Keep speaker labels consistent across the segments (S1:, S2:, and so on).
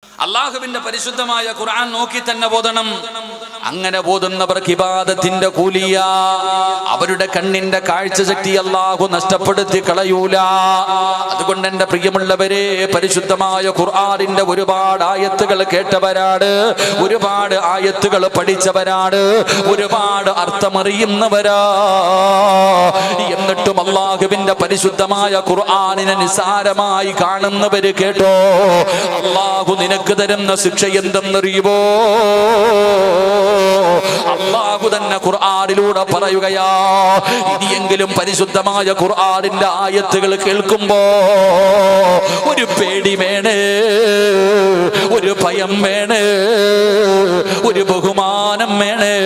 S1: അള്ളാഹുവിന്റെ പരിശുദ്ധമായ ഖുർആൻ നോക്കി തന്നെ ഓതണം. അങ്ങനെ ഓതുന്നവർക്ക് ഇബാദത്തിന്റെ കൂലിയ. അവരുടെ കണ്ണിന്റെ കാഴ്ചശക്തി അള്ളാഹു നഷ്ടപ്പെടുത്തി കളയൂല. അതുകൊണ്ട് എന്റെ പ്രിയമുള്ളവരെ, പരിശുദ്ധമായ ഖുർആനിന്റെ ഒരുപാട് ആയത്തുകൾ കേട്ടവരാണ്, ഒരുപാട് ആയത്തുകൾ പഠിച്ചവരാണ്, ഒരുപാട് അർത്ഥമറിയുന്നവരാ. എന്നിട്ടും അള്ളാഹുവിന്റെ പരിശുദ്ധമായ ഖുർആനിനെ നിസാരമായി കാണുന്നവര് കേട്ടോ, അള്ളാഹു നിനക്ക് തരുന്ന ശിക്ഷ എന്തെന്നറിയുമോ? അള്ളാഹു തന്നെ ഖുർആനിലൂടെ പറയുകയാ, ഇനിയെങ്കിലും പരിശുദ്ധമായ ഖുർആനിന്റെ ആയത്തുകൾ കേൾക്കുമ്പോ ഒരു പേടി വേണേ, ഒരു ഭയം വേണേ, ഒരു ബഹുമാനം വേണേ.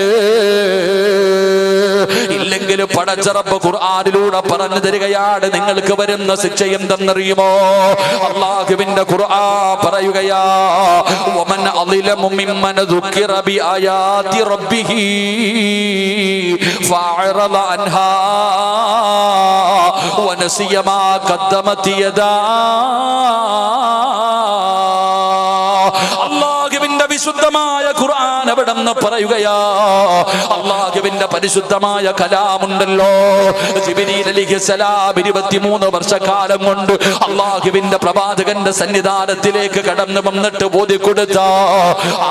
S1: ഇല്ലെങ്കിൽ പടച്ച റബ്ബ് ഖുർആനിലൂടെ പറഞ്ഞു തരികയാണ്, നിങ്ങൾക്ക് വരുന്ന ശിക്ഷ എന്തെന്നറിയുമോ? അല്ലാഹുവിന്റെ ഖുർആൻ പറയുകയാ, വമൻ അളിലമു മിമ്മൻ ദുക്കിറ ബിആയാതി റബ്ബിഹി ഫഅറദ അൻഹാ വനസിയ മാ ഖദ്ദമത് യദാ. അല്ലാഹുവിന്റെ വിശുദ്ധമായ ഖുർആൻ എവിടെന്ന് പറയുകയാ, അല്ലാഹുവിന്റെ പരിശുദ്ധമായ കലാമുണ്ടല്ലോ, ജിബ്രീൽ അലൈഹിസ്സലാം 23 വർഷക്കാലം കൊണ്ട് അല്ലാഹുവിന്റെ പ്രവാചകന്റെ സന്നിധാനത്തിലേക്ക് കടന്നു വന്നിട്ട് ബോധിക്കൊടുത്ത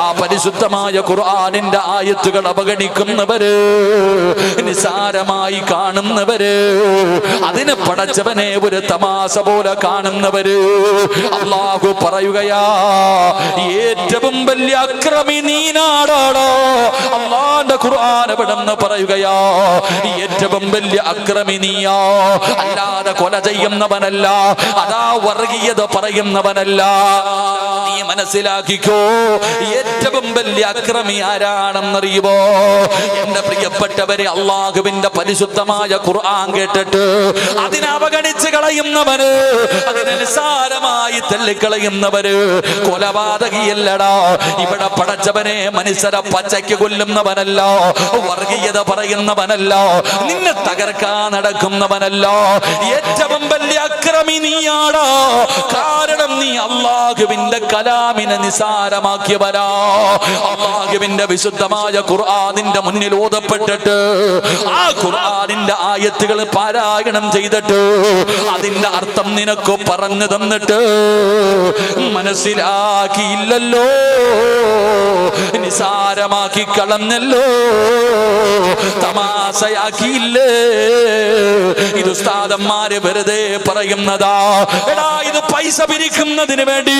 S1: ആ പരിശുദ്ധമായ ഖുർആനിന്റെ ആയത്തുകൾ അവഗണിക്കുന്നവര്, നിസാരമായി കാണുന്നവര്, അതിനെ പടച്ചവനെ ഒരു തമാശ പോലെ കാണുന്നവര്, അല്ലാഹു പറയുകയാ, ഏറ്റവും വലിയ അക്രമി നീനാടാടോ. അല്ലാഹുവിന്റെ ഖുർആൻ എവിടെന്ന് പറയുകയാ, ഏറ്റവും വലിയ അക്രമി നീയാ, അല്ലാതെ കൊല ചെയ്യുന്നവനല്ല, അതാ വർഗീയത പറയുന്നവനല്ല. നീ മനസ്സിലാക്കിക്കോ, ഏറ്റവും വലിയ അക്രമി ആരാണെന്നറിയുമോ? എന്റെ പ്രിയപ്പെട്ടവരെ, അള്ളാഹുവിന്റെ പരിശുദ്ധമായ ഖുർആൻ കേട്ടിട്ട് അതിനെ അവഗണിച്ച് കളയുന്നവര്, അതിനെ നിസ്സാരമായി തള്ളിക്കളയുന്നവര് കൊലപാതകിയല്ലടാ. ഇവിടെ പടച്ചവനെ മനുഷ്യരെ പച്ചയ്ക്ക് കൊല്ലുന്നവനല്ല, വർഗീയത പറയുന്നവനല്ല, നിന്നെ തകർക്കാൻ നടക്കുന്നവനല്ല. ഏറ്റവും വലിയ അക്രമി നീയാടാ. കാരണം നീ അല്ലാഹുവിന്റെ കലാമിനെ നിസാരമാക്കിയവരാ. അല്ലാഹുവിന്റെ വിശുദ്ധമായ ഖുർആനിന്റെ മുന്നിൽ ഓതപ്പെട്ടിട്ട് ആ ഖുർആനിന്റെ ആയത്തുകൾ പാരായണം ചെയ്തിട്ട് അതിന്റെ അർത്ഥം നിനക്ക് പറഞ്ഞു തന്നിട്ട് മനസ്സിലാക്കിയില്ലല്ലോ, നിസാരമാക്കി കളഞ്ഞല്ലോ, തമാശയാക്കിയില്ലേ. ഇത് ഉസ്താദന്മാര് വെറുതെ പറയുന്നതാ. എടാ, ഇത് പൈസ പിരിക്കുന്നതിന് വേണ്ടി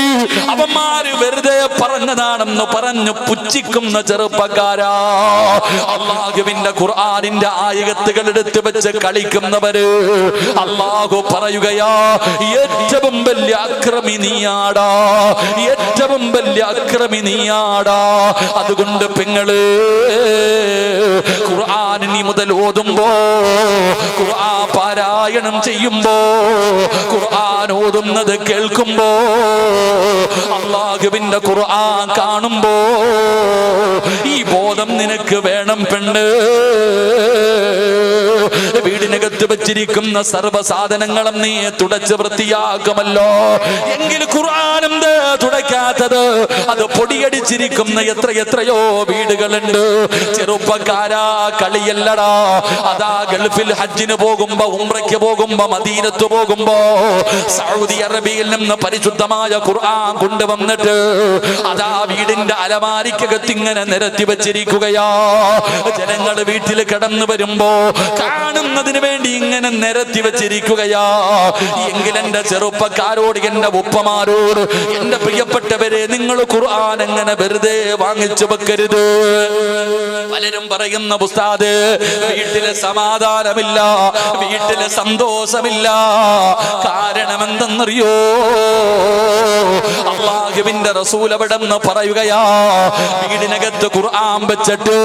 S1: അവന്മാര് വെറുതെ പറഞ്ഞതാണെന്ന് പറഞ്ഞു പുച്ഛിക്കുന്ന ചെറുപ്പക്കാരാ. അല്ലാഹുവിന്റെ ഖുർആനിന്റെ ആയത്തുകൾ എടുത്ത് വെച്ച് കളിക്കുന്നവര്, അല്ലാഹു പറയുകയാ, ഏറ്റവും വലിയ അക്രമി നീയാടാ, ഏറ്റവും വലിയ അക്രമി നീയാടാ. അതുകൊണ്ട് പെങ്ങള്, ഖുർആൻ നീ മുതൽ ഓതുമ്പോ, ഖുർആൻ പാരായണം ചെയ്യുമ്പോ, ഖുർആൻ ഓതുന്നത് കേൾക്കുമ്പോ, അല്ലാഹുവിന്റെ ഖുർആൻ കാണുമ്പോ ഈ ബോധം നിനക്ക് വേണം പെണ്ണ്. വീടിനകത്ത് വെച്ചിരിക്കുന്ന സർവ്വ സാധനങ്ങളും നീ തുടച്ച് വൃത്തിയാക്കുമല്ലോ, എങ്കിൽ ഖുർആൻ എന്ത് തുടയ്ക്കാത്തത്? അത് പൊടിയടിച്ചിരിക്കുന്ന എത്രയോ വീടുകളുണ്ട്. ചെറുപ്പക്കാരാ, കളിയല്ലടാ. അതാ ഗൾഫിൽ ഹജ്ജിന് പോകുമ്പോ, ഉംറയ്ക്ക് പോകുമ്പോ, മദീനത്ത് പോകുമ്പോ സൗദി അറേബ്യയിൽ നിന്ന് പരിശുദ്ധമായ ഖുർആൻ കൊണ്ടുവന്നിട്ട് അതാ വീടിന്റെ അലമാരിക്കകത്ത് ഇങ്ങനെ നിരത്തി വെച്ചിരിക്കുകയാ. ജനങ്ങൾ വീട്ടിൽ കടന്നു വരുമ്പോ കാണുന്നതിന് വേണ്ടി ഇങ്ങനെ നിരത്തി വെച്ചിരിക്കുകയാ. എങ്കിൽ എന്റെ ചെറുപ്പക്കാരോട്, എന്റെ ഉപ്പമാരോട്, എന്റെ പ്രിയപ്പെട്ടവരെ, നിങ്ങൾ ഖുർആൻ എങ്ങനെ വെറുതെ വാങ്ങിച്ചു വെക്കരുത്. പലരും പറയുന്ന, ഉസ്താദ്, വീട്ടിലെ സമാധാനമില്ല, വീട്ടിലെ സന്തോഷമില്ല. കാരണം എന്തെന്നറിയോ? അല്ലാഹുവിന്റെ റസൂൽ അവിടെന്ന് പറയുകയാ, വീടിനകത്ത് ഖുർആൻ വെച്ചിട്ട്,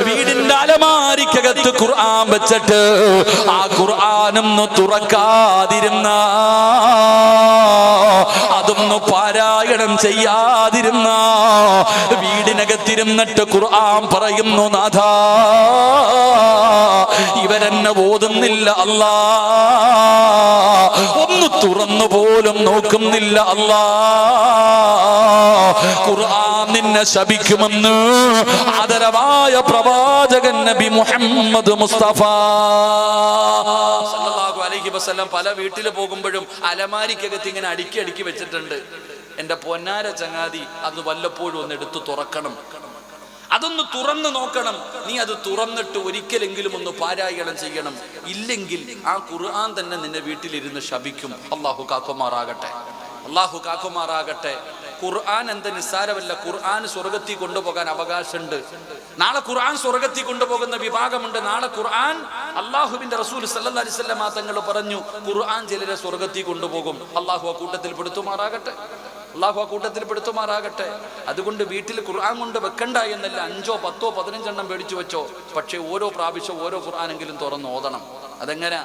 S1: വീടിന്റെ അലമാരിക്കകത്ത് ഖുർആൻ വെച്ചിട്ട് ആ ഖുർആനൊന്ന് തുറക്കാതിരുന്ന, അതൊന്ന് പാരായണം ചെയ്യാതിരുന്ന, വീടിനകത്തിരുന്നിട്ട് ഖുർആൻ പറയുന്ന പറയുന്നു, നാഥാ ഇവരെന്നെ ഓതുന്നില്ല അല്ലാ, ഒന്ന് തുറന്നു പോലും നോക്കുന്നില്ല അല്ലാ, ഖുർആൻ നിന്നെ ശപിക്കുമെന്ന് ആദരവായ പ്രവാചകൻ നബി മുഹമ്മദ് മുസ്തഫ സല്ലല്ലാഹു അലൈഹി വസല്ലം പല വീട്ടിൽ പോകുമ്പോഴും അലമാരിക്കകത്ത് ഇങ്ങനെ അടുക്കി വെച്ചിട്ടുണ്ട്. എന്റെ പൊന്നാര ചങ്ങാതി, അത് വല്ലപ്പോഴും ഒന്ന് എടുത്തു തുറക്കണം, അതൊന്ന് തുറന്നു നോക്കണം. നീ അത് തുറന്നിട്ട് ഒരിക്കലെങ്കിലും ഒന്ന് പാരായണം ചെയ്യണം. ഇല്ലെങ്കിൽ ആ ഖുർആൻ തന്നെ നിന്നെ വീട്ടിലിരുന്ന് ശപിക്കും. അള്ളാഹു കാക്കുമാറാകട്ടെ, അള്ളാഹു കാക്കുമാറാകട്ടെ. ഖുർആൻ എന്ത് നിസ്സാരമല്ല. ഖുർആൻ സ്വർഗത്തിൽ കൊണ്ടുപോകാൻ അവകാശമുണ്ട്. നാളെ ഖുർആൻ സ്വർഗത്തിൽ കൊണ്ടുപോകുന്ന വിഭാഗമുണ്ട്. നാളെ ഖുർആൻ അള്ളാഹുവിന്റെ റസൂൽ സല്ലല്ലാഹു അലൈഹി വസല്ലം തങ്ങൾ പറഞ്ഞു, ഖുർആൻ ചിലരെ സ്വർഗത്തിൽ കൊണ്ടുപോകും. അള്ളാഹു ആ കൂട്ടത്തിൽ പെടുത്തുമാറാകട്ടെ, അള്ളാഹു ആ കൂട്ടത്തിൽ പെടുത്തുമാറാകട്ടെ. അതുകൊണ്ട് വീട്ടിൽ ഖുർആൻ കൊണ്ട് വെക്കണ്ട എന്നല്ല, 5, 10, 15 മേടിച്ചു വെച്ചോ. പക്ഷേ ഓരോ പ്രാവശ്യം ഓരോ ഖുർആനെങ്കിലും തുറന്ന് ഓതണം. അതെങ്ങനെ?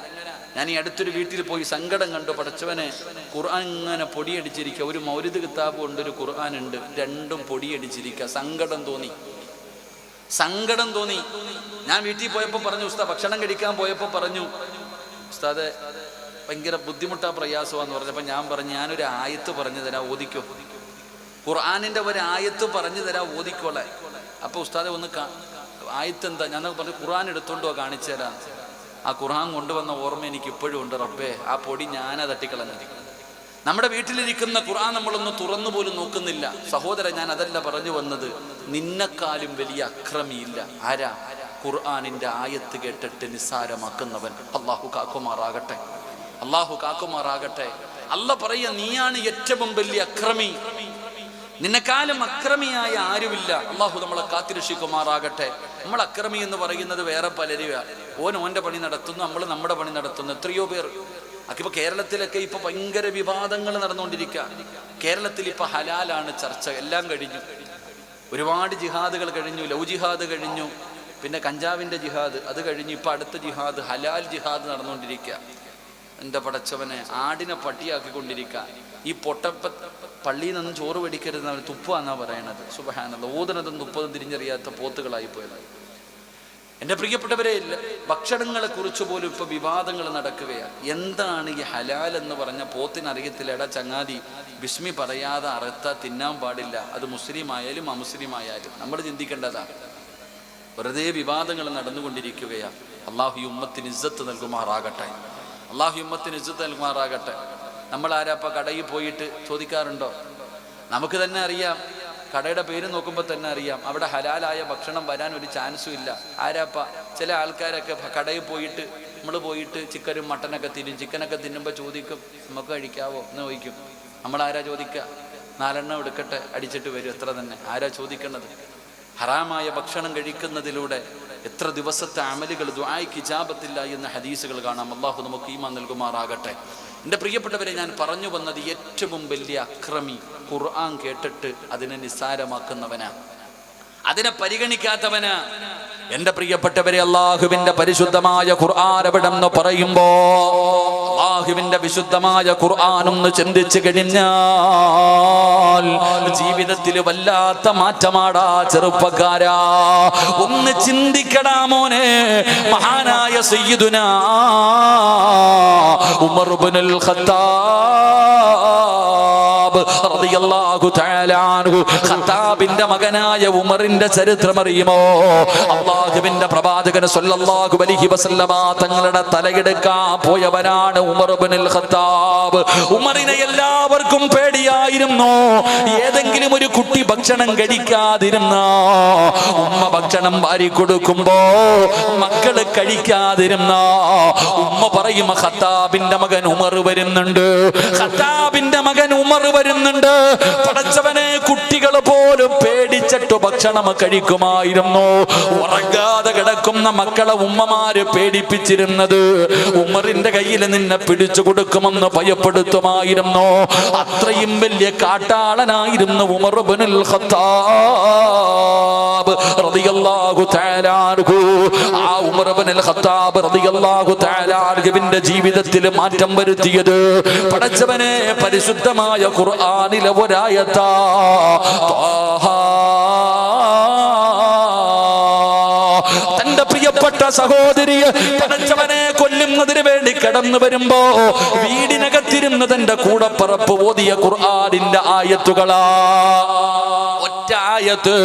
S1: ഞാൻ ഈ അടുത്തൊരു വീട്ടിൽ പോയി സങ്കടം കണ്ടു. പഠിച്ചവനെ, ഖുർആൻ ഇങ്ങനെ പൊടിയടിച്ചിരിക്കുക. ഒരു മൗലിദ് കിതാബ് ഉണ്ട്, ഒരു ഖുർആൻ ഉണ്ട്, രണ്ടും പൊടിയടിച്ചിരിക്കുക. സങ്കടം തോന്നി. ഞാൻ വീട്ടിൽ പോയപ്പോൾ പറഞ്ഞു, ഉസ്താദ് ഭക്ഷണം കഴിക്കാൻ പോയപ്പോൾ പറഞ്ഞു, ഉസ്താദ് ഭയങ്കര ബുദ്ധിമുട്ടാ പ്രയാസമാന്ന് പറഞ്ഞപ്പോൾ ഞാൻ പറഞ്ഞു, ഞാനൊരു ആയത്ത് പറഞ്ഞു തരാം, ഓദിക്കോ. ഖുർആനിന്റെ ഒരു ആയത്ത് പറഞ്ഞു തരാം, ഓദിക്കോളെ. അപ്പൊ ഉസ്താദെ ഒന്ന് ആയത്ത് എന്താ? ഞാൻ പറഞ്ഞു, ഖുർആൻ എടുത്തോണ്ടോ കാണിച്ചു തരാം. ആ ഖുർആൻ കൊണ്ടുവന്ന ഓർമ്മ എനിക്ക് ഇപ്പോഴും ഉണ്ട്. റബ്ബേ, ആ പൊടി ഞാനാ തട്ടിക്കളഞ്ഞത്. നമ്മുടെ വീട്ടിലിരിക്കുന്ന ഖുർആൻ നമ്മളൊന്ന് തുറന്നു പോലും നോക്കുന്നില്ല. സഹോദരൻ, ഞാൻ അതല്ല പറഞ്ഞു വന്നത്. നിന്നെക്കാളും വലിയ അക്രമിയില്ല. ആരാ? ഖുർആനിന്റെ ആയത്ത് കേട്ടിട്ട് നിസ്സാരമാക്കുന്നവൻ. അള്ളാഹു കാക്കുമാറാകട്ടെ, അള്ളാഹു കാക്കുമാറാകട്ടെ. അല്ല പറയുക, നീയാണ് ഏറ്റവും വലിയ അക്രമി, നിന്നെക്കാലം അക്രമിയായ ആരുമില്ല. അള്ളാഹു നമ്മളെ കാത്തിരക്ഷിക്കുമാറാകട്ടെ. നമ്മൾ അക്രമി എന്ന് പറയുന്നത് വേറെ പലരുമാണ്. ഓൻ്റെ പണി നടത്തുന്നു, നമ്മൾ നമ്മുടെ പണി നടത്തുന്നു. എത്രയോ പേർ. ഇപ്പൊ കേരളത്തിലൊക്കെ ഇപ്പൊ ഭയങ്കര വിവാദങ്ങൾ നടന്നുകൊണ്ടിരിക്കുക. കേരളത്തിൽ ഇപ്പൊ ഹലാലാണ് ചർച്ച. എല്ലാം കഴിഞ്ഞു, ഒരുപാട് ജിഹാദുകൾ കഴിഞ്ഞു. ലവ് ജിഹാദ് കഴിഞ്ഞു, പിന്നെ കഞ്ചാവിന്റെ ജിഹാദ് അത് കഴിഞ്ഞു. ഇപ്പൊ അടുത്ത ജിഹാദ് ഹലാൽ ജിഹാദ് നടന്നുകൊണ്ടിരിക്കുക. എൻ്റെ പടച്ചവനെ, ആടിനെ പട്ടിയാക്കിക്കൊണ്ടിരിക്കുക. ഈ പള്ളിയിൽ നിന്നും ചോറ് വെടിക്കരുത്, തുപ്പാന്നാ പറയണത്. സുബ്ഹാനല്ലാഹ്, ഓതുന്നതും തുപ്പതും തിരിഞ്ഞറിയാത്ത പോത്തുകളായി പോയത്. എൻ്റെ പ്രിയപ്പെട്ടവരെ, ഭക്ഷണങ്ങളെ കുറിച്ച് പോലും ഇപ്പൊ വിവാദങ്ങൾ നടക്കുകയാണ്. എന്താണ് ഈ ഹലാൽ എന്ന് പറഞ്ഞ പോത്തിനറിയത്തില്ല. എടാ ചങ്ങാതി, ബിസ്മി പറയാതെ അറുത്ത തിന്നാൻ പാടില്ല. അത് മുസ്ലിം ആയാലും അമുസ്ലിം ആയാലും നമ്മൾ ചിന്തിക്കേണ്ടതാണ്. വെറുതെ വിവാദങ്ങൾ നടന്നുകൊണ്ടിരിക്കുകയാണ്. അള്ളാഹു ഈ ഉമ്മത്തിന് ഇസ്സത്ത് നൽകുമാറാകട്ടെ, അള്ളാഹു ഉമ്മത്തിന് ഇസ്സത്ത് നൽകുമാറാകട്ടെ. നമ്മൾ ആരാപ്പ കടയിൽ പോയിട്ട് ചോദിക്കാറുണ്ടോ? നമുക്ക് തന്നെ അറിയാം, കടയുടെ പേര് നോക്കുമ്പോൾ തന്നെ അറിയാം അവിടെ ഹലാലായ ഭക്ഷണം വരാൻ ഒരു ചാൻസും ഇല്ല. ആരാപ്പ? ചില ആൾക്കാരൊക്കെ കടയിൽ പോയിട്ട് നമ്മൾ പോയിട്ട് ചിക്കനും മട്ടനൊക്കെ തിന്നും. ചിക്കനൊക്കെ തിന്നുമ്പോൾ ചോദിക്കും, നമുക്ക് കഴിക്കാവോ എന്ന് ചോദിക്കും. നമ്മളാരാ ചോദിക്കുക? 4 എണ്ണം എടുക്കട്ടെ, അടിച്ചിട്ട് വരും, എത്ര തന്നെ. ആരാ ചോദിക്കേണ്ടത്? ഹറാമായ ഭക്ഷണം കഴിക്കുന്നതിലൂടെ എത്ര ദിവസത്തെ അമലുകൾ ദുആയ്ക്ക് ഇജാബത്തില്ല എന്ന ഹദീസുകൾ കാണാം. അല്ലാഹു നമുക്ക് ഈമാൻ നൽകുമാറാകട്ടെ. എൻ്റെ പ്രിയപ്പെട്ടവരെ, ഞാൻ പറഞ്ഞു വന്നത്, ഏറ്റവും വലിയ അക്രമി ഖുർആൻ കേട്ടിട്ട് അതിനെ നിസ്സാരമാക്കുന്നവനാ, അതിനെ പരിഗണിക്കാത്തവനാ. എൻ്റെ പ്രിയപ്പെട്ടവരെ, അള്ളാഹുവിന്റെ പരിശുദ്ധമായ ഖുർആൻ എവിടെന്ന് പറയുമ്പോ, അള്ളാഹുവിന്റെ വിശുദ്ധമായ ഖുർആൻ ഒന്ന് ചിന്തിച്ചു കഴിഞ്ഞാൽ ജീവിതത്തിൽ വല്ലാത്ത മാറ്റമാടാ ചെറുപ്പക്കാരാ. ഒന്ന് ചിന്തിക്കടാ മോനെ. മഹാനായ സയ്യിദുനാ ഉമർ ഇബ്നുൽ ഖത്താബ് റളിയല്ലാഹു തആല അൻഹു, ഖത്താബിന്റെ മകനായ ഉമറിന്റെ ചരിത്രം അറിയുമോ? അല്ലാഹുവിന്റെ പ്രവാചകൻ സ്വല്ലല്ലാഹു അലൈഹി വസല്ലമ തങ്ങളുടെ തലയെടുക്കാൻ പോയവനാണ് ഉമർ ഇബ്നുൽ ഖത്താബ്. ഉമറിനെ എല്ലാവർക്കും പേടിയായിരുന്നു. ഏതെങ്കിലും ഒരു കുട്ടി ഭക്ഷണം കഴിക്കാതിരുന്ന, ഉമ്മ ഭക്ഷണം വാരി കൊടുക്കുമ്പോ മക്കള് കഴിക്കാതിരുന്ന, ഉമ്മ പറയും, ഖത്താബിന്റെ മകൻ ഉമർ വരുന്നുണ്ട്, ഖത്താബിന്റെ മകൻ ഉമർ വരുന്നുണ്ട്. പടച്ചവനെ, കുട്ടികൾ പോലും പേടിച്ചിട്ട് ഭക്ഷണം കഴിക്കുമായിരുന്നു. ഉറങ്ങാതെ കിടക്കുന്ന മക്കളെ ഉമ്മമാര് പേടിപ്പിച്ചിരുന്നത് ഉമറിന്റെ കയ്യിൽ നിന്നെ പിടിച്ചു കൊടുക്കുമെന്ന് ഭയപ്പെടുത്തുമായിരുന്നു. അത്രയും വലിയ കാട്ടാളനായിരുന്നു ഉമർ ഇബ്നുൽ ഖത്താബ് റളിയല്ലാഹു തആല അൻഹു. ആ ഉമർ ഇബ്നുൽ ഖത്താബ് റളിയല്ലാഹു തആല അൻഹുവിന്റെ ജീവിതത്തിൽ മാറ്റം വരുത്തിയത് പടച്ചവനെ പരിശുദ്ധമായ ഖുർആനിലെ ഒരായത്താ. സഹോദരിയെ പടച്ചവനെ കൊല്ലുന്നതിന് വേണ്ടി കടന്നു വരുമ്പോ വീടിനകത്തിരുന്ന് തന്റെ കൂടപ്പറപ്പ് ഓതിയ ഖുർആനിന്റെ ആയത്തുകളാ. ഒറ്റ ആയത്ത്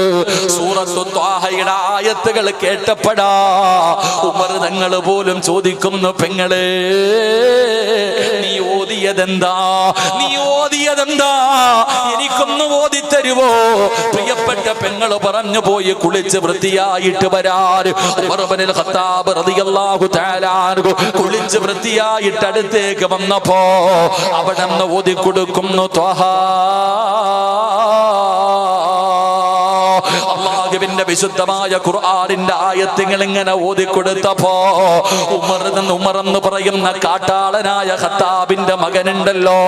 S1: സൂറത്തു ത്വാഹയുടെ ആയത്തുകൾ കേട്ടപ്പെടാ ഉമർ തങ്ങൾ പോലും ചോദിക്കുന്നു, പെങ്ങളെ നീ ഓതിയതെന്താ, നീ ഓതിയതെന്താ, എനിക്കൊന്ന് ഓതിത്തരുവോ? പ്രിയപ്പെട്ട പെങ്ങൾ പറഞ്ഞു, പോയി കുളിച്ച് വൃത്തിയായിട്ട് വരാറ്. ഉമർ ഇബ്നുൽ ഖത്താബ് റളിയല്ലാഹു തആല അൻഹു കുളിച്ച് വൃത്തിയായിട്ട് അടുത്തേക്ക് വന്നപ്പോ അവിടെ നിന്ന് ഓതിക്കൊടുക്കുന്നു ത്വഹ. അല്ലാഹുവിന്റെ വിശുദ്ധമായ ഖുർആനിന്റെ ആയത്തുകൾ ഇങ്ങനെ ഓതിക്കൊടുത്തപ്പോ ഉമർ എന്ന് പറയുന്ന കാട്ടാളനായ ഖത്താബിന്റെ മകനുണ്ടല്ലോ,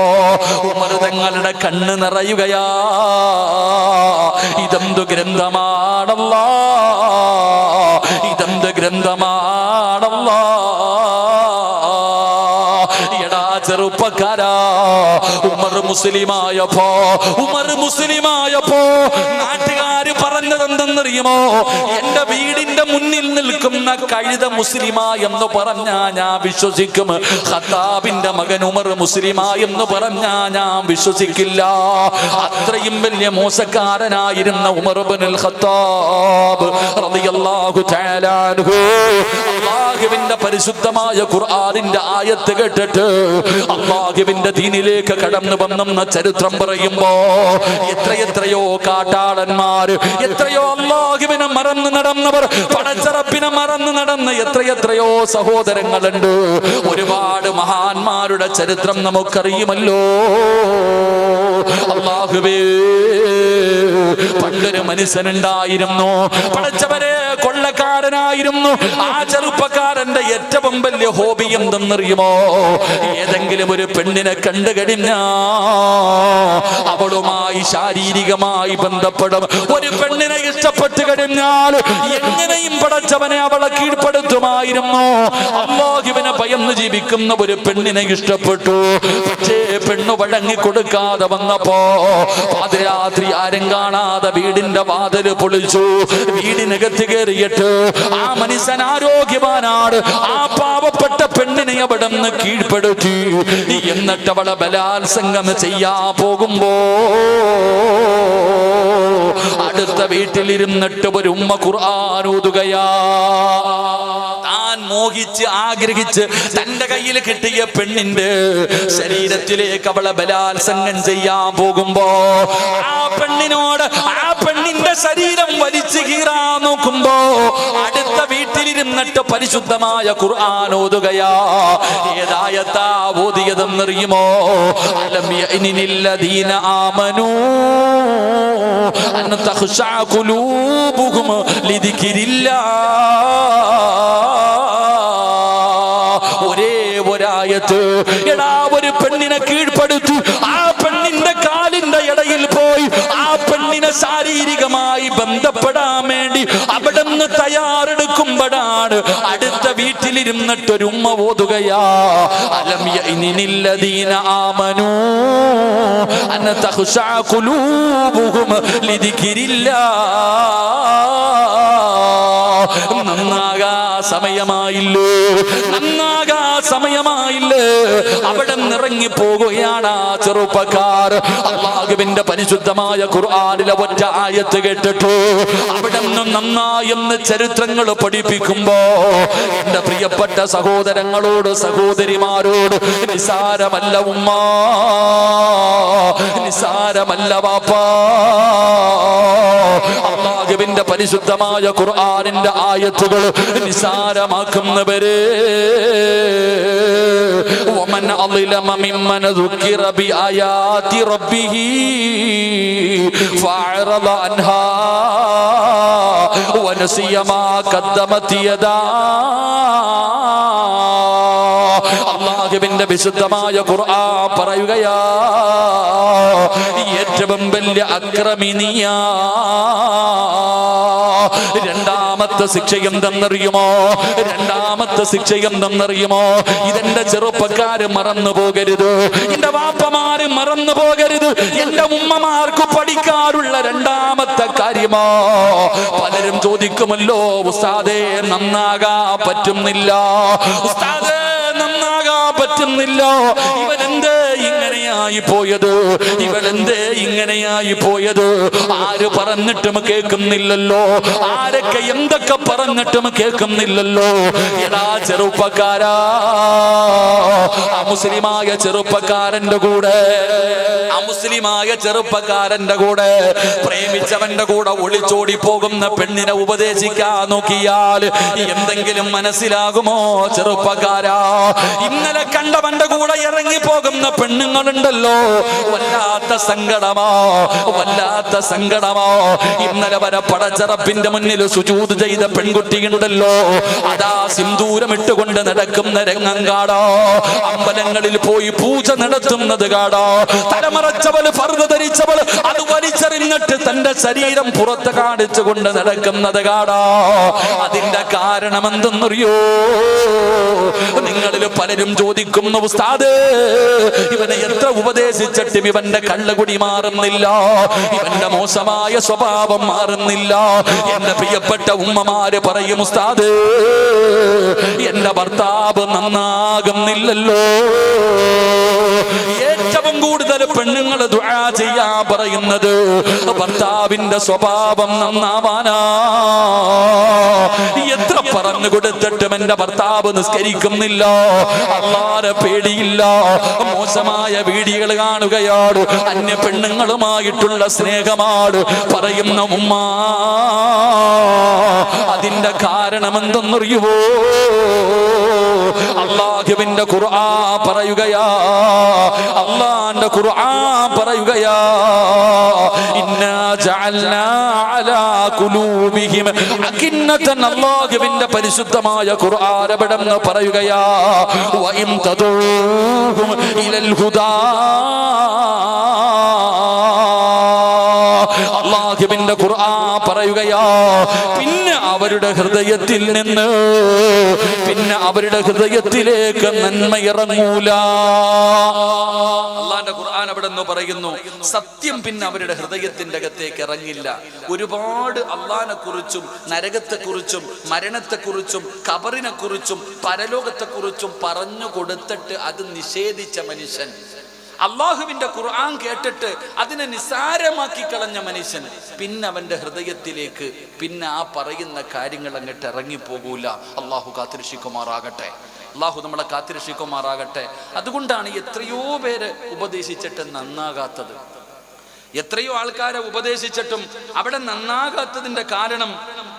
S1: ഉമർ തങ്ങളുടെ കണ്ണ് നിറയുകയാ. ഇതെന്തു ഗ്രന്ഥമാണല്ലാ, ഇതെന്ത് ഗ്രന്ഥമാണല്ലാ. എടാ ചെറുപ്പക്കാരാ, ഉമർ മുസ്ലിമായപ്പോ നാട്ടുകാര് പറഞ്ഞതെന്തെന്നറിയുമോ? എന്റെ വീടിന്റെ മുന്നിൽ നിൽക്കുന്ന കഴുത മുസ്ലിമാ എന്ന് പറഞ്ഞാ ഞാൻ വിശ്വസിക്കും, ഖത്താബിന്റെ മകൻ ഉമർ മുസ്ലിമാ എന്ന് പറഞ്ഞാ ഞാൻ വിശ്വസിക്കില്ല. അത്രയും വലിയ മോശക്കാരനായിരുന്ന ഉമർ ഇബ്നുൽ ഖത്താബ് റളിയല്ലാഹു തആല അൻഹു അല്ലാഹുവിന്റെ പരിശുദ്ധമായ ഖുർആനിന്റെ ആയത്ത് കേട്ടിട്ട് അല്ലാഹുവിന്റെ ദീനിലേക്ക് കടന്നു വന്നെന്ന ചരിത്രം പറയുമ്പോ എത്രയോ കാട്ടാളന്മാര്, എത്രയോ അല്ലാഹുവിനെ മറന്നു നടന്നവർ, പടച്ചറപ്പിനെ മറന്നു നടന്ന എത്രയോ സഹോദരങ്ങളുണ്ട്. ഒരുപാട് മഹാന്മാരുടെ ചരിത്രം നമുക്കറിയുമല്ലോ. അല്ലാഹുവേ, പണ്ടൊരു മനുഷ്യനുണ്ടായിരുന്നു, പടച്ചവരെ കൊള്ളക്കാരനായിരുന്നു. ആ ചെറുപ്പക്കാരന്റെ ഏറ്റവും വലിയ ഹോബി എന്തെന്നറിയുമോ? ഏതെങ്കിലും ഒരു പെണ്ണിനെ കണ്ടു കഴിഞ്ഞാ അവളുമായി ശാരീരികമായി ബന്ധപ്പെടും. ഒരു പെണ്ണിനെ ഇഷ്ടപ്പെട്ട് കഴിഞ്ഞാൽ എങ്ങനെയും പടച്ചവനെ അവളെ കീഴ്പ്പെടുത്തുമായിരുന്നു. അല്ലാഹുവിനെ ഭയന്ന് ജീവിക്കുന്ന ഒരു പെണ്ണിനെ ഇഷ്ടപ്പെട്ടു. പക്ഷേ പെണ്ണു വഴങ്ങി കൊടുക്കാതെ വന്നപ്പോ പാതിരാത്രി ആരും കാണാതെ വീടിന്റെ വാതില് പൊളിച്ചു. വീടിനകത്ത് കയറിയിട്ട് ആ മനുഷ്യൻ ആരോഗ്യവാനാണ്, ആ പാവപ്പെട്ട പെണ്ണിനെ അവിടെ നിന്ന് കീഴ്പ്പെടുത്തി. എന്നിട്ട് അവളെ ബലാത്സംഗം ചെയ്യാൻ പോകുമ്പോ അടുത്ത വീട്ടിലിരുന്നിട്ട് ഒരു ഉമ്മ ഖുർആൻ ഓതുകയാ. താൻ മോഹിച്ച് ആഗ്രഹിച്ച് തന്റെ കയ്യിൽ കിട്ടിയ പെണ്ണിന്റെ ശരീരത്തിലേക്ക് അവളെ ബലാത്സംഗം ചെയ്യാൻ പോകുമ്പോ ആ പെണ്ണിനോട് ആ പെണ്ണിന്റെ ശരീരം വലിച്ചു കീറാൻ നോക്കുമ്പോ അടുത്ത വീട്ടിലിരുന്നിട്ട് പരിശുദ്ധമായ ഖുർആൻ ഓതുകയാ. ഏതായത്താ ഓതിയതെന്നറിയുമോ? അലം യഅനില്ലദീന ആമനൂ അൻ തഖ്ശഅ ഖുലൂബുഹും ലിദിക്രില്ലാഹ്. ഒരേ ഒരായത്ത്. എടാ, ഒരു പെണ്ണിനെ കീഴ്പ്പെടുത്തി ആ പെണ്ണിന്റെ കാലിന്റെ ഇടയിൽ പോയി ആ പെണ്ണിനെ ശാരീരികമായി ബന്ധപ്പെടാൻ വേണ്ടി അവിടെ നിന്ന് തയ്യാറെടുക്കുമ്പോഴാണ് അടുത്ത വീട്ടിലിരുന്നിട്ടൊരു ഉമ്മ ഓതുകയാ. അലം യഅനില്ലദീന ആമനൂ അൻ തഖ്ശഅ ഖുലൂബുഹും ലിദിക്രില്ലാഹ്. നന്നാകാ സമയമായില്ലേ, നന്നാകാ സമയമായില്ലേ? അവിടെ നിറങ്ങി പോകുകയാണ് ആ ചെറുപ്പക്കാർ. അല്ലാഹുവിന്റെ പരിശുദ്ധമായ ഖുർആനിലെ ഒറ്റ ആയത്ത് കേട്ടിട്ട് അവിടെ നിന്നും നന്നായെന്ന് ചരിത്രങ്ങൾ പഠിപ്പിക്കുമ്പോ എന്റെ പ്രിയപ്പെട്ട സഹോദരങ്ങളോട് സഹോദരിമാരോട്, നിസാരമല്ല ഉമ്മ, നിസാരമല്ല വാപ്പാ. അല്ലാഹുവിന്റെ പരിശുദ്ധമായ ഖുർആനിന്റെ ആയത്തുകൾ നിസാരമാക്കുന്നവരെ ومن أظلم ممن ذكر بآيات ربه فأعرض عنها ونسي ما قدمت يداه. അല്ലാഹുവിന്റെ വിശുദ്ധമായ ഖുർആൻ പറയുകയാ, ഏറ്റവും വലിയ അക്രമിനിയാ
S2: രണ്ടാമത്തെ ശിക്ഷ എന്തെന്നറിയുമോ? രണ്ടാമത്തെ ശിക്ഷ എന്തെന്നറിയുമോ? ഇതെന്റെ ചെറുപ്പക്കാര് മറന്നു പോകരുത്, എന്റെ വാപ്പമാര് മറന്നു പോകരുത്, എന്റെ ഉമ്മമാർക്ക് പഠിക്കാറുള്ള രണ്ടാമത്തെ കാര്യമോ? പലരും ചോദിക്കുമല്ലോ, ഉസ്താദേ നന്നാകാ പറ്റുന്നില്ല, ഉസ്താദേ നന്നാകാ പറ്റുന്നില്ല, ഇവനെന്തേ ഇങ്ങനെയായി പോയത്, ഇവനെന്തേ ഇങ്ങനെയായി പോയത്? ആര് പറഞ്ഞിട്ടും കേൾക്കുന്നില്ലല്ലോ, ആരൊക്കെ എന്തൊക്കെ പറഞ്ഞിട്ടും കേൾക്കുന്നില്ലല്ലോ. എടാ ചെറുപ്പക്കാരാ, അമുസ്ലിമായ ചെറുപ്പക്കാരന്റെ കൂടെ, അമുസ്ലിമായ ചെറുപ്പക്കാരന്റെ കൂടെ പ്രേമിച്ചവന്റെ കൂടെ ഒളിച്ചോടി പോകുന്ന പെണ്ണിനെ ഉപദേശിക്കാൻ നോക്കിയാൽ എന്തെങ്കിലും മനസ്സിലാകുമോ ചെറുപ്പക്കാരാ? ഇന്നലെ കണ്ടവന്റെ കൂടെ ഇറങ്ങി പോകുന്ന പെണ്ണുങ്ങളുണ്ടല്ലോ, വല്ലാത്ത സങ്കടമോ, വല്ലാത്ത സങ്കടമോ. ഇന്നലെ വരെ പടച്ചറപ്പിന്റെ മുന്നിൽ സുജൂദ് ചെയ്ത പെൺകുട്ടിയുണ്ടല്ലോ, അതാ സിന്ദൂരം ഇട്ടുകൊണ്ട് നടക്കുന്ന രംഗം കാണോ, അമ്പലങ്ങളിൽ പോയി പൂജ നടത്തുന്നത് കാണോ, തലമറച്ചവൾ ഫർദ് ധരിച്ചവൾ അത് വലിച്ചെറിഞ്ഞിട്ട് തന്റെ ശരീരം പുറത്ത് കാണിച്ചുകൊണ്ട് നടക്കുന്നത് കാണോ. അതിന്റെ കാരണം എന്തെന്നറിയോ? നിങ്ങളിൽ പലരും ചോദിക്കുന്നു, ഉസ്താദ് ഇവനെ എത്ര ഉപദേശിച്ചിട്ടും ഇവന്റെ കള്ളുകുടി മാറുന്നില്ല, ഇവന്റെ മോശമായ സ്വഭാവം മാറുന്നില്ല. എന്റെ പ്രിയപ്പെട്ട ഉമ്മമാര് പറയും, ഉസ്താദ് എന്റെ ഭർത്താവ് നന്നാകുന്നില്ലല്ലോ. ഏറ്റവും കൂടുതൽ പെണ്ണുങ്ങൾ ദുആ ചെയ്യാൻ പറയുന്നത് ഭർത്താവിന്റെ സ്വഭാവം നന്നാവാനാ. എത്ര പറഞ്ഞു കൊടുത്തിട്ടും എന്റെ ഭർത്താവ് നിസ്കരിക്കുന്നില്ല, അല്ലാഹുവിനെ പേടിയില്ല, മോശമായ വീഡിയോകൾ കാണുകയാണ്, അന്യ പെണ്ണുങ്ങളുമായിട്ടുള്ള സ്നേഹമാണ് പറയുന്ന ഉമ്മ. അതിന്റെ കാരണം എന്തെന്നറിയുവോ? അല്ലാഹുവിന്റെ ഖുർആൻ പറയുകയാ, അല്ലാഹുവിന്റെ ഖുർആൻ പറയുകയാ, ഇന്നാ ജഅൽനാ അലാ ഖുലൂബിഹിം അകിന്നതൻ. അല്ലാഹുവിന്റെ പരിശുദ്ധമായ ഖുർആൻ എവിടെന്ന് പറയുകയാ, വഇൻ തദൂഹും ഇലൽ ഹുദാ. അല്ലാഹുവിന്റെ ഖുർആൻ പറയുകയാ, പിന്നെ അവരുടെ ഹൃദയത്തിൽ നിന്ന്, പിന്നെ അവരുടെ ഹൃദയത്തിലേക്ക് നന്മ ഇറങ്ങൂല. അല്ലാഹുവിന്റെ ഖുർആൻ അവിടെ നിന്ന് പറയുന്നു, സത്യം പിന്നെ അവരുടെ ഹൃദയത്തിന്റെ അകത്തേക്ക് ഇറങ്ങില്ല. ഒരുപാട് അല്ലാഹുവിനെ കുറിച്ചും നരകത്തെ കുറിച്ചും മരണത്തെ കുറിച്ചും ഖബറിനെ കുറിച്ചും പരലോകത്തെ കുറിച്ചും പറഞ്ഞു കൊടുത്തിട്ട് അത് നിഷേധിച്ച മനുഷ്യൻ, അള്ളാഹുവിന്റെ ഖുർആൻ കേട്ടിട്ട് അതിനെ നിസ്സാരമാക്കി കളഞ്ഞ മനുഷ്യൻ, പിന്നെ അവന്റെ ഹൃദയത്തിലേക്ക് പിന്നെ ആ പറയുന്ന കാര്യങ്ങൾ അങ്ങോട്ട് ഇറങ്ങിപ്പോകൂല. അള്ളാഹു കാത്തിരക്ഷിക്കുമാറാകട്ടെ, അള്ളാഹു നമ്മളെ കാത്തിരക്ഷിക്കുമാറാകട്ടെ. അതുകൊണ്ടാണ് എത്രയോ പേര് ഉപദേശിച്ചിട്ട് നന്നാകാത്തത്. എത്രയോ ആൾക്കാരെ ഉപദേശിച്ചിട്ടും അവിടെ നന്നാകാത്തതിന്റെ കാരണം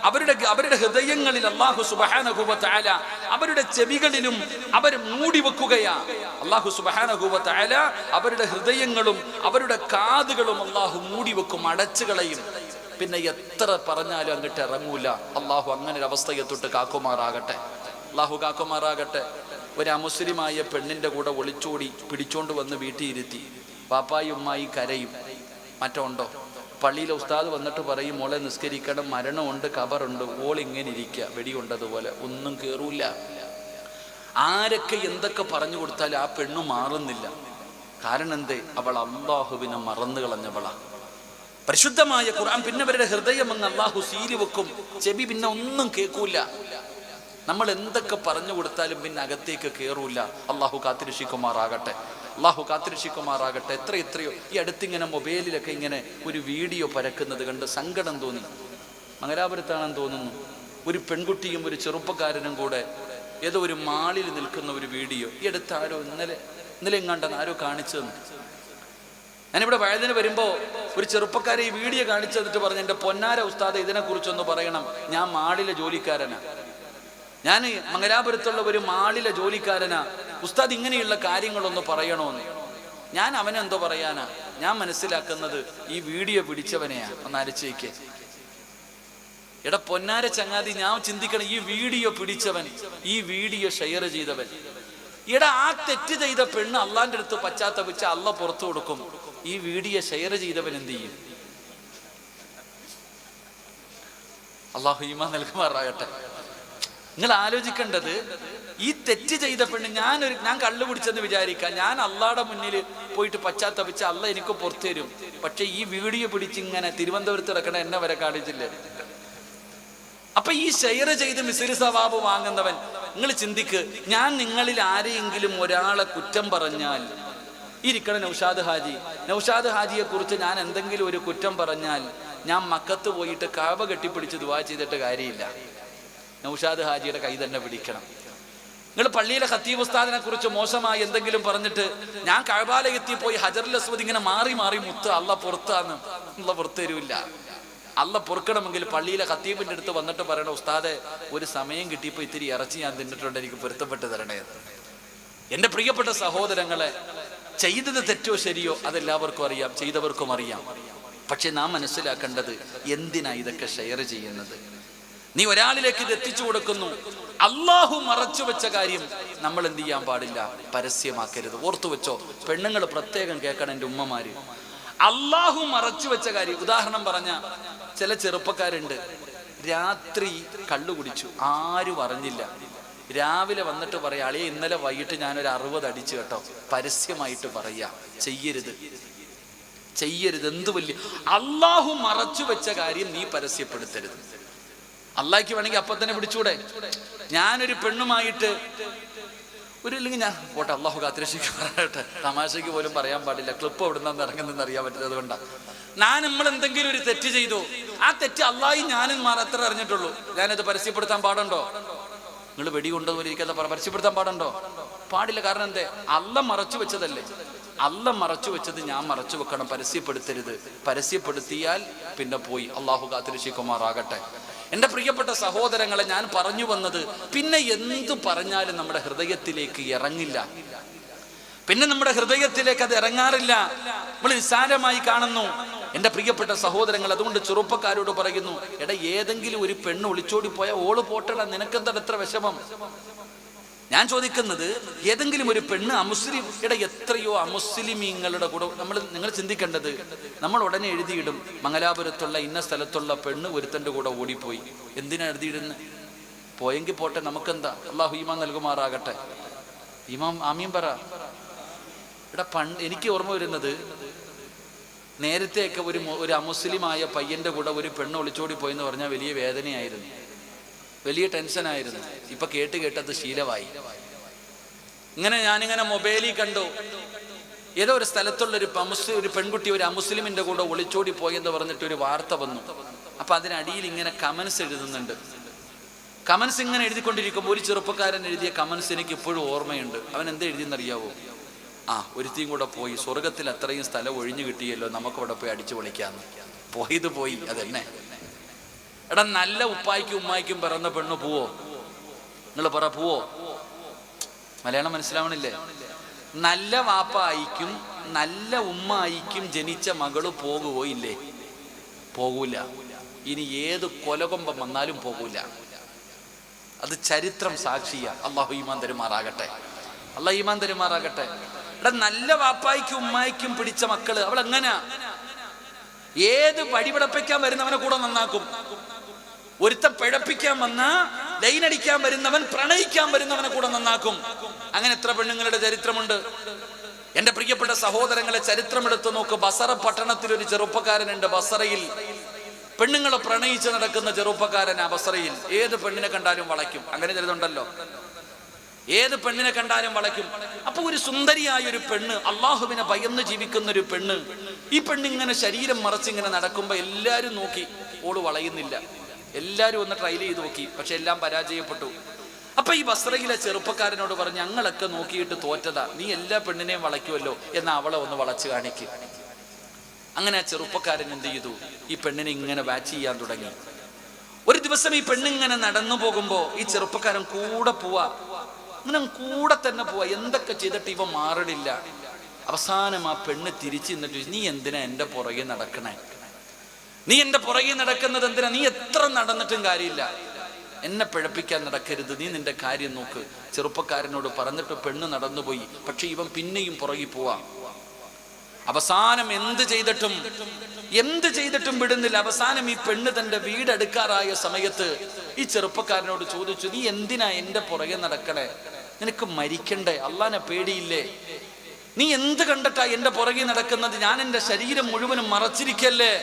S2: അവരുടെ ഹൃദയങ്ങളിൽ അല്ലാഹു സുബ്ഹാനഹു വ തആല അവരുടെ ചെവികളിലും അവർ മൂടി വെക്കുകയാ. അല്ലാഹു സുബ്ഹാനഹു വ തആല അവരുടെ ഹൃദയങ്ങളും അവരുടെ കാതുകളും അല്ലാഹു മൂടി വെക്കും, അടച്ചു കളയും. പിന്നെ എത്ര പറഞ്ഞാലും അങ്ങോട്ട് ഇറങ്ങൂല. അല്ലാഹു അങ്ങനെ ഒരു അവസ്ഥയെ തൊട്ട് കാക്കുമാറാകട്ടെ, അല്ലാഹു കാക്കുമാറാകട്ടെ. ഒരു അമുസ്ലിമായ പെണ്ണിന്റെ കൂടെ ഒളിച്ചോടി പിടിച്ചോണ്ട് വന്ന് വീട്ടിലിരുത്തി. പാപ്പായി ഉമ്മായി കരയും. മറ്റോ ഉണ്ടോ? പള്ളിയിലെ ഉസ്താദ് വന്നിട്ട് പറയും, മോളെ നിസ്കരിക്കണം, മരണമുണ്ട്, ഖബറുണ്ട്. ഓൾ ഇങ്ങനെ ഇരിക്കുക, വെടികൊണ്ടതുപോലെ, ഒന്നും കേറൂല. ആരൊക്കെ എന്തൊക്കെ പറഞ്ഞു കൊടുത്താലും ആ പെണ്ണു മാറുന്നില്ല. കാരണം എന്തേ? അവൾ അല്ലാഹുവിനെ മറന്നു കളഞ്ഞവളാ. പരിശുദ്ധമായ ഖുർആൻ പിന്നെ അവരുടെ ഹൃദയം അങ്ങ് അല്ലാഹു സീലി വെക്കും, ചെവി പിന്നെ ഒന്നും കേൾക്കൂല. നമ്മൾ എന്തൊക്കെ പറഞ്ഞു കൊടുത്താലും പിന്നെ അകത്തേക്ക് കയറൂല. അല്ലാഹു കാത്തിരക്ഷിക്കുമാറാകട്ടെ, അല്ലാഹു കാത്തിരക്ഷിക്കുമാറാകട്ടെ. എത്രയോ ഈ അടുത്തിങ്ങനെ മൊബൈലിലൊക്കെ ഇങ്ങനെ ഒരു വീഡിയോ പരക്കുന്നത് കണ്ട് സങ്കടം തോന്നി. മംഗലാപുരത്താണെന്ന് തോന്നുന്നു. ഒരു പെൺകുട്ടിയും ഒരു ചെറുപ്പക്കാരനും കൂടെ ഏതോ ഒരു മാളിൽ നിൽക്കുന്ന ഒരു വീഡിയോ. ഈ അടുത്ത് ആരോ ഇന്നലെ എങ്ങാണ്ടെന്ന് ആരോ കാണിച്ചു തന്നു. ഞാനിവിടെ വയലിന് വരുമ്പോൾ ഒരു ചെറുപ്പക്കാരെ ഈ വീഡിയോ കാണിച്ചു തന്നിട്ട് പറഞ്ഞു, എൻ്റെ പൊന്നാര ഉസ്താദ് ഇതിനെക്കുറിച്ചൊന്ന് പറയണം, ഞാൻ മാളിലെ ജോലിക്കാരനാ, ഞാൻ മംഗലാപുരത്തുള്ള ഒരു മാളിലെ ജോലിക്കാരനാ, ഉസ്താദ് ഇങ്ങനെയുള്ള കാര്യങ്ങളൊന്ന് പറയണോന്ന്. ഞാൻ അവനെന്തോ പറയാനാ? ഞാൻ മനസ്സിലാക്കുന്നത് ഈ വീഡിയോ പിടിച്ചവനെയാ. ഒന്ന് അരച്ചേക്ക്. എടാ പൊന്നാര ചങ്ങാതി, ഞാൻ ചിന്തിക്കണം, ഈ വീഡിയോ പിടിച്ചവൻ, ഈ വീഡിയോ ഷെയർ ചെയ്തവൻ, എടാ ആ തെറ്റ് ചെയ്ത പെണ്ണ് അള്ളാന്റെ അടുത്ത് പശ്ചാത്തപിച്ച് അള്ള പുറത്തു കൊടുക്കും. ഈ വീഡിയോ ഷെയർ ചെയ്തവൻ എന്ത് ചെയ്യും?
S1: അള്ളാഹു ഈമാൻ നൽകുമാറാകട്ടെ. നിങ്ങൾ ആലോചിക്കേണ്ടത്, ഈ തെറ്റ് ചെയ്ത പെണ്ണ്, ഞാൻ കള്ളു കുടിച്ചെന്ന് വിചാരിക്കാം, ഞാൻ അള്ളാടെ മുന്നിൽ പോയിട്ട് പശ്ചാത്തപിച്ച അള്ള എനിക്ക് പുറത്തു തരും. പക്ഷെ ഈ വീഡിയോ പിടിച്ചിങ്ങനെ തിരുവനന്തപുരത്ത് കിടക്കണ എന്നെ വരെ കാണിച്ചില്ലേ? അപ്പൊ ഈ ഷെയർ ചെയ്ത് മിസ്രി സവാബ് വാങ്ങുന്നവൻ, നിങ്ങൾ ചിന്തിക്ക്, ഞാൻ നിങ്ങളിൽ ആരെയെങ്കിലും ഒരാളെ കുറ്റം പറഞ്ഞാൽ, ഇരിക്കണ നൗഷാദ് ഹാജിയെ കുറിച്ച് ഞാൻ എന്തെങ്കിലും ഒരു കുറ്റം പറഞ്ഞാൽ, ഞാൻ മക്കത്ത് പോയിട്ട് കാബ കെട്ടിപ്പിടിച്ച് ദുആ ചെയ്തിട്ട് കാര്യമില്ല. നൗഷാദ് ഹാജിയുടെ കൈ തന്നെ പിടിക്കണം. നിങ്ങൾ പള്ളിയിലെ ഖത്തീബ് ഉസ്താദിനെ കുറിച്ച് മോശമായി എന്തെങ്കിലും പറഞ്ഞിട്ട്, ഞാൻ കഅബാലയത്തിൽ പോയി ഹജറുൽ അസ്വദ് ഇങ്ങനെ മാറി മാറി മുത്ത്, അള്ള പുറത്താന്ന്, അള്ള പുറത്തു തരൂല്ല. അള്ള പൊറുക്കണമെങ്കിൽ പള്ളിയിലെ ഖത്തീബിന്റെ അടുത്ത് വന്നിട്ട് പറയണ, ഉസ്താദെ ഒരു സമയം കിട്ടിയപ്പോ ഇത്തിരി ഇറച്ചി ഞാൻ തിന്നിട്ടുണ്ട്, എനിക്ക് പൊരുത്തപ്പെട്ട് തരണേ. എന്റെ പ്രിയപ്പെട്ട സഹോദരങ്ങളെ, ചെയ്തത് തെറ്റോ ശരിയോ അതെല്ലാവർക്കും അറിയാം, ചെയ്തവർക്കും അറിയാം. പക്ഷെ നാം മനസ്സിലാക്കേണ്ടത്, എന്തിനാ ഇതൊക്കെ ഷെയർ ചെയ്യുന്നത്? നീ ഒരാളിലേക്ക് ഇത് എത്തിച്ചു കൊടുക്കുന്നു. അള്ളാഹു മറച്ചു വെച്ച കാര്യം നമ്മൾ എന്ത് ചെയ്യാൻ പാടില്ല, പരസ്യമാക്കരുത്. ഓർത്തു വെച്ചോ, പെണ്ണുങ്ങൾ പ്രത്യേകം കേൾക്കണം, എൻ്റെ ഉമ്മമാര്. അള്ളാഹു മറച്ചു വെച്ച കാര്യം, ഉദാഹരണം പറഞ്ഞ ചില ചെറുപ്പക്കാരുണ്ട്, രാത്രി കള്ളു കുടിച്ചു, ആരും അറിഞ്ഞില്ല. രാവിലെ വന്നിട്ട് പറയാ, അളിയെ ഇന്നലെ വൈകിട്ട് ഞാനൊരു 60 അടിച്ചു കേട്ടോ. പരസ്യമായിട്ട് പറയാ, ചെയ്യരുത്. എന്ത് വലിയ, അള്ളാഹു മറച്ചു വെച്ച കാര്യം നീ പരസ്യപ്പെടുത്തരുത്. അള്ളാഹ്ക്ക് വേണമെങ്കിൽ അപ്പൊ തന്നെ പിടിച്ചൂടെ? ഞാനൊരു പെണ്ണുമായിട്ട് ഇല്ലെങ്കിൽ ഞാൻ പോട്ടെ, അള്ളാഹു കാത്തിരക്ഷിക്കട്ടെ, തമാശയ്ക്ക് പോലും പറയാൻ പാടില്ല, ക്ലിപ്പ് എവിടുന്നാന്ന് ഇറങ്ങുന്നെന്ന് അറിയാൻ പറ്റുന്നത് കൊണ്ടാണ്. നമ്മൾ എന്തെങ്കിലും ഒരു തെറ്റ് ചെയ്തു, ആ തെറ്റ് അള്ളാഹും ഞാനും മാത്രമേ അറിഞ്ഞിട്ടുള്ളൂ. ഞാനത് പരസ്യപ്പെടുത്താൻ പാടുണ്ടോ? നിങ്ങൾ വെടികൊണ്ടതുപോലെ ഇരിക്കാതെ പരസ്യപ്പെടുത്താൻ പാടുണ്ടോ? പാടില്ല. കാരണം എന്തേ? അള്ള മറച്ചു വെച്ചതല്ലേ. അള്ള മറച്ചു വെച്ചത് ഞാൻ മറച്ചു വെക്കണം, പരസ്യപ്പെടുത്തരുത്. പരസ്യപ്പെടുത്തിയാൽ പിന്നെ പോയി. അള്ളാഹു കാത്തിരക്ഷിക്കുമാറാകട്ടെ. എൻ്റെ പ്രിയപ്പെട്ട സഹോദരങ്ങളെ, ഞാൻ പറഞ്ഞു വന്നത്, പിന്നെ എന്തു പറഞ്ഞാലും നമ്മുടെ ഹൃദയത്തിലേക്ക് ഇറങ്ങില്ല. പിന്നെ നമ്മുടെ ഹൃദയത്തിലേക്ക് അത് ഇറങ്ങാറില്ല. നമ്മൾ നിസ്സാരമായി കാണുന്നു. എൻ്റെ പ്രിയപ്പെട്ട സഹോദരങ്ങൾ, അതുകൊണ്ട് ചെറുപ്പക്കാരോട് പറയുന്നു, എടാ, ഏതെങ്കിലും ഒരു പെണ്ണ് ഒളിച്ചോടി പോയാൽ ഓള് പോട്ടടാ, നിനക്കെന്താ എത്ര വിഷമം? ഞാൻ ചോദിക്കുന്നത്, ഏതെങ്കിലും ഒരു പെണ്ണ് അമുസ്ലിം, എത്രയോ അമുസ്ലിമീങ്ങളുടെ കൂടെ നിങ്ങൾ ചിന്തിക്കേണ്ടത്, നമ്മൾ ഉടനെ എഴുതിയിടും, മംഗലാപുരത്തുള്ള ഇന്ന സ്ഥലത്തുള്ള പെണ്ണ് ഒരുത്തൻ്റെ കൂടെ ഓടിപ്പോയി. എന്തിനാ എഴുതിയിടുന്നത്? പോയെങ്കിൽ പോട്ടെ, നമുക്കെന്താ? അള്ളാഹു ഈമാൻ നൽകുമാറാകട്ടെ. ഇമാം ആമീൻ പറ. എനിക്ക് ഓർമ്മ വരുന്നത്, നേരത്തെയൊക്കെ ഒരു അമുസ്ലിമായ പയ്യന്റെ കൂടെ ഒരു പെണ്ണ് ഒളിച്ചോടി പോയെന്ന് പറഞ്ഞാൽ വലിയ വേദനയായിരുന്നു, വലിയ ടെൻഷനായിരുന്നു. ഇപ്പൊ കേട്ടത് ശീലമായി. ഞാനിങ്ങനെ മൊബൈലിൽ കണ്ടു, ഏതോ ഒരു സ്ഥലത്തുള്ള ഒരു പെൺകുട്ടി ഒരു അമുസ്ലിമിന്റെ കൂടെ ഒളിച്ചോടി പോയെന്ന് പറഞ്ഞിട്ട് ഒരു വാർത്ത വന്നു. അപ്പൊ അതിനടിയിൽ ഇങ്ങനെ കമൻസ് എഴുതുന്നുണ്ട്. കമൻസ് ഇങ്ങനെ എഴുതിക്കൊണ്ടിരിക്കുമ്പോൾ ഒരു ചെറുപ്പക്കാരൻ എഴുതിയ കമൻസ് എനിക്ക് ഇപ്പോഴും ഓർമ്മയുണ്ട്. അവൻ എന്താ എഴുതിയെന്നറിയാവോ? ഒരുത്തിയും കൂടെ പോയി, സ്വർഗത്തിൽ അത്രയും സ്ഥലം ഒഴിഞ്ഞു കിട്ടിയല്ലോ, നമുക്കവിടെ പോയി അടിച്ചു പൊളിക്കാന്ന്. പോയത് പോയി, അതെന്നെ. നല്ല ഉപ്പായിക്കും ഉമ്മായിക്കും പിറന്ന പെണ്ണ് പോവോ? നിങ്ങൾ പറ, പോവോ? മലയാളം മനസ്സിലാവണില്ലേ? നല്ല വാപ്പായിക്കും നല്ല ഉമ്മായിക്കും ജനിച്ച മകള് പോകുവോ? ഇല്ലേ, പോകൂല. ഇനി ഏത് കൊലകൊമ്പം വന്നാലും പോകൂല. അത് ചരിത്രം സാക്ഷിയ. അള്ളാഹു ഈമാൻ തരുമാറാകട്ടെ. അള്ളാഹു ഈമാൻ തരുമാറാകട്ടെ. നല്ല വാപ്പായിക്കും ഉമ്മായിക്കും പിടിച്ച മക്കള് അവൾ എങ്ങനാ? ഏത് വഴിപിടപ്പിക്കാൻ വരുന്നവനെ കൂടെ നന്നാക്കും. ഒരുത്ത പിഴപ്പിക്കാൻ വന്ന, ലൈനടിക്കാൻ വരുന്നവൻ പ്രണയിക്കാൻ വരുന്നവനെ കൂടെ നന്നാക്കും. അങ്ങനെ എത്ര പെണ്ണുങ്ങളുടെ ചരിത്രമുണ്ട്. എന്റെ പ്രിയപ്പെട്ട സഹോദരങ്ങളെ, ചരിത്രം എടുത്തു നോക്ക്. ബസറ പട്ടണത്തിൽ ഒരു ചെറുപ്പക്കാരനുണ്ട്. ബസറയിൽ പെണ്ണുങ്ങളെ പ്രണയിച്ച് നടക്കുന്ന ചെറുപ്പക്കാരനാ. ബസറയിൽ ഏത് പെണ്ണിനെ കണ്ടാലും വളയ്ക്കും. അങ്ങനെ ചിലതുണ്ടല്ലോ, ഏത് പെണ്ണിനെ കണ്ടാലും വളയ്ക്കും. അപ്പൊ ഒരു സുന്ദരിയായ ഒരു പെണ്ണ്, അള്ളാഹുവിനെ ഭയന്ന് ജീവിക്കുന്ന ഒരു പെണ്ണ്, ഈ പെണ്ണിങ്ങനെ ശരീരം മറച്ചിങ്ങനെ നടക്കുമ്പോ എല്ലാരും നോക്കി, ഓള് വളയുന്നില്ല. എല്ലാരും ഒന്ന് ട്രൈ ചെയ്ത് നോക്കി, പക്ഷെ എല്ലാം പരാജയപ്പെട്ടു. അപ്പൊ ഈ ബസ്രയിലെ ചെറുപ്പക്കാരനോട് പറഞ്ഞു, ഞങ്ങളൊക്കെ നോക്കിയിട്ട് തോറ്റതാ, നീ എല്ലാ പെണ്ണിനെയും വളയ്ക്കുമല്ലോ, എന്നാ അവളെ ഒന്ന് വളച്ചു കാണിക്ക്. അങ്ങനെ ആ ചെറുപ്പക്കാരൻ എന്ത് ചെയ്തു? ഈ പെണ്ണിനെ ഇങ്ങനെ വാച്ച് ചെയ്യാൻ തുടങ്ങി. ഒരു ദിവസം ഈ പെണ്ണിങ്ങനെ നടന്നു പോകുമ്പോ ഈ ചെറുപ്പക്കാരൻ കൂടെ പോവാ. ഇങ്ങനെ കൂടെ തന്നെ പോവാ. എന്തൊക്കെ ചെയ്തിട്ട് ഇവ മാറിടില്ല. അവസാനം ആ പെണ്ണ് തിരിച്ചു നിന്നിട്ട്, നീ എന്തിനാ എന്റെ പുറകെ നടക്കണേ? നീ എന്റെ പുറകെ നടക്കുന്നത് എന്തിനാ? നീ എത്ര നടന്നിട്ടും കാര്യമില്ല, എന്നെ പിഴപ്പിക്കാൻ നടക്കരുത്, നീ നിന്റെ കാര്യം നോക്ക്. ചെറുപ്പക്കാരനോട് പറഞ്ഞിട്ട് പെണ്ണ് നടന്നുപോയി. പക്ഷെ ഇവൻ പിന്നെയും പുറകെ പോവാ.
S2: അവസാനം എന്ത് ചെയ്തിട്ടും വിടുന്നില്ല. അവസാനം ഈ പെണ്ണ് തന്റെ വീടെടുക്കാറായ സമയത്ത് ഈ ചെറുപ്പക്കാരനോട് ചോദിച്ചു, നീ എന്തിനാ എന്റെ പുറകെ നടക്കണേ? നിനക്ക് മരിക്കണ്ടേ? അള്ളാനെ പേടിയില്ലേ? നീ എന്ത് കണ്ടിട്ടാ എന്റെ പുറകെ നടക്കുന്നത്? ഞാൻ എന്റെ ശരീരം മുഴുവനും മറച്ചിരിക്കല്ലേ?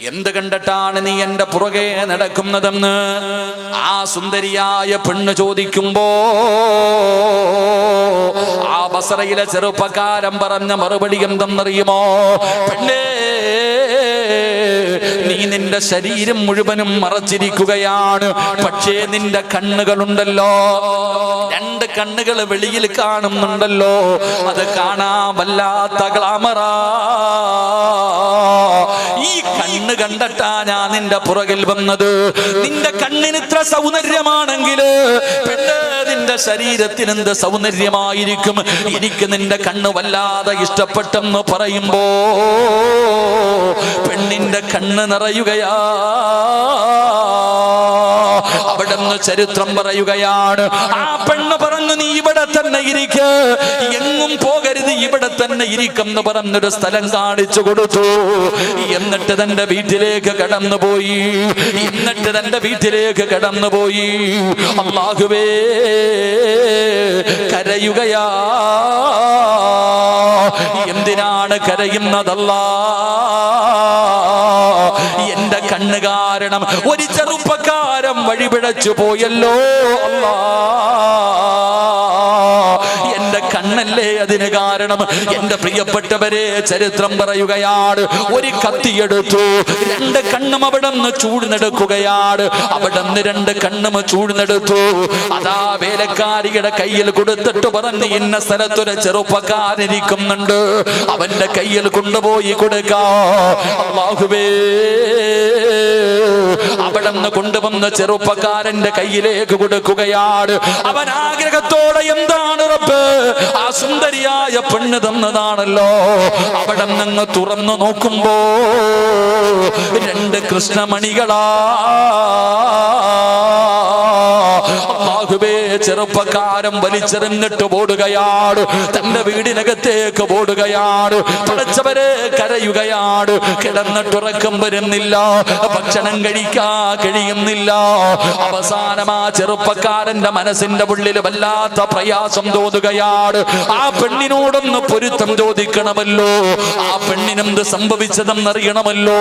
S2: എന്ത് കണ്ടിട്ടാണ് നീ എന്റെ പുറകെ നടക്കുന്നതെന്ന് ആ സുന്ദരിയായ പെണ്ണ് ചോദിക്കുമ്പോ ആ ബസറയിലെ ചെറുപ്പക്കാരൻ പറഞ്ഞ മറുപടി എന്തെന്നറിയുമോ? പെണ്ണേ, നീ നിന്റെ ശരീരം മുഴുവനും മറച്ചിരിക്കുകയാണ്, പക്ഷേ നിന്റെ കണ്ണുകളുണ്ടല്ലോ, രണ്ട് കണ്ണുകൾ വെളിയിൽ കാണുന്നുണ്ടല്ലോ, അത് കാണാൻ വല്ലാത്ത ഗ്ലാമറാ. ഈ കണ്ണ് കണ്ടിട്ടാ ഞാൻ നിന്റെ പുറകിൽ വന്നത്. നിന്റെ കണ്ണിന് ഇത്ര സൗന്ദര്യമാണെങ്കിൽ പെണ്ണ്, നിന്റെ ശരീരത്തിന് എന്ത് സൗന്ദര്യമായിരിക്കും? എനിക്ക് നിന്റെ കണ്ണ് വല്ലാതെ ഇഷ്ടപ്പെട്ടെന്ന് പറയുമ്പോ പെണ്ണിന്റെ കണ്ണ് നിറയുകയാ. അവിടുന്ന് ചരിത്രം പറയുകയാണ്, ആ പെണ്ണ് പറഞ്ഞു, നീ ഇവിടെ തന്നെ ഇരിക്ക്, എങ്ങും പോകരുത്, ഇവിടെ തന്നെ ഇരിക്കെന്ന് പറഞ്ഞൊരു സ്ഥലം കാണിച്ചു കൊടുത്തു. എന്നിട്ട് തന്റെ വീട്ടിലേക്ക് കടന്നുപോയി. അല്ലാഹുവേ, കരയുകയാ. എന്തിനാണ് കരയുന്നതല്ലാ? എന്റെ കണ്ണ് കാരണം ഒരു ചെറുപ്പക്കാരൻ വഴിപിഴച്ചു പോയല്ലോ അല്ലാ. എന്റെ കണ്ണല്ലേ അതിന് കാരണം. എന്റെ പ്രിയപ്പെട്ടവരെ, ചരിത്രം പറയുകയാണ്, ഒരു കത്തിയെടുത്തു, രണ്ട് കണ്ണും അവിടെ നിന്ന് ചൂഴ്ന്നെടുക്കുകയാണ്. അവിടെ നിന്ന് രണ്ട് കണ്ണും ചൂഴ്ന്നെടുത്തു. അതാ വേലക്കാരിയുടെ കയ്യിൽ കൊടുത്തിട്ട് പറഞ്ഞു, ഇന്ന സ്ഥലത്തൊരു ചെറുപ്പക്കാരിരിക്കുന്നുണ്ട്, അവന്റെ കയ്യിൽ കൊണ്ടുപോയി കൊടുക്കാ. അല്ലാഹുവേ, അവിടെ നിന്ന് കൊണ്ടുവന്ന ചെറുപ്പക്കാരന്റെ കയ്യിലേക്ക് കൊടുക്കുകയാണ്. അവൻ ആഗ്രഹത്തോടെ, എന്താണ് റബ്ബ്, ആ സുന്ദരിയായ പെണ്ണ് തന്നതാണല്ലോ. അവിടെ നിന്ന് തുറന്നു നോക്കുമ്പോ രണ്ട് കൃഷ്ണമണികളാ. അല്ലാഹുവേ, ചെറുപ്പക്കാരൻ വലിച്ചെറിഞ്ഞിട്ട് ഓടുകയാണ്, തന്റെ വീടിനകത്തേക്ക് ഓടുകയാണ്. പടച്ചവരെ, കരയുകയാണ്. കിടന്നിട്ടുറക്കം വരുന്നില്ല, ഭക്ഷണം കഴിക്കാൻ കഴിയുന്നില്ല. അവസാനം ആ ചെറുപ്പക്കാരന്റെ മനസ്സിന്റെ ഉള്ളിൽ വല്ലാത്ത പ്രയാസം തോന്നുകയാണ്. ആ പെണ്ണിനോടൊന്ന് പൊരുത്തം ചോദിക്കണമല്ലോ, ആ പെണ്ണിനെന്ത് സംഭവിച്ചതെന്നറിയണമല്ലോ.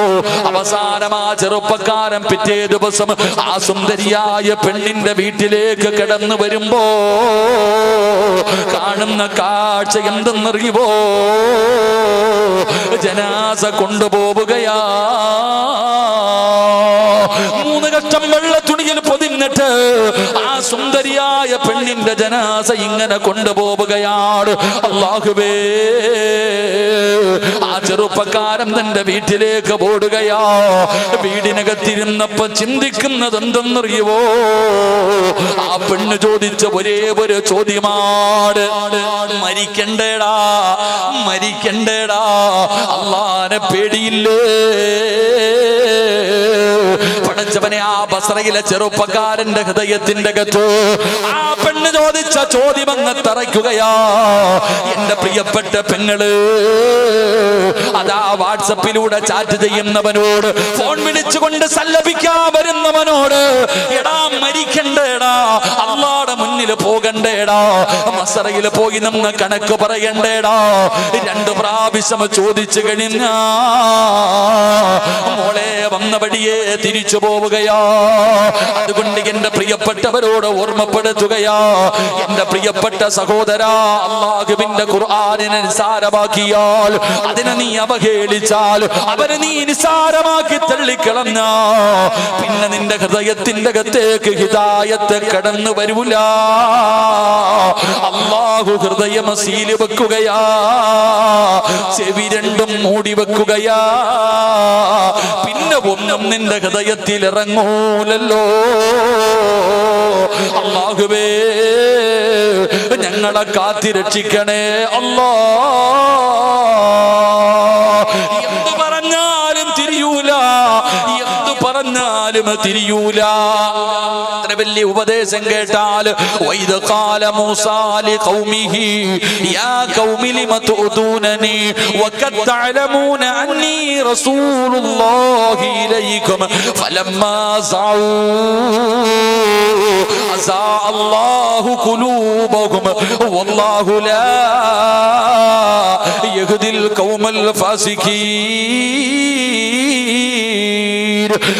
S2: അവസാനം ആ ചെറുപ്പക്കാരൻ പിറ്റേ ദിവസം ആ സുന്ദരിയായ പെണ്ണിന്റെ വീട്ടിലേക്ക് കടന്നു വരുമ്പോ കാണുന്ന കാഴ്ച എന്തെന്നറിയുമോ? ജനാസ കൊണ്ടുപോവുകയാ. 3 കഷ്ടം വെള്ള തുണിയിൽ പൊതിഞ്ഞിട്ട് ആ സുന്ദരിയായ പെണ്ണിന്റെ ജനാസ ഇങ്ങനെ കൊണ്ടുപോവുകയാണ്. അല്ലാഹുവേ, ആ ചെറുപ്പക്കാരൻ തന്റെ വീട്ടിലേക്ക് ഓടുകയാ. വീടിനകത്തിരുന്നപ്പോ ചിന്തിക്കുന്നത് എന്തെന്നറിയുവോ? ആ പെണ്ണ് ചോദിച്ച ഒരേ ഒരു ചോദ്യമാണ്, മരിക്കണ്ടേടാ, മരിക്കണ്ടേടാ, അല്ലാഹുവിനെ പേടിയില്ലേ? പടച്ചവനെ, ആ ബസറയിലെ ചെറുപ്പക്കാരന്റെ ഹൃദയത്തിന്റെ അകത്ത് ആ പെണ്ണ് ചോദിച്ച ചോദ്യം അങ്ങ് തറയ്ക്കുകയാ. എന്റെ പ്രിയപ്പെട്ട പെങ്ങള്, അതാ വാട്സപ്പിലൂടെ ചാറ്റ് ചെയ്യുന്നവനോട്, ഫോൺ വിളിച്ചുകൊണ്ട് സല്ലപിക്കാൻ വരുന്നവനോട്, എടാ മരിക്കണ്ടേടാ, അല്ലാഹുവിന്റെ മുന്നിൽ പോകണ്ടേടാ, മസറയിൽ പോയി നിന്ന് കണക്ക് പറയണ്ടേടാ. 2 പ്രാവശ്യം ചോദിച്ചു കഴിഞ്ഞാ മോളെ വന്ന വഴിയെ തിരിച്ചു പോവുകയാ. അതുകൊണ്ട് എന്റെ പ്രിയപ്പെട്ടവരോട് ഓർമ്മപ്പെടുത്തുകയാ, എന്റെ പ്രിയപ്പെട്ട സഹോദരാ, അല്ലാഹുവിന്റെ ഖുർആനിനെ നിസാരമാക്കിയാൽ, അതിനെ നീ അവഹേളിച്ചാൽ, അവരെ നീ നിസാരമാക്കി തള്ളിക്കളഞ്ഞ, പിന്നെ നിന്റെ ഹൃദയത്തിന്റെ അകത്തേക്ക് ഹിദായത്ത് കടന്നു വരൂല. അല്ലാഹു ഹൃദയം സീല് വെക്കുകയാ, ചെവി രണ്ടും മൂടി വെക്കുകയാ. പിന്നെ ഒന്നും നിന്റെ ഹൃദയത്തിൽ ഇറങ്ങൂലല്ലോ. അല്ലാഹുവേ, ഞങ്ങളെ കാത്തിരക്ഷിക്കണേ അല്ലാ. എന്തു പറഞ്ഞാലും തിരിയൂല, എന്തു പറഞ്ഞാലും തിരിഞ്ഞാലും തിരിയൂല. അത്ര വലിയ ഉപദേശം കേട്ടാൽ വൈദ ഖാല മൂസാ ലിഖൗമിഹി യാ ഖൗമി ലിമ തുദൂനനി വഖദ് തഅലമൂന അന്നി റസൂലുള്ളാഹി ഇലൈക്കും ഫലമ്മാ സഊ അസാ അല്ലാഹു ഖുലൂബഹും വല്ലാഹു ലാ യഹ്ദിൽ ഖൗമൽ ഫാസിഖീൻ.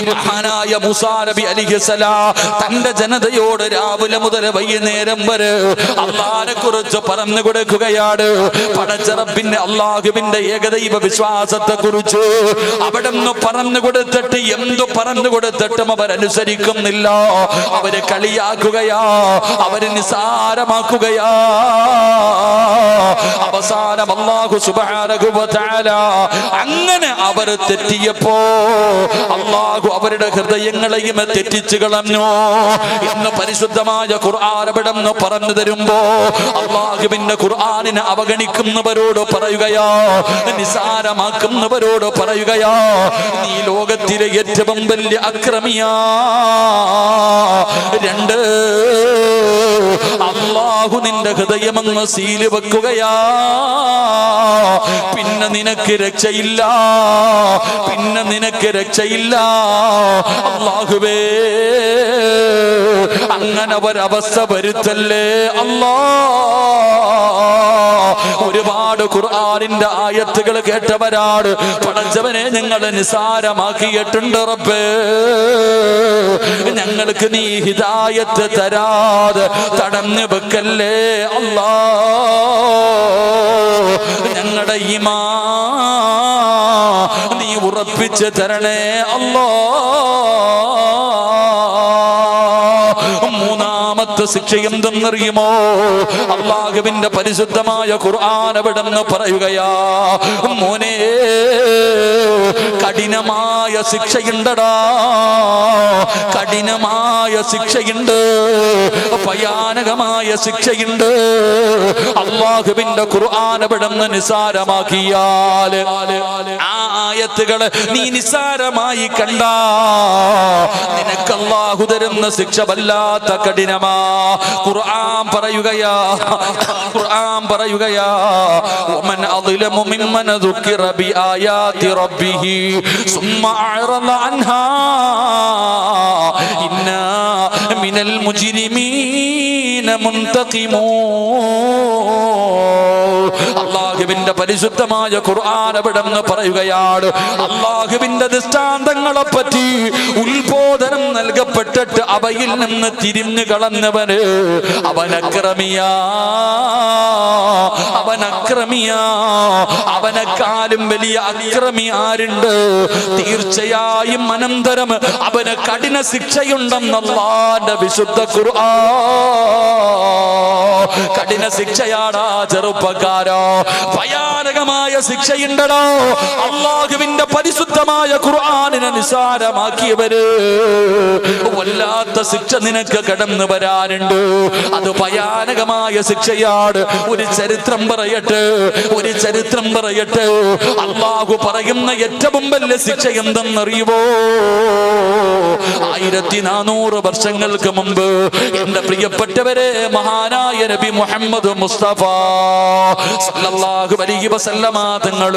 S2: മഹാനായ മൂസാ നബി അലൈഹിസ്സലാം തന്റെ ജനതയോട് രാവിലെ മുതൽ വൈകുന്നേരം വരെ അല്ലാഹുവിനെ കുറിച്ച് പറഞ്ഞു കൊടുക്കുകയാണ്. പടച്ച റബ്ബിന്റെ അല്ലാഹുവിന്റെ ഏകദൈവ വിശ്വാസത്തെ കുറിച്ച് അവിടുന്ന് പറഞ്ഞു കൊടുത്തിട്ട് എന്തു പറഞ്ഞു കൊടുത്തിട്ടും അവരനുസരിക്കുന്നില്ല. അവര് കളിയാക്കുകയാ, അവര് നിസാരമാക്കുകയാ. അവസാനം അല്ലാഹു സുബ്ഹാനഹു വ തആല അങ്ങനെ അവർ തെറ്റിയപ്പോ അല്ലാഹു അവരുടെ ഹൃദയങ്ങളെയും തെറ്റിച്ചു കളഞ്ഞു എന്ന് പരിശുദ്ധമായ ഖുർആൻ അവിടുന്ന് പറഞ്ഞു തരുമ്പോ അല്ലാഹുവിന്റെ ഖുർആനിനെ അവഗണിക്കുന്നവരോട് പറയുകയാ, നിസാരമാക്കുന്നവരോട് പറയുകയാ, നീ ലോകത്തിലെ ഏറ്റവും വലിയ അക്രമിയാ. രണ്ട്, അല്ലാഹു നിന്റെ ഹൃദയമങ്ങ് സീല് വെക്കുകയാ. പിന്നെ നിനക്ക് രക്ഷയില്ല, പിന്നെ നിനക്ക് രക്ഷയില്ല. അല്ലാഹുവേ, അങ്ങനെ ഒരവസ്ഥ വരുത്തല്ലേ അല്ലാ. ഒരുപാട് ഖുർആനിന്റെ ആയത്തുകൾ കേട്ടവരാണ്. പടച്ചവനെ, ഞങ്ങളെ നിസാരമാക്കിയിട്ടുണ്ട് റബ്ബേ. ഞങ്ങൾക്ക് നീ ഹിദായത്ത് തരാതെ തടഞ്ഞു വെക്കല്ലേ അല്ലാ. ഞങ്ങളുടെ ഈമാൻ നീ ഉറപ്പിച്ച് തരണേ അല്ലാ. മൂന്നാമത്തെ ശിക്ഷ എന്തെന്നറിയുമോ? അല്ലാഹുവിന്റെ പരിശുദ്ധമായ ഖുർആൻ അവിടുന്ന് പറയുകയാ, മോനെ, കഠിനമായ ശിക്ഷയുണ്ടടാ, കഠിനമായ ശിക്ഷയുണ്ട്, ഭയാനകമായ ശിക്ഷയുണ്ട്. അല്ലാഹുവിന്റെ ഖുർആൻ അവിടുന്ന് നിസാരമാക്കിയാൽ ആ ആയത്തുകൾ നീ നിസാരമായി കണ്ട നിനക്ക് അല്ലാഹു തരുന്ന ശിക്ഷ വല്ലാത്ത കഠിനമാ. ഖുർആൻ പറയുകയാ, ഖുർആൻ പറയുകയാ, വമൻ അദ്ലമു മിമ്മൻ ദുക്കിറ ബിആയാതി റബ്ബിഹി സുമ്മ അഅറദ അൻഹാ ഇന്നാ മിനൽ മുജ്രിമീന മുൻതഖിമൂൻ. അല്ലാഹുവിന്റെ പരിശുദ്ധമായ ഖുർആൻ അവിടുന്ന് പറയുകയാണ്, അല്ലാഹുവിന്റെ ദൃഷ്ടാന്തങ്ങളെ പറ്റി ഉത്ബോധനം നൽകപ്പെട്ടിട്ട് അവയിൽ നിന്ന് തിരിഞ്ഞു കളഞ്ഞവന് അവനക്രമിയാ, അവനക്രമിയാ. അവനെക്കാളും വലിയ അക്രമി ആരുണ്ട്? തീർച്ചയായും അനന്തരം അവന് കഠിന ശിക്ഷയുണ്ടെന്ന് അല്ലാഹുവിന്റെ വിശുദ്ധ ഖുർആൻ. കഠിന ശിക്ഷയാടാ ചെറുപ്പക്കാരോ, ഭയാനകമായ ശിക്ഷയുണ്ടടോ. അല്ലാഹുവിന്റെ പരിശുദ്ധമായ ഖുർആനിനെ നിസാരമാക്കിയവര് വല്ലാത്ത ശിക്ഷ നിനക്ക് കടന്നു വരാനുണ്ട്. അത് ഭയാനകമായ ശിക്ഷയാണ്. ഒരു ചരിത്രം പറയട്ടെ, ഒരു ചരിത്രം പറയട്ടെ. അല്ലാഹു പറയുന്ന ഏറ്റവും വലിയ ശിക്ഷ എന്തെന്നറിയുമോ? 1400 വർഷങ്ങൾക്ക് മുമ്പ് എന്റെ പ്രിയപ്പെട്ടവരെ, മഹാനായ നബി മുഹമ്മദ് മുസ്തഫ സല്ലല്ലാഹു അലൈഹി വസല്ലമ തങ്ങൾ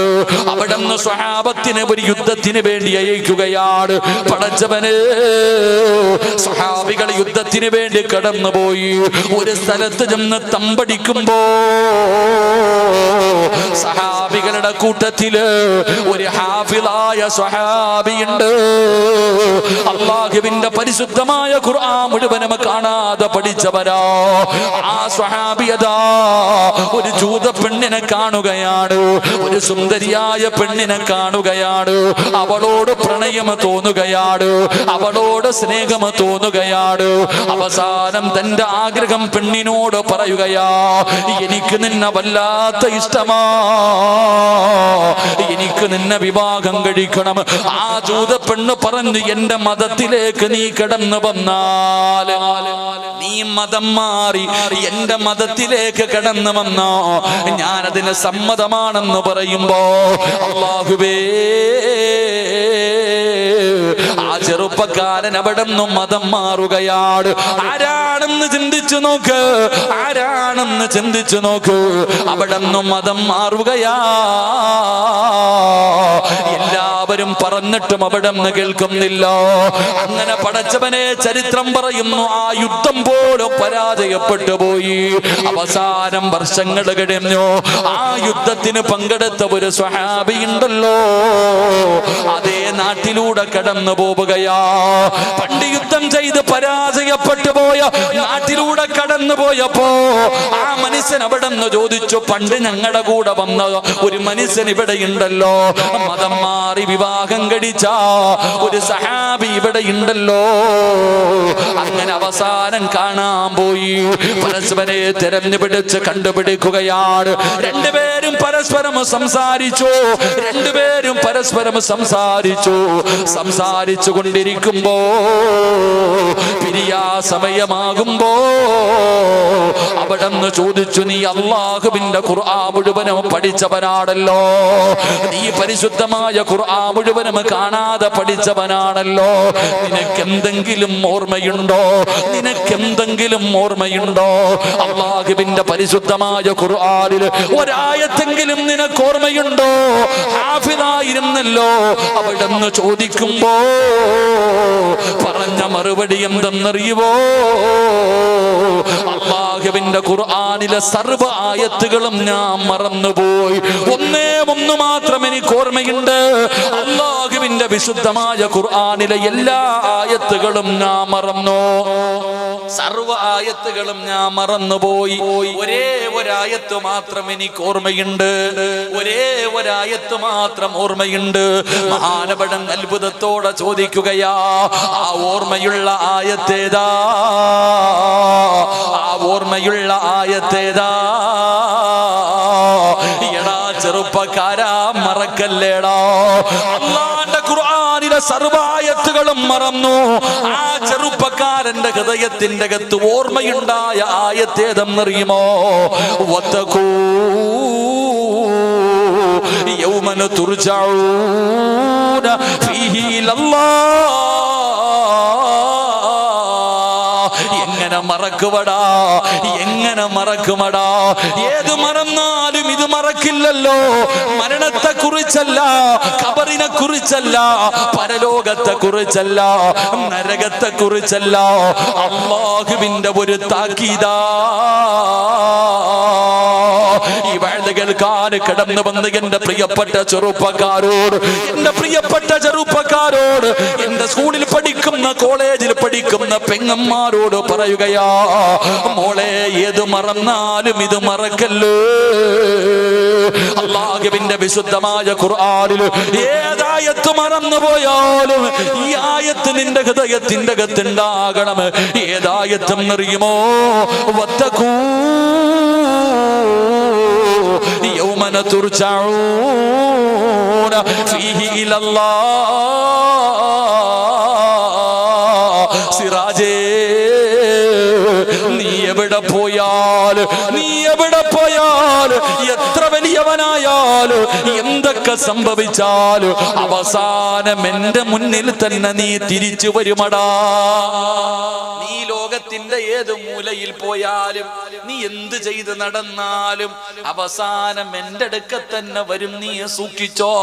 S2: അവിടുന്ന് സ്വഹാബത്തിനെ ഒരു യുദ്ധത്തിന് വേണ്ടി അയക്കുകയാണ്. പടച്ചവനെ, സ്വഹാബികൾ യുദ്ധത്തിന് വേണ്ടി കടന്നുപോയി. ഒരു സ്ഥലത്ത് ചെന്ന് തമ്പടിക്കുമ്പോ സഹാബികളുടെ കൂട്ടത്തില് ഒരു ഹാഫിളായ സ്വഹാബിയുണ്ട്. അല്ലാഹുവിന്റെ പരിശുദ്ധമായ ഖുർആൻ മുഴുവനും കാണാതെ പഠിച്ചവരാ. ആ സ്വഹാബിയതാ ഒരു ജൂത പെണ്ണിനെ കാണുകയാണ്, ഒരു സുന്ദരിയായ പെണ്ണിനെ കാണുകയാണ്. അവളോട് പ്രണയം തോന്നുകയാണ്, അവളോട് സ്നേഹം തോന്നുകയാണ്. അവസാനം തന്റെ ആഗ്രഹം പെണ്ണിനോട് പറയുകയാ, എനിക്ക് നിന്നെ വല്ലാത്ത ഇഷ്ടമാ, എനിക്ക് നിന്നെ വിവാഹം കഴിക്കണം. ആ ജൂത പെണ്ണ് പറഞ്ഞു, എന്റെ മതത്തിലേക്ക് നീ കടന്നു വന്നാൽ, നീ മതം മാറി എന്റെ മതത്തിലേക്ക് കടന്നു വന്നോ, ഞാനതിന് സമ്മതമാണെന്ന് പറയുമ്പോ, അല്ലാഹുവേ, ആ ചെറുപ്പക്കാരൻ അവിടെ നിന്നും മതം മാറുകയാണ്. ആരാണെന്ന് ചിന്തിച്ചു നോക്ക്, ആരാണെന്ന് ചിന്തിച്ചു നോക്ക്. അവിടെ നിന്നും മതം മാറുകയാ. എല്ലാവരും പറഞ്ഞിട്ടും അവിടെ നിന്ന് കേൾക്കുന്നില്ല. അങ്ങനെ പടച്ചവനെ ചരിത്രം പറയുന്നു, ആ യുദ്ധം പോലും പരാജയപ്പെട്ടു പോയി. അവസാനം വർഷങ്ങൾ കഴിഞ്ഞു. ആ യുദ്ധത്തിന് പങ്കെടുത്ത ഒരു സ്വഹാബി ഉണ്ടല്ലോ, അതേ നാട്ടിലൂടെ കടന്നു പോവുകയാ. പണ്ട് യുദ്ധം ചെയ്ത് പരാജയപ്പെട്ടു പോയ നാട്ടിലൂടെ കടന്നു പോയപ്പോ ആ മനുഷ്യൻ അവിടെ നിന്ന് ചോദിച്ചു, പണ്ട് ഞങ്ങളുടെ കൂടെ വന്ന ഒരു മനുഷ്യൻ ഇവിടെ ഉണ്ടല്ലോ, മതം മാറി വിവാഹം കഴിച്ച ഒരു സഹാബി ഇവിടെ ഉണ്ടല്ലോ. അങ്ങനെ അവസാനം കാണാൻ പോയി. പരസ്പരെ തെരഞ്ഞു പിടിച്ച് കണ്ടുപിടിക്കുകയാണ്. രണ്ടുപേരും പരസ്പരം സംസാരിച്ചു. രണ്ടുപേരും പരസ്പരം സംസാരിച്ചു കൊണ്ടിരിക്കുമ്പോ പിരിയാ സമയമാകുമ്പോ അവിടെ നിന്ന് ചോദിച്ചു, നീ അല്ലാഹുവിന്റെ ഖുർആൻ മുഴുവനും പഠിച്ചവനാണല്ലോ, നീ പരിശുദ്ധമായ ഖുർആൻ മുഴുവനും കാണാതെ പഠിച്ചവനാണല്ലോ, നിനക്കെന്തെങ്കിലും ഓർമ്മയുണ്ടോ? നിനക്കെന്തെങ്കിലും ഓർമ്മയുണ്ടോ? അല്ലാഹുവിന്റെ പരിശുദ്ധമായ ഖുർആനിൽ ഒരായത്തെങ്കിലും നിനക്ക് ഓർമ്മയുണ്ടോ? ഹാഫിദായിരുന്നല്ലോ. അവിടെ നിന്ന് ചോദിക്കുമ്പോ പറഞ്ഞ മറുപടി എന്തെന്നറിയുവോ? അല്ലാഹുവിന്റെ ഖുർആനിലെ സർവ്വ ആയത്തുകളും ഞാൻ മറന്നുപോയി. ഒന്നേ ഒന്ന് മാത്രം എനിക്ക് ഓർമ്മയുണ്ട്. അല്ലാഹുവിന്റെ വിശുദ്ധമായ ഖുർആനിലെ എല്ലാ ആയത്തുകളും ഞാൻ മറന്നു. സർവ്വ ആയത്തുകളും ഞാൻ മറന്നുപോയി. ഒരേ ഒരായത്ത് മാത്രം എനിക്ക് ഓർമ്മയുണ്ട്. ഒരേ ഒരായത്ത് മാത്രം ഓർമ്മയുണ്ട്. മഹാനപടൻ അത്ഭുതത്തോടെ ചോദിക്കുകയാ, ആ ഓർമ്മയുള്ള ആയത്തേതാ? ആ ഓർമ്മയുള്ള ആയത്തേതാ? എടാ ചെറുപ്പക്കാരാ, മറക്കല്ലേടാ. അല്ലാഹുവിന്റെ ഖുർആനിലെ സർവ്വായത്തുകളും മറന്നു. ആ ചെറുപ്പക്കാരന്റെ ഹൃദയത്തിന്റെ അകത്ത് ഓർമ്മയുണ്ടായ ആയത്തേതെന്നറിയുമോ? വത്തഖൂ യൗമൻ തുർജഊന ഫീഹി ഇലല്ലാഹ്. എങ്ങനെ മറക്കുവടാ, എങ്ങനെ മറക്കുമടാ? ഏത് മറന്നാലും ഇത് മറക്കില്ലല്ലോ. മരണത്തെ കുറിച്ചല്ല, ഖബറിനെ കുറിച്ചല്ല, പരലോകത്തെ കുറിച്ചല്ല, നരകത്തെ കുറിച്ചല്ല, അല്ലാഹുവിന്റെ ഒരു താക്കീതാ. ഈ വാഴ്ച കേൾക്കാൻ കടന്നു വന്ന് എന്റെ പ്രിയപ്പെട്ട ചെറുപ്പക്കാരോട്, എന്റെ പ്രിയപ്പെട്ട ചെറുപ്പക്കാരോട്, എന്റെ സ്കൂളിൽ പഠിക്കുന്ന കോളേജിൽ പഠിക്കുന്ന പെങ്ങന്മാരോട് പറയുകയാ, മോളെ ഏത് മറന്നാലും ഇത് മറക്കല്ലേ. അല്ലാഹുവിന്റെ വിശുദ്ധമായ ഖുർആനിൽ ഏതായത്ത് മറന്നു പോയാലും ഈ ആയത്ത് നിന്റെ ഹൃദയത്തിന്റെ അകത്തുണ്ടാകണം. ഏതായത്തെന്നറിയുമോ? വത്തഖൂ യൗമൻ തുർജഊന ഫീഹി ഇലല്ലാഹ്. സിറാജേ, നീ എവിടെ പോയാലും, നീ എവിടെ പോയാലും, എത്ര വലിയവനായാലും, എന്തൊക്കെ സംഭവിച്ചാലും അവസാനം എന്റെ മുന്നിൽ തന്നെ നീ തിരിച്ചു വരുമടാ. നീ ലോകത്തിന്റെ ഏത് മൂലയിൽ പോയാലും, നീ എന്ത് ചെയ്ത് നടന്നാലും അവസാനം എന്റെ അടുക്ക തന്നെ വരും. നീ സൂക്ഷിച്ചോ.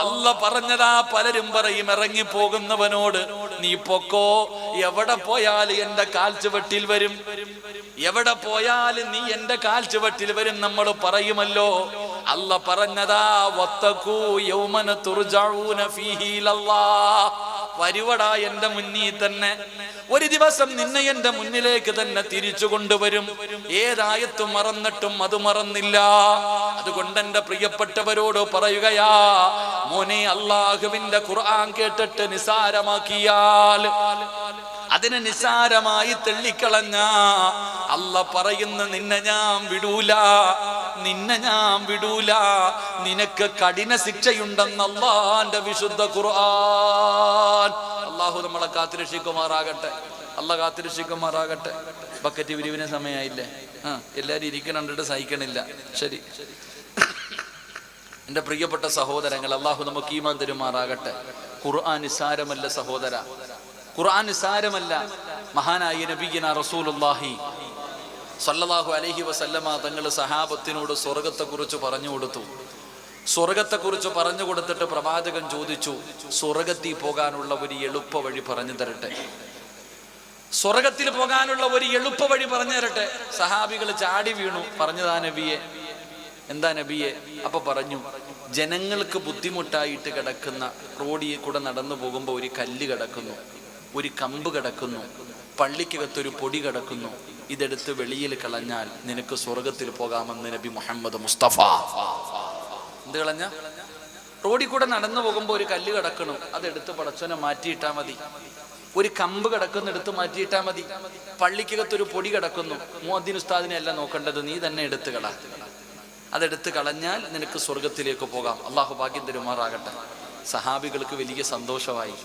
S2: അല്ല പറഞ്ഞതാ. പലരും പറയും ഇറങ്ങിപ്പോകുന്നവനോട്, നീ പൊക്കോ, എവിടെ പോയാലും എന്റെ കാൽച്ചുവട്ടിൽ വരും, എവിടെ പോയാലും നീ എന്റെ കാൽച്ചുവട്ടിൽ വരും നമ്മൾ പറയുമല്ലോ. അല്ല പറഞ്ഞതാ, വത്തഖൂ യൗമൻ തുർജഊന ഫീഹി ഇലല്ലാഹ്. വരുവടാ എന്റെ മുന്നിൽ തന്നെ. ഒരു ദിവസം നിന്നെ എന്റെ മുന്നിലേക്ക് തന്നെ തിരിച്ചു കൊണ്ടുവരും. ഏതായത്തും മറന്നിട്ടും അത് മറന്നില്ല. അതുകൊണ്ട് എന്റെ പ്രിയപ്പെട്ടവരോട് പറയുകയാ, മോനെ, അല്ലാഹുവിന്റെ ഖുർആൻ കേട്ടിട്ട് നിസാരമാക്കിയാൽ, അതിനെ നിസാരമായി തള്ളിക്കളഞ്ഞ അല്ല പറയുന്ന, നിന്നെ ഞാൻ വിടൂല, നിന്നെ ഞാൻ വിടൂല, നിനക്ക് കഠിന ശിക്ഷയുണ്ടെന്ന് അല്ലാഹുവിന്റെ വിശുദ്ധ ഖുർആൻ. അല്ലാഹു നമ്മളെ കാത്തുരക്ഷിക്കുമാറാകട്ടെ. അല്ല കാത്തുരക്ഷിക്കുമാറാകട്ടെ. ബക്കറ്റ് വിരിവിന് സമയമായില്ലേ? എല്ലാരും ഇരിക്കണണ്ടിട്ട് സഹിക്കണില്ല. ശരി, എൻ്റെ പ്രിയപ്പെട്ട സഹോദരങ്ങൾ, അല്ലാഹു നമുക്ക് ഈമാൻ തരുമാറാകട്ടെ.
S1: ഖുർആൻ നിസാരമല്ല സഹോദര, ഖുർആൻ നിസാരമല്ല. മഹാനായ നബിയിന റസൂലുള്ളാഹി സല്ലല്ലാഹു അലൈഹി വസല്ലമ തങ്ങൾ സഹാബത്തിനോട് സ്വർഗത്തെക്കുറിച്ച് പറഞ്ഞു കൊടുത്തു. സ്വർഗത്തെക്കുറിച്ച് പറഞ്ഞു കൊടുത്തിട്ട് പ്രവാചകൻ ചോദിച്ചു, സ്വർഗത്തിൽ പോകാനുള്ള ഒരു എളുപ്പ വഴി പറഞ്ഞു തരട്ടെ, സ്വർഗത്തിൽ പോകാനുള്ള ഒരു എളുപ്പ വഴി പറഞ്ഞു തരട്ടെ. സഹാബികൾ ചാടി വീണു, പറഞ്ഞതാ നബിയെ. എന്താ നബിയെ? അപ്പൊ പറഞ്ഞു, ജനങ്ങൾക്ക് ബുദ്ധിമുട്ടായിട്ട് കിടക്കുന്ന റോഡിൽ കൂടെ നടന്നു പോകുമ്പോൾ ഒരു കല്ല് കിടക്കുന്നു, ഒരു കമ്പ് കിടക്കുന്നു, പള്ളിക്കകത്തൊരു പൊടി കിടക്കുന്നു, ഇതെടുത്ത് വെളിയിൽ കളഞ്ഞാൽ നിനക്ക് സ്വർഗത്തിൽ പോകാമെന്ന് നബി മുഹമ്മദ് മുസ്തഫ. എന്ത് കളഞ്ഞ? റോഡിൽ കൂടെ നടന്നു പോകുമ്പോൾ ഒരു കല്ല് കിടക്കണം, അതെടുത്ത് പടച്ചോനെ മാറ്റിയിട്ടാ മതി. ഒരു കമ്പ് കിടക്കുന്നു, എടുത്ത് മാറ്റിയിട്ടാ മതി. പള്ളിക്കകത്തൊരു പൊടി കിടക്കുന്നു, മുഅദ്ദിൻ ഉസ്താദിനെ അല്ല നോക്കേണ്ടത്, നീ തന്നെ എടുത്ത് കള. അതെടുത്ത് കളഞ്ഞാൽ നിനക്ക് സ്വർഗത്തിലേക്ക് പോകാം. അള്ളാഹു ഭാഗ്യം തരുമാറാകട്ടെ. സഹാബികൾക്ക് വലിയ സന്തോഷമായി,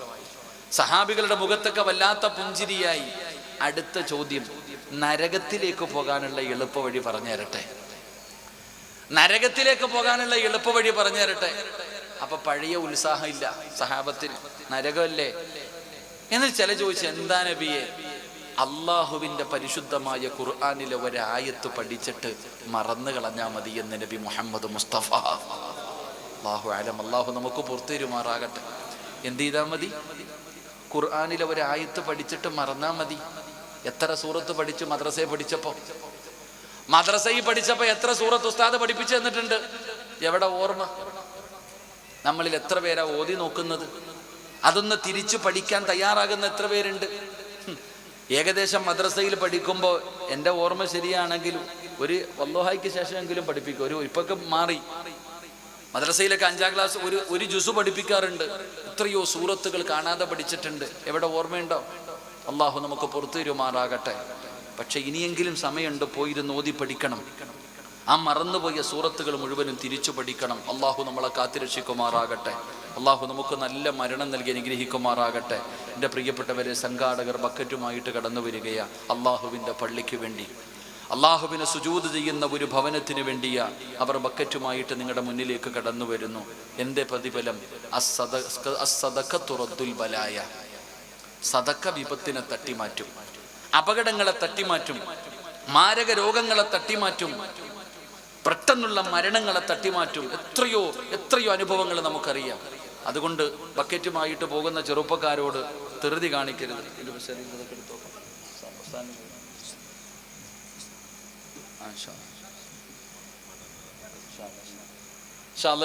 S1: സഹാബികളുടെ മുഖത്തൊക്കെ വല്ലാത്ത പുഞ്ചിരിയായി. അടുത്ത ചോദ്യം, നരകത്തിലേക്ക് പോകാനുള്ള എളുപ്പ വഴി പറഞ്ഞു തരട്ടെ, നരകത്തിലേക്ക് പോകാനുള്ള എളുപ്പ വഴി പറഞ്ഞു തരട്ടെ. അപ്പൊ പഴയ ഉത്സാഹം ഇല്ല സഹാബത്തിന്, നരകമല്ലേ എന്ന് ചില ചോദിച്ചു. എന്താ നബിയെ? അള്ളാഹുവിന്റെ പരിശുദ്ധമായ ഖുർആനിലെ ഒരായത്ത് പഠിച്ചിട്ട് മറന്നു കളഞ്ഞാ മതി എന്ന് നബി മുഹമ്മദ് മുസ്തഫ. അല്ലാഹു അലം, അള്ളാഹു നമുക്ക് പുറത്തേരുമാറാകട്ടെ. എന്ത് ചെയ്താ മതി? ഖുർആനിലെ ഒരായത്ത് പഠിച്ചിട്ട് മറന്നാ മതി. എത്ര സൂറത്ത് പഠിച്ചു മദ്രസയിൽ പഠിച്ചപ്പോ എത്ര സൂറത്ത് ഉസ്താദ് പഠിപ്പിച്ചു തന്നിട്ടുണ്ട്? എവിടെ ഓർമ്മ? നമ്മളിൽ എത്ര പേരാ ഓതി നോക്കുന്നത്? അതൊന്ന് തിരിച്ചു പഠിക്കാൻ തയ്യാറാകുന്ന എത്ര പേരുണ്ട്? ഏകദേശം മദ്രസയിൽ പഠിക്കുമ്പോൾ എൻ്റെ ഓർമ്മ ശരിയാണെങ്കിൽ ഒരു വല്ലോഹായ്ക്ക് ശേഷമെങ്കിലും പഠിപ്പിക്കും. ഇപ്പൊക്കെ മാറി, മദ്രസയിലൊക്കെ 5ാം ക്ലാസ് ഒരു ജുസു പഠിപ്പിക്കാറുണ്ട്. എത്രയോ സൂറത്തുകൾ കാണാതെ പഠിച്ചിട്ടുണ്ട്. എവിടെ ഓർമ്മയുണ്ടോ? അള്ളാഹു നമുക്ക് പുറത്തുവരുമാറാകട്ടെ. പക്ഷെ ഇനിയെങ്കിലും സമയമുണ്ട്, പോയിരുന്ന് ഓതി പഠിക്കണം. ആ മറന്നുപോയ സൂറത്തുകൾ മുഴുവനും തിരിച്ചു പഠിക്കണം. അള്ളാഹു നമ്മളെ കാത്തിരക്ഷിക്കുമാറാകട്ടെ. അള്ളാഹു നമുക്ക് നല്ല മരണം നൽകി അനുഗ്രഹിക്കുമാറാകട്ടെ. എൻ്റെ പ്രിയപ്പെട്ടവരെ, സംഘാടകർ ബക്കറ്റുമായിട്ട് കടന്നു വരികയാ. അള്ളാഹുവിൻ്റെ പള്ളിക്ക് വേണ്ടി, അള്ളാഹുവിനെ സുജൂദ് ചെയ്യുന്ന ഒരു ഭവനത്തിന് വേണ്ടിയാ അവർ ബക്കറ്റുമായിട്ട് നിങ്ങളുടെ മുന്നിലേക്ക് കടന്നു വരുന്നു. എൻ്റെ പ്രതിഫലം അസ്സദഖത്തുറദ്ദുൽ ബലായ, സദക്ക വിപത്തിനെ തട്ടിമാറ്റും, അപകടങ്ങളെ തട്ടിമാറ്റും, മാരക രോഗങ്ങളെ തട്ടിമാറ്റും, പെട്ടെന്നുള്ള മരണങ്ങളെ തട്ടിമാറ്റും. എത്രയോ അനുഭവങ്ങൾ നമുക്കറിയാം. അതുകൊണ്ട് ബക്കറ്റുമായിട്ട് പോകുന്ന ചെറുപ്പക്കാരോട് ധൃതി കാണിക്കരുത്.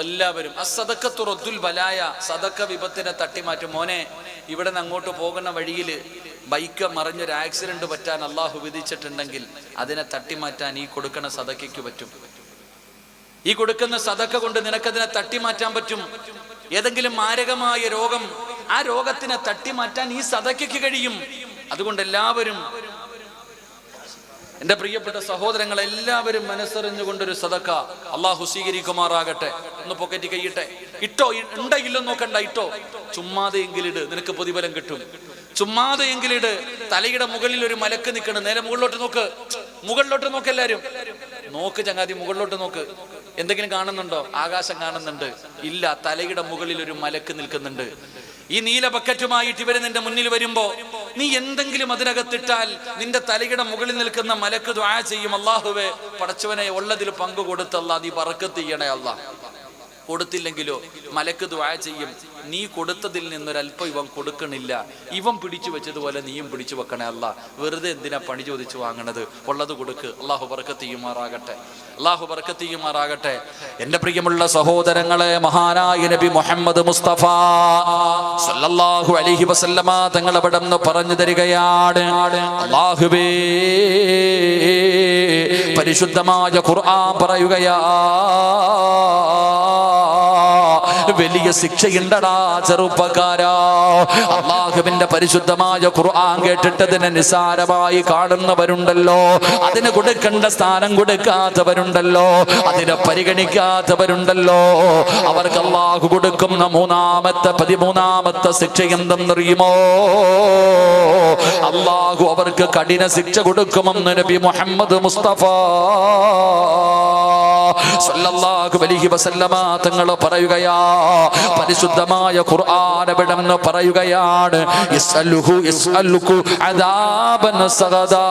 S1: എല്ലാവരും അസ്സദഖത്തുറദ്ദുൽ ബലായ, സദക്ക വിപത്തിനെ തട്ടിമാറ്റും. മോനെ, ഇവിടെ നിന്ന് അങ്ങോട്ട് പോകുന്ന വഴിയിൽ ബൈക്ക് മറിഞ്ഞൊരു ആക്സിഡന്റ് പറ്റാൻ അള്ളാഹു വിധിച്ചിട്ടുണ്ടെങ്കിൽ അതിനെ തട്ടിമാറ്റാൻ ഈ കൊടുക്കുന്ന സദക്കയ്ക്ക് പറ്റും. ഈ കൊടുക്കുന്ന സദക്ക കൊണ്ട് നിനക്കതിനെ തട്ടിമാറ്റാൻ പറ്റും. ഏതെങ്കിലും മാരകമായ രോഗം, ആ രോഗത്തിനെ തട്ടിമാറ്റാൻ ഈ സദക്കയ്ക്ക് കഴിയും. അതുകൊണ്ട് എല്ലാവരും, എൻ്റെ പ്രിയപ്പെട്ട സഹോദരങ്ങൾ, എല്ലാവരും മനസ്സറിഞ്ഞുകൊണ്ടൊരു സദക്ക അള്ളാഹു സ്വീകരിക്കുമാറാകട്ടെ. ഒന്ന് പൊക്കറ്റി കൈയിട്ടെ, ഇട്ടോ, ഉണ്ടെങ്കിലും നോക്കണ്ട, ഇട്ടോ. ചുമ്മാതെയെങ്കിലിട്, നിനക്ക് പ്രതിഫലം കിട്ടും. ചുമ്മാതെയെങ്കിലിട്. തലയുടെ മുകളിൽ ഒരു മലക്ക് നിൽക്കണം, നേരെ മുകളിലോട്ട് നോക്ക്, മുകളിലോട്ട് നോക്ക്. എല്ലാരും നോക്ക് ചങ്ങാതി, മുകളിലോട്ട് നോക്ക്. എന്തെങ്കിലും കാണുന്നുണ്ടോ? ആകാശം കാണുന്നുണ്ട്? ഇല്ല. തലയുടെ മുകളിൽ ഒരു മലക്ക് നിൽക്കുന്നുണ്ട്. ഈ നീല ബക്കറ്റുമായിട്ട് ഇവര് നിന്റെ മുന്നിൽ വരുമ്പോ നീ എന്തെങ്കിലും അതിനകത്തിട്ടാൽ നിന്റെ തലയുടെ മുകളിൽ നിൽക്കുന്ന മലക്ക് ദുആ ചെയ്യും, അല്ലാഹുവേ, പടച്ചവനെ, ഉള്ളതിൽ പങ്കു കൊടുത്തല്ല, നീ ബറക്കത്ത് ചെയ്യണേ അല്ലാ. കൊടുത്തില്ലെങ്കിലോ മലക്ക് ദുആ ചെയ്യും, നീ കൊടുത്തതിൽ നിന്നൊരല്പം ഇവൻ കൊടുക്കണില്ല, ഇവൻ പിടിച്ചു വെച്ചതുപോലെ നീയും പിടിച്ചു വെക്കണേ അല്ലാ. വെറുതെ എന്തിനാ പണി ചോദിച്ചു വാങ്ങണത്? ഉള്ളത് കൊടുക്ക്. അള്ളാഹു ബറക്കത്ത് ചെയ്യുമാറാകട്ടെ. അള്ളാഹു ബറക്കത്ത് ചെയ്യുമാറാകട്ടെ. എൻ്റെ പ്രിയമുള്ള സഹോദരങ്ങളെ, മഹാനായ നബി മുഹമ്മദ് മുസ്തഫ സല്ലല്ലാഹു അലൈഹി വസല്ലമ തങ്ങൾ അവിടെ നിന്ന് പറഞ്ഞു തരികയാണ്, അല്ലാഹുവേ, പരിശുദ്ധമായ ഖുർആൻ പറയുകയാ, വലിയ ശിക്ഷയുണ്ടടാ ചെറുപ്പക്കാരാ. അല്ലാഹുവിന്റെ പരിശുദ്ധമായ ഖുർആൻ കേട്ടിട്ട് അതിനെ നിസാരമായി കാണുന്നവരുണ്ടല്ലോ, അതിന് കൊടുക്കേണ്ട സ്ഥാനം കൊടുക്കാത്തവരുണ്ടല്ലോ, അതിനെ പരിഗണിക്കാത്തവരുണ്ടല്ലോ, അവർക്ക് അല്ലാഹു കൊടുക്കുന്ന 13ാമത്തെ ശിക്ഷ എന്തെന്നറിയുമോ? അല്ലാഹു അവർക്ക് കഠിന ശിക്ഷ കൊടുക്കുമെന്ന് നബി മുഹമ്മദ് മുസ്തഫ
S2: സല്ലല്ലാഹു അലൈഹി വസല്ലമ തങ്ങൾ പറയുകയാ, പരിശുദ്ധമായ ഖുർആൻ എവിടെന്ന് പറയുകയാണ്, യസ്അലുകു അദാബൻ സഗദാ,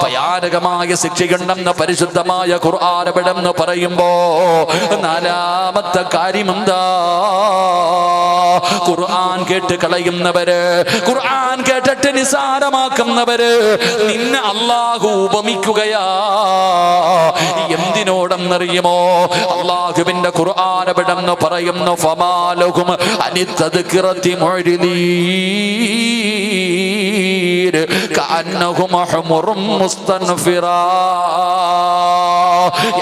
S2: ഭയാനകമായ ശിക്ഷയുണ്ടെന്ന് പരിശുദ്ധമായ ഖുർആൻ എവിടെന്ന് പറയുമ്പോ നാലാമത്തെ കാര്യമെന്താ? ഖുർആൻ കേട്ട് കളയുന്നവര്, ഖുർആൻ കേട്ടിട്ട് നിസാരമാക്കുന്നവര് നിന്നെ അല്ലാഹു ഉപമിക്കുകയാ. എന്തിനോടെന്നറിയുമോ? അല്ലാഹുവിന്റെ ഖുർആൻ എവിടെന്ന് പറയുന്നു, ഫമാലഹും അനിത്തദ്കിറതി മുഅ്രിദീൻ കഅന്നഹും ഹുമുറും മുസ്തൻഫിറാ.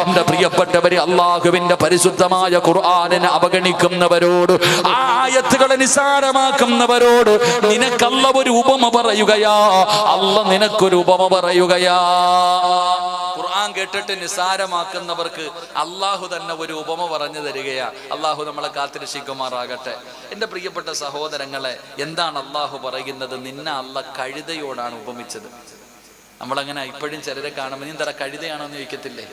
S2: എന്റെ പ്രിയപ്പെട്ടവരെ, അല്ലാഹുവിന്റെ പരിശുദ്ധമായ ഖുർആനിനെ അവഗണിക്കുന്നവരോട്, ആയത്തുകളെ നിസാരമാക്കുന്നവരോട് നിനക്കല്ല ഒരു ഉപമ പറയുകയാ. അല്ല നിനക്കൊരു ഉപമ പറയുകയാ. ഖുർആൻ കേട്ടിട്ട് നിസാരമാക്കുന്നവർക്ക് അള്ളാഹു തന്നെ ഒരു ഉപമ പറഞ്ഞു തരികയാ. അള്ളാഹു നമ്മളെ കാത്തിരക്ഷിക്കുമാറാകട്ടെ. എൻ്റെ പ്രിയപ്പെട്ട സഹോദരങ്ങളെ, എന്താണ് അള്ളാഹു പറയുന്നത്? നിന്നെ അല്ല കഴുതയോടാണ് ഉപമിച്ചത്. നമ്മളങ്ങനെ ഇപ്പോഴും ചിലരെ കാണുമ്പോൾ നീ തറ കഴുതയാണോ എന്ന് ചോദിക്കത്തില്ലേ?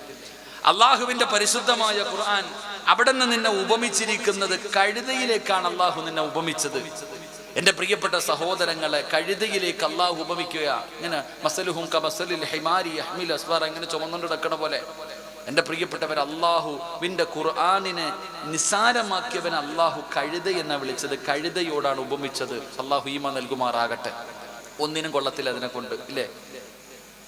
S2: അള്ളാഹുവിന്റെ പരിശുദ്ധമായ ഖുർആൻ അവിടെ നിന്ന് നിന്നെ ഉപമിച്ചിരിക്കുന്നത് കഴുതയിലേക്കാണ്. അള്ളാഹു നിന്നെ ഉപമിച്ചത്. എൻ്റെ പ്രിയപ്പെട്ട സഹോദരങ്ങളെ, കഴുതയിലേക്ക് അള്ളാഹു ഉപമിക്കുക. ഇങ്ങനെ മസലുഹും കമസലിൽ ഹിമാരി യഹ്മിൽ അസ്വാർ, ഇങ്ങനെ ചുമന്നുകൊണ്ട് കിടക്കണ പോലെ. എൻ്റെ പ്രിയപ്പെട്ടവർ, അള്ളാഹുവിൻ്റെ ഖുർആനിനെ നിസാരമാക്കിയവൻ അള്ളാഹു കഴുത എന്നാ വിളിച്ചത്. കഴുതയോടാണ് ഉപമിച്ചത്. അള്ളാഹു ഈമ നൽകുമാറാകട്ടെ. ഒന്നിനും കൊള്ളത്തില്ല അതിനെ കൊണ്ട്, ഇല്ലേ?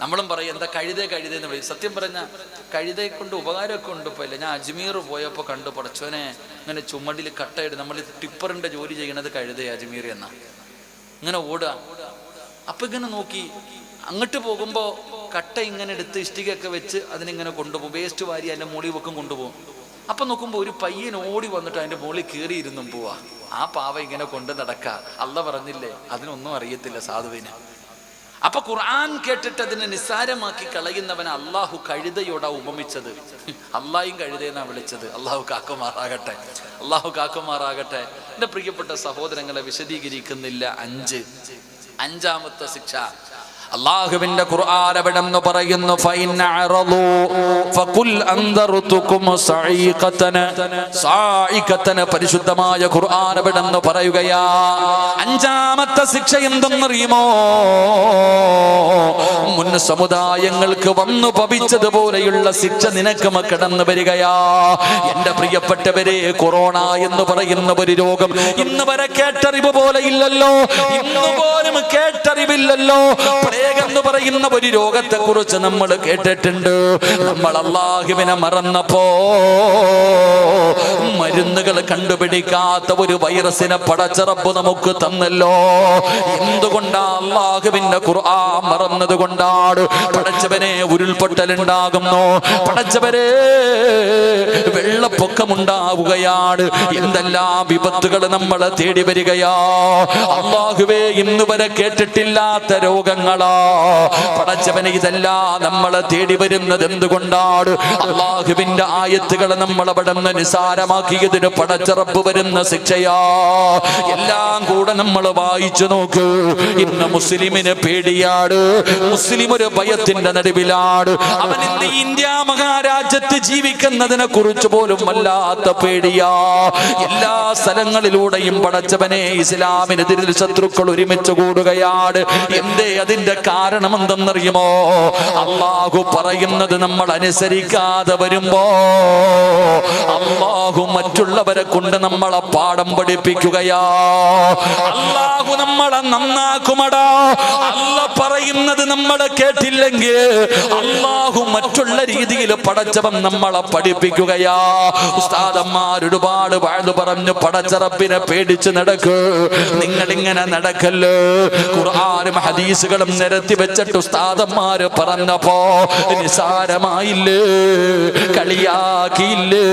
S2: നമ്മളും പറയും എന്താ കഴുതേ എന്ന് പറയും. സത്യം പറഞ്ഞാൽ കഴുതയെ കൊണ്ട് ഉപകാരമൊക്കെ ഉണ്ട്. ഇപ്പോൾ ഇല്ല, ഞാൻ അജ്മീർ പോയപ്പോൾ കണ്ടു, പടച്ചോനെ ഇങ്ങനെ ചുമടിൽ കട്ടയിട്ട് നമ്മൾ ടിപ്പറിൻ്റെ ജോലി ചെയ്യണത് കഴുതയെ അജ്മീർ എന്നാ. ഇങ്ങനെ ഓടുക. അപ്പം ഇങ്ങനെ നോക്കി അങ്ങോട്ട് പോകുമ്പോൾ കട്ട ഇങ്ങനെ എടുത്ത് ഇഷ്ടികയൊക്കെ വെച്ച് അതിനിങ്ങനെ കൊണ്ടുപോകും. വേസ്റ്റ് വാരി അതിൻ്റെ മുകളിൽ വെക്കും കൊണ്ടുപോകും. അപ്പം നോക്കുമ്പോൾ ഒരു പയ്യൻ ഓടി വന്നിട്ട് അതിൻ്റെ മുകളിൽ കയറിയിരുന്നും പോവാ. ആ പാവ ഇങ്ങനെ കൊണ്ട് നടക്കുക. അല്ല പറഞ്ഞില്ലേ, അതിനൊന്നും അറിയത്തില്ല സാധുവിന്. അപ്പൊ ഖുർആൻ കേട്ടിട്ട് അതിനെ നിസ്സാരമാക്കി കളയുന്നവനെ അള്ളാഹു കഴുതയോടാ ഉപമിച്ചത്. അള്ളാഹും കഴുതയെന്നാ വിളിച്ചത്. അള്ളാഹു കാക്കുമാറാകട്ടെ, അള്ളാഹു കാക്കുമാറാകട്ടെ. എൻ്റെ പ്രിയപ്പെട്ട സഹോദരങ്ങളെ, വിശദീകരിക്കുന്നില്ല. അഞ്ചാമത്തെ ശിക്ഷ അല്ലാഹുവിന്റെ ഖുർആൻ എവിടെന്ന് പറയുന്നു, പരിശുദ്ധമായ ഖുർആൻ എവിടെന്ന് പറയുകയാ. അഞ്ചാമത്തെ ശിക്ഷ എന്തെന്നറിയുമോ? മുൻ സമുദായങ്ങൾക്ക് വന്നു ഭവിച്ചതുപോലെയുള്ള ശിക്ഷ നിനക്ക് കടന്നു വരികയാ. എന്റെ പ്രിയപ്പെട്ടവരെ, കൊറോണ എന്ന് പറയുന്ന ഒരു രോഗം ഇന്ന് വരെ കേട്ടറിവ് പോലെ ഇല്ലല്ലോ. ഇന്ന് പോലും കേട്ടറിവില്ലല്ലോ. എന്ന് പറയുന്ന ഒരു രോഗത്തെ കുറിച്ച് നമ്മൾ കേട്ടിട്ടുണ്ട്. നമ്മൾ അല്ലാഹുവിനെ മറന്നപ്പോ മരുന്നുകൾ കണ്ടുപിടിക്കാത്ത ഒരു വൈറസിനെ പടച്ച റബ്ബ് നമുക്ക് തന്നല്ലോ. എന്തുകൊണ്ടാ? അല്ലാഹുവിന്റെ ഖുർആൻ മറന്നത് കൊണ്ടാണ്. പടച്ചവനെ, ഉരുൾപൊട്ടലുണ്ടാകുന്നു, പടച്ചവരെ വെള്ളപ്പൊക്കമുണ്ടാവുകയാണ്, എന്തെല്ലാം വിപത്തുകൾ നമ്മളെ തേടി വരികയാ. അല്ലാഹുവേ, ഇന്ന് വരെ കേട്ടിട്ടില്ലാത്ത രോഗങ്ങളാ. പടച്ചവനെ, ഇതെല്ലാം നമ്മളെ തേടി വരുന്നത് എന്തുകൊണ്ടാണ്? അല്ലാഹുവിന്റെ ആയത്തുകൾ നമ്മൾ അവിടെ നിന്ന് നിസാരമാക്കിയതിന് പടച്ച റബ്ബ് വരുന്ന ശിക്ഷയാ. എല്ലാം കൂടെ നമ്മൾ വായിച്ചു നോക്ക്. ഇന്ന് മുസ്ലിമിന് പേടിയാണ്. മുസ്ലിം ഒരു ഭയത്തിന്റെ നടുവിലാണ്. അവൻ ഇന്ന് ഇന്ത്യ മഹാരാജ്യത്ത് ജീവിക്കുന്നതിനെ കുറിച്ച് പോലും വല്ലാത്ത പേടിയാ. എല്ലാ സ്ഥലങ്ങളിലൂടെയും പടച്ചവനെ ഇസ്ലാമിനെതിരിൽ ശത്രുക്കൾ ഒരുമിച്ച് കൂടുകയാണ്. എന്തേ? അതിന്റെ കാരണം എന്തെന്നറിയുമോ? അല്ലാഹു പറയുന്നത് നമ്മൾ അനുസരിക്കാതെ വരുമ്പോ അല്ലാഹു മറ്റുള്ളവരെ കൊണ്ട് നമ്മളെ പാഠം പഠിപ്പിക്കുകയാ. അല്ലാഹു നമ്മളെ നന്നാക്കുമടാ. അല്ല പറയുന്നത് നമ്മളെ കേട്ടില്ലെങ്കിൽ അല്ലാഹു മറ്റുള്ള രീതിയിൽ പടച്ചവൻ നമ്മളെ പഠിപ്പിക്കുകയാ. ഉസ്താദന്മാർ ഒരുപാട് വാഴ്ന്നു പറഞ്ഞു പടച്ച റബ്ബിനെ പേടിച്ച് നടക്ക്. നിങ്ങളിങ്ങനെ നടക്കല്ലേ. ഖുർആനും ഹദീസുകളും നിരത്തി വെച്ചിട്ട് ഉസ്താദന്മാര് പറഞ്ഞപ്പോ നിസാരമായില്ലേ, കളിയാക്കിയില്ലേ?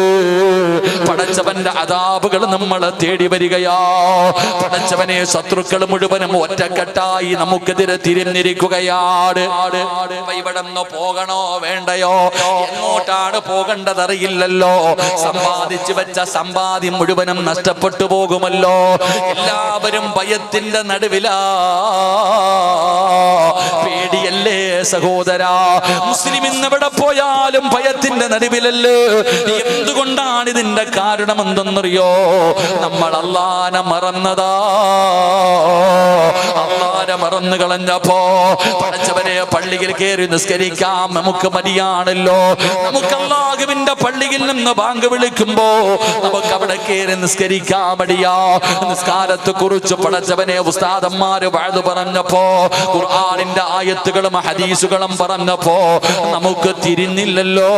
S2: പടച്ചവന്റെ അദാബുകൾ നമ്മളെ തേടി വരികയാ. പടച്ചവനെ, ശത്രുക്കൾ മുഴുവനും ഒറ്റക്കെട്ടായി നമുക്കെതിരെ തിരിഞ്ഞിരിക്കുകയാണ്. ഇവിടെ നിന്ന് പോകണോ വേണ്ടയോ? എങ്ങോട്ടാണ് പോകേണ്ടതറിയില്ലല്ലോ. സമ്പാദിച്ചു വെച്ച സമ്പാദ്യം മുഴുവനും നഷ്ടപ്പെട്ടു പോകുമല്ലോ. എല്ലാവരും ഭയത്തിന്റെ നടുവിലാ. പേടിയല്ലേ സഹോദരാ? മുസ്ലിം ഇന്നെവിടെ പോയാലും ഭയത്തിന്റെ നടുവിലല്ലേ. എന്തുകൊണ്ടാണ് ഇതിന്റെ കാരണം എന്തെന്നറിയോ? നമ്മൾ അല്ലാഹനെ മറന്നതാ. അല്ലാഹനെ മറന്നു കളഞ്ഞപ്പോ പടച്ചവനെ പള്ളിയിൽ കയറി നിസ്കരിക്കാം നമുക്ക് മടിയാണല്ലോ. നമുക്ക് അല്ലാഹുവിന്റെ പള്ളിയിൽ നിന്ന് ബാങ്ക് വിളിക്കുമ്പോ നമുക്ക് അവിടെ കയറി നിസ്കരിക്കാൻ മടിയാ. നിസ്കാരത്തെ കുറിച്ച് പടച്ചവനെ ഉസ്താദന്മാര് വഅദ് പറഞ്ഞപ്പോ, ഖുർആനിന്റെ ആയത്തുകളും ഹദീസുകളും പറഞ്ഞപ്പോ നമുക്ക് തിരിഞ്ഞില്ലല്ലോ.